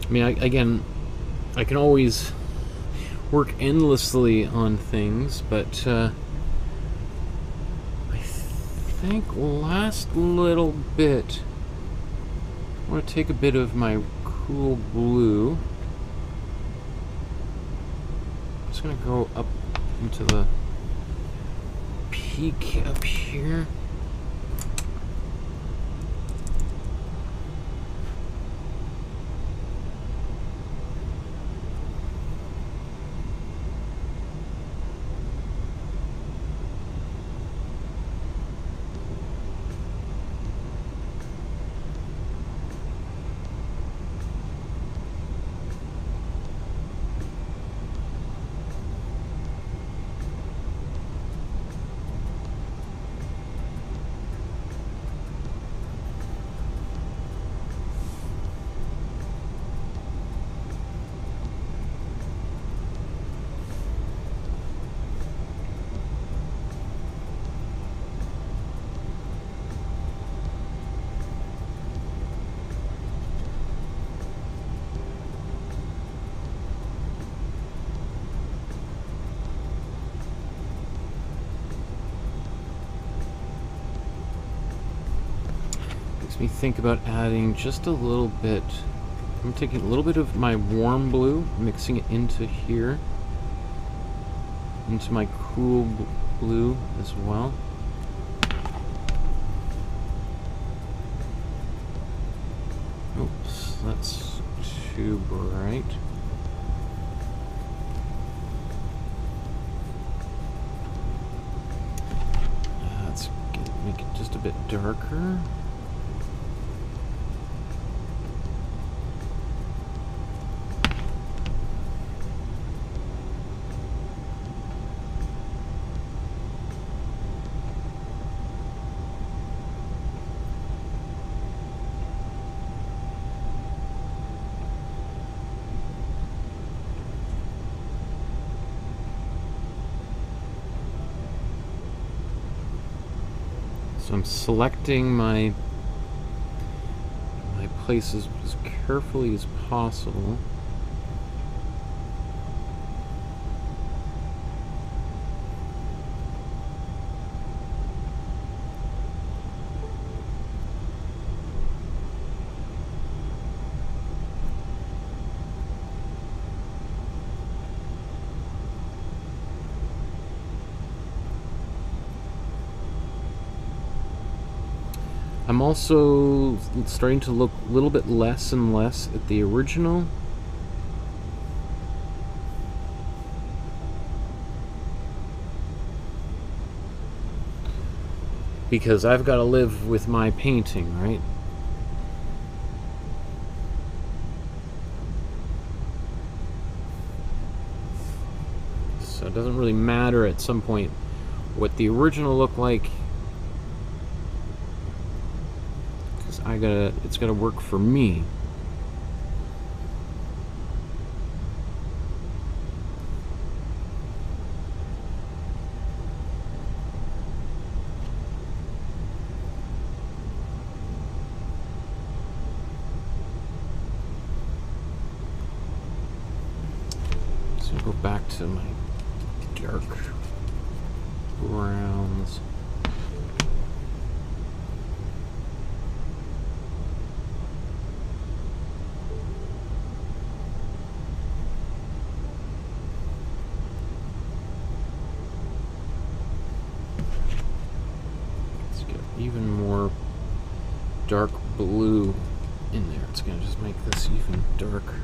I mean, again, I can always work endlessly on things, but I think last little bit, I want to take a bit of my cool blue. I'm just going to go up into the peak up here. Me think about adding just a little bit. I'm taking a little bit of my warm blue, mixing it into here, into my cool blue as well. Oops, that's too bright. Let's make it just a bit darker. So I'm selecting my places as carefully as possible. I'm also starting to look a little bit less and less at the original. Because I've got to live with my painting, right? So it doesn't really matter at some point what the original looked like. Because it's gotta work for me. So I'll go back to my dark browns. Let's get even more dark blue in there. It's gonna just make this even darker.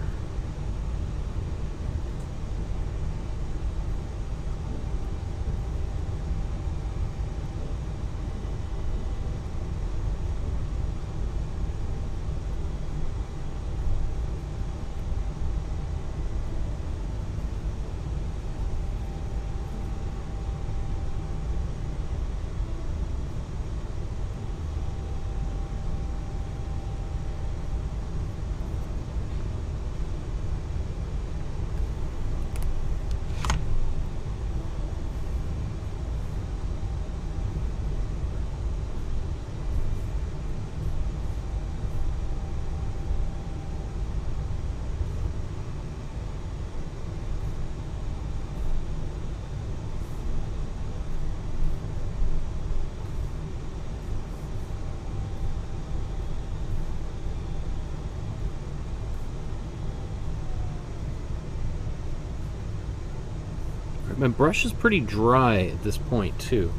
My brush is pretty dry at this point too.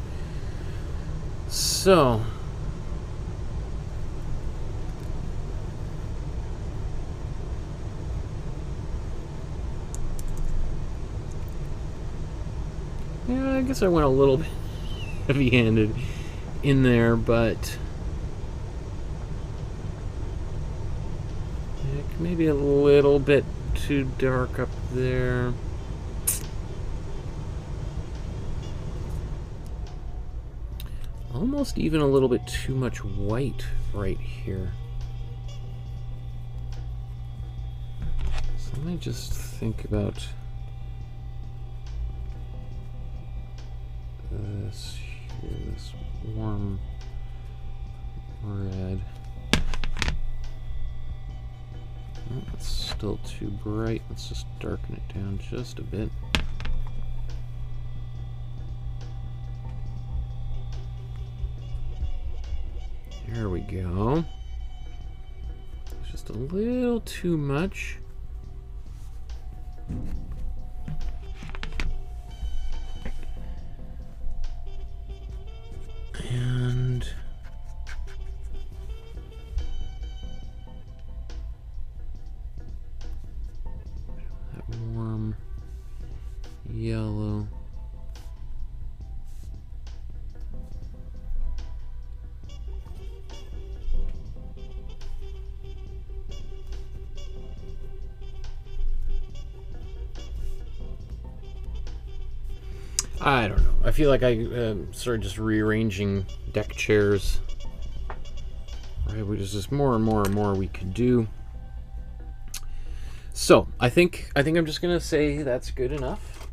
So yeah, I guess I went a little bit heavy-handed in there, but maybe a little bit too dark up there. Almost even a little bit too much white right here. So let me just think about this here, this warm red. Oh, that's still too bright. Let's just darken it down just a bit. There we go. It's just a little too much. And that warm yellow. I don't know. I feel like I started just rearranging deck chairs. Right, there's just more and more and more we could do. So I think I'm just gonna say that's good enough.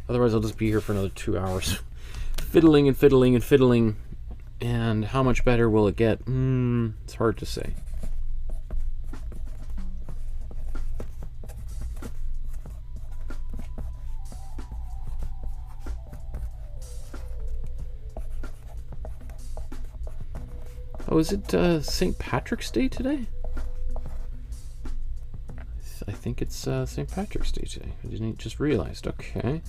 Otherwise, I'll just be here for another 2 hours, fiddling and fiddling and fiddling. And how much better will it get? It's hard to say. Oh, is it St. Patrick's Day today? I think it's St. Patrick's Day today. I didn't just realized. Okay.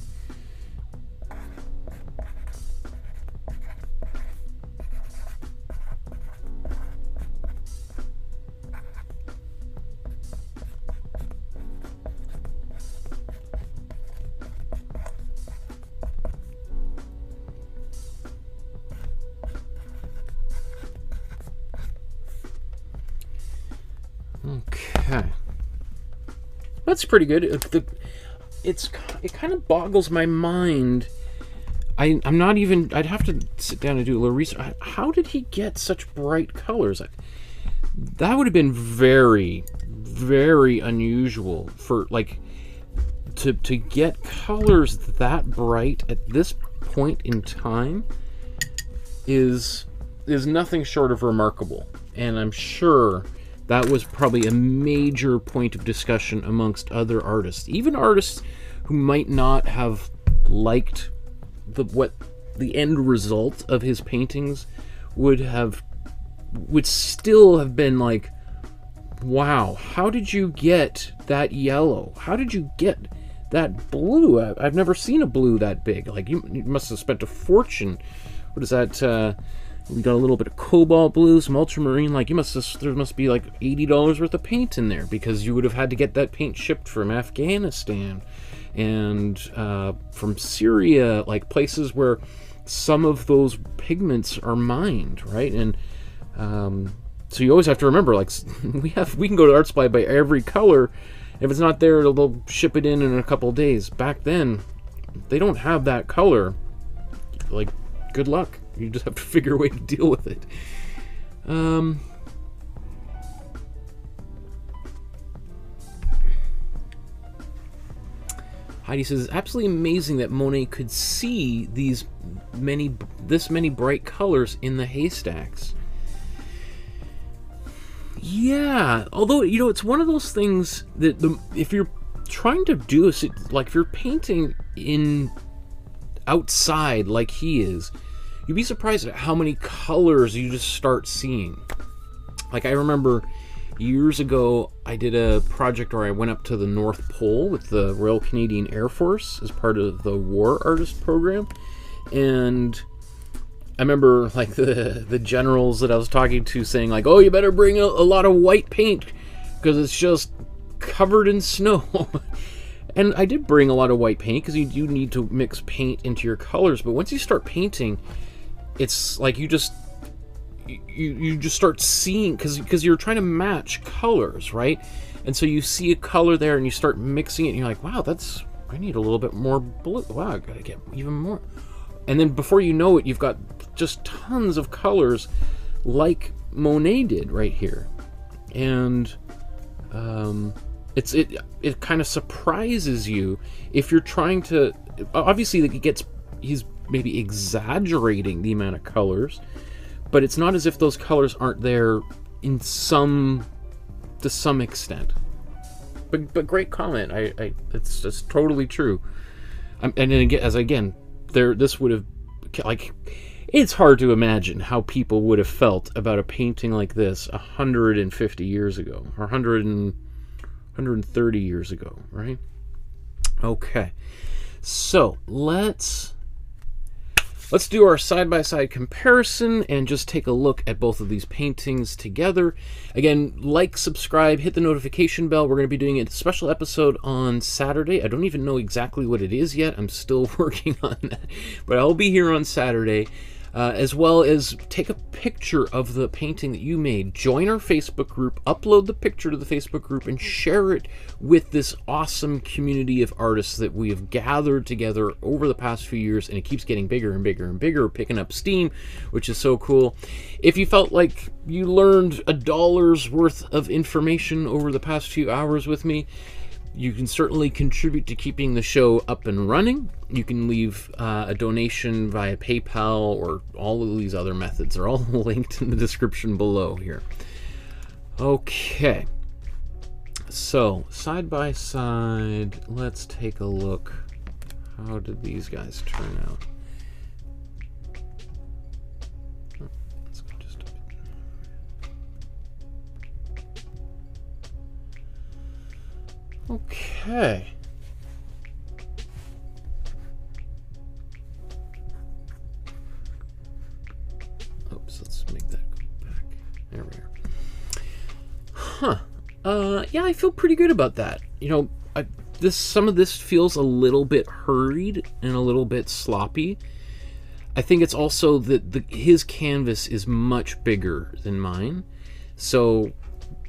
Okay. That's pretty good. It kind of boggles my mind. I'm not even... I'd have to sit down and do a little research. How did he get such bright colors? That would have been very, very unusual for, like, to get colors that bright at this point in time is nothing short of remarkable. And I'm sure that was probably a major point of discussion amongst other artists, even artists who might not have liked what the end result of his paintings would still have been like, wow, how did you get that yellow? How did you get that blue? I've never seen a blue that big. Like, you must have spent a fortune. What is that? We got a little bit of cobalt blue, some ultramarine. Like, there must be like $80 worth of paint in there, because you would have had to get that paint shipped from Afghanistan and from Syria, like places where some of those pigments are mined, right? And so you always have to remember, like, we can go to Art Supply, buy every color. If it's not there, they'll ship it in a couple of days. Back then, they don't have that color. Like, good luck. You just have to figure a way to deal with it. Heidi says, it's absolutely amazing that Monet could see this many bright colors in the Haystacks. Yeah, although, you know, it's one of those things that if you're trying to do like if you're painting outside like he is, you'd be surprised at how many colors you just start seeing. Like, I remember years ago, I did a project where I went up to the North Pole with the Royal Canadian Air Force as part of the War Artist program, and I remember, like, the generals that I was talking to saying, like, oh, you better bring a lot of white paint because it's just covered in snow. And I did bring a lot of white paint because you do need to mix paint into your colors, but once you start painting, it's like you just start seeing, because you're trying to match colors, right? And so you see a color there and you start mixing it and you're like, wow, I need a little bit more blue. Wow, I gotta get even more. And then before you know it, you've got just tons of colors like Monet did right here. And it kind of surprises you if you're trying to, obviously, like, he's maybe exaggerating the amount of colors, but it's not as if those colors aren't there to some extent. But great comment. It's just totally true. And then again, this would have, like, it's hard to imagine how people would have felt about a painting like this 150 years ago, or 130 years ago, right? Okay, so let's do our side-by-side comparison and just take a look at both of these paintings together. Again, like, subscribe, hit the notification bell. We're going to be doing a special episode on Saturday. I don't even know exactly what it is yet. I'm still working on that. But I'll be here on Saturday, as well as take a picture of the painting that you made. Join our Facebook group, upload the picture to the Facebook group, and share it with this awesome community of artists that we have gathered together over the past few years, and it keeps getting bigger and bigger and bigger, picking up steam, which is so cool. If you felt like you learned $1 worth of information over the past few hours with me, you can certainly contribute to keeping the show up and running. You can leave a donation via PayPal, or all of these other methods are all linked in the description below here. Okay, so side by side, let's take a look. How did these guys turn out? Let's go just a bit. Okay. Oops, let's make that go back. There we are. Huh. Yeah, I feel pretty good about that. You know, some of this feels a little bit hurried and a little bit sloppy. I think it's also that his canvas is much bigger than mine. So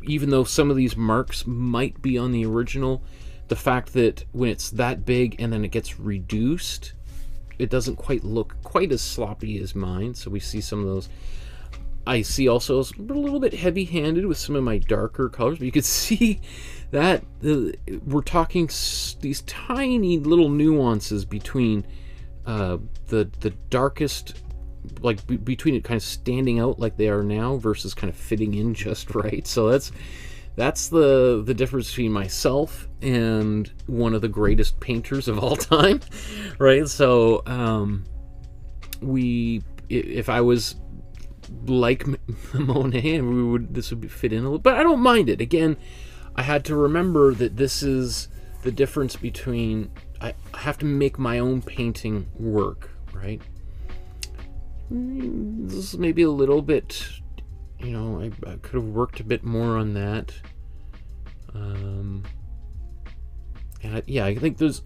even though some of these marks might be on the original, the fact that when it's that big and then it gets reduced, it doesn't quite look quite as sloppy as mine. So we see some of those. I see also a little bit heavy-handed with some of my darker colors, but you can see that we're talking these tiny little nuances between the darkest, like between it kind of standing out like they are now versus kind of fitting in just right. So that's the difference between myself and one of the greatest painters of all time, right? So if I was like Monet, this would fit in a little, but I don't mind it. Again, I had to remember that this is the difference between, I have to make my own painting work, right? This is maybe a little bit, you know, I could have worked a bit more on that. Yeah, I think there's,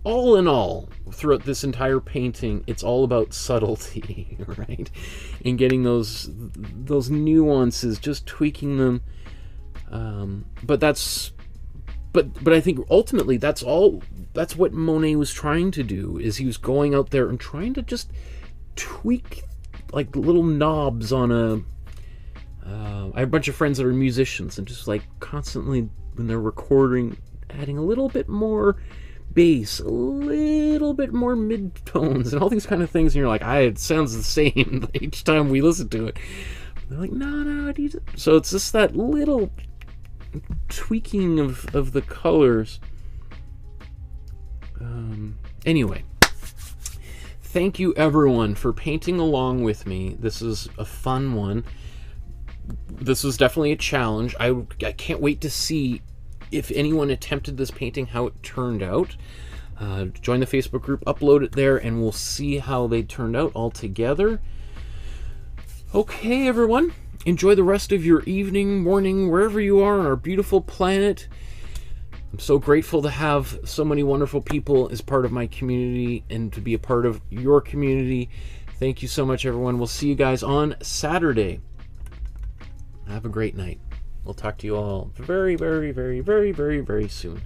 all in all, throughout this entire painting, it's all about subtlety, right? And getting those nuances, just tweaking them. But I think ultimately that's what Monet was trying to do, is he was going out there and trying to just tweak like little knobs on a I have a bunch of friends that are musicians, and just like constantly when they're recording, adding a little bit more bass, a little bit more mid-tones, and all these kind of things, and you're like, it sounds the same each time we listen to it. They're like, no, I need to. So it's just that little tweaking of the colors. Anyway, thank you everyone for painting along with me. This is a fun one. This was definitely a challenge. I can't wait to see if anyone attempted this painting, how it turned out. Join the Facebook group, upload it there, and we'll see how they turned out all together. Okay, everyone, enjoy the rest of your evening, morning, wherever you are on our beautiful planet. I'm so grateful to have so many wonderful people as part of my community and to be a part of your community. Thank you so much, everyone. We'll see you guys on Saturday. Have a great night. We'll talk to you all very, very, very, very, very, very soon.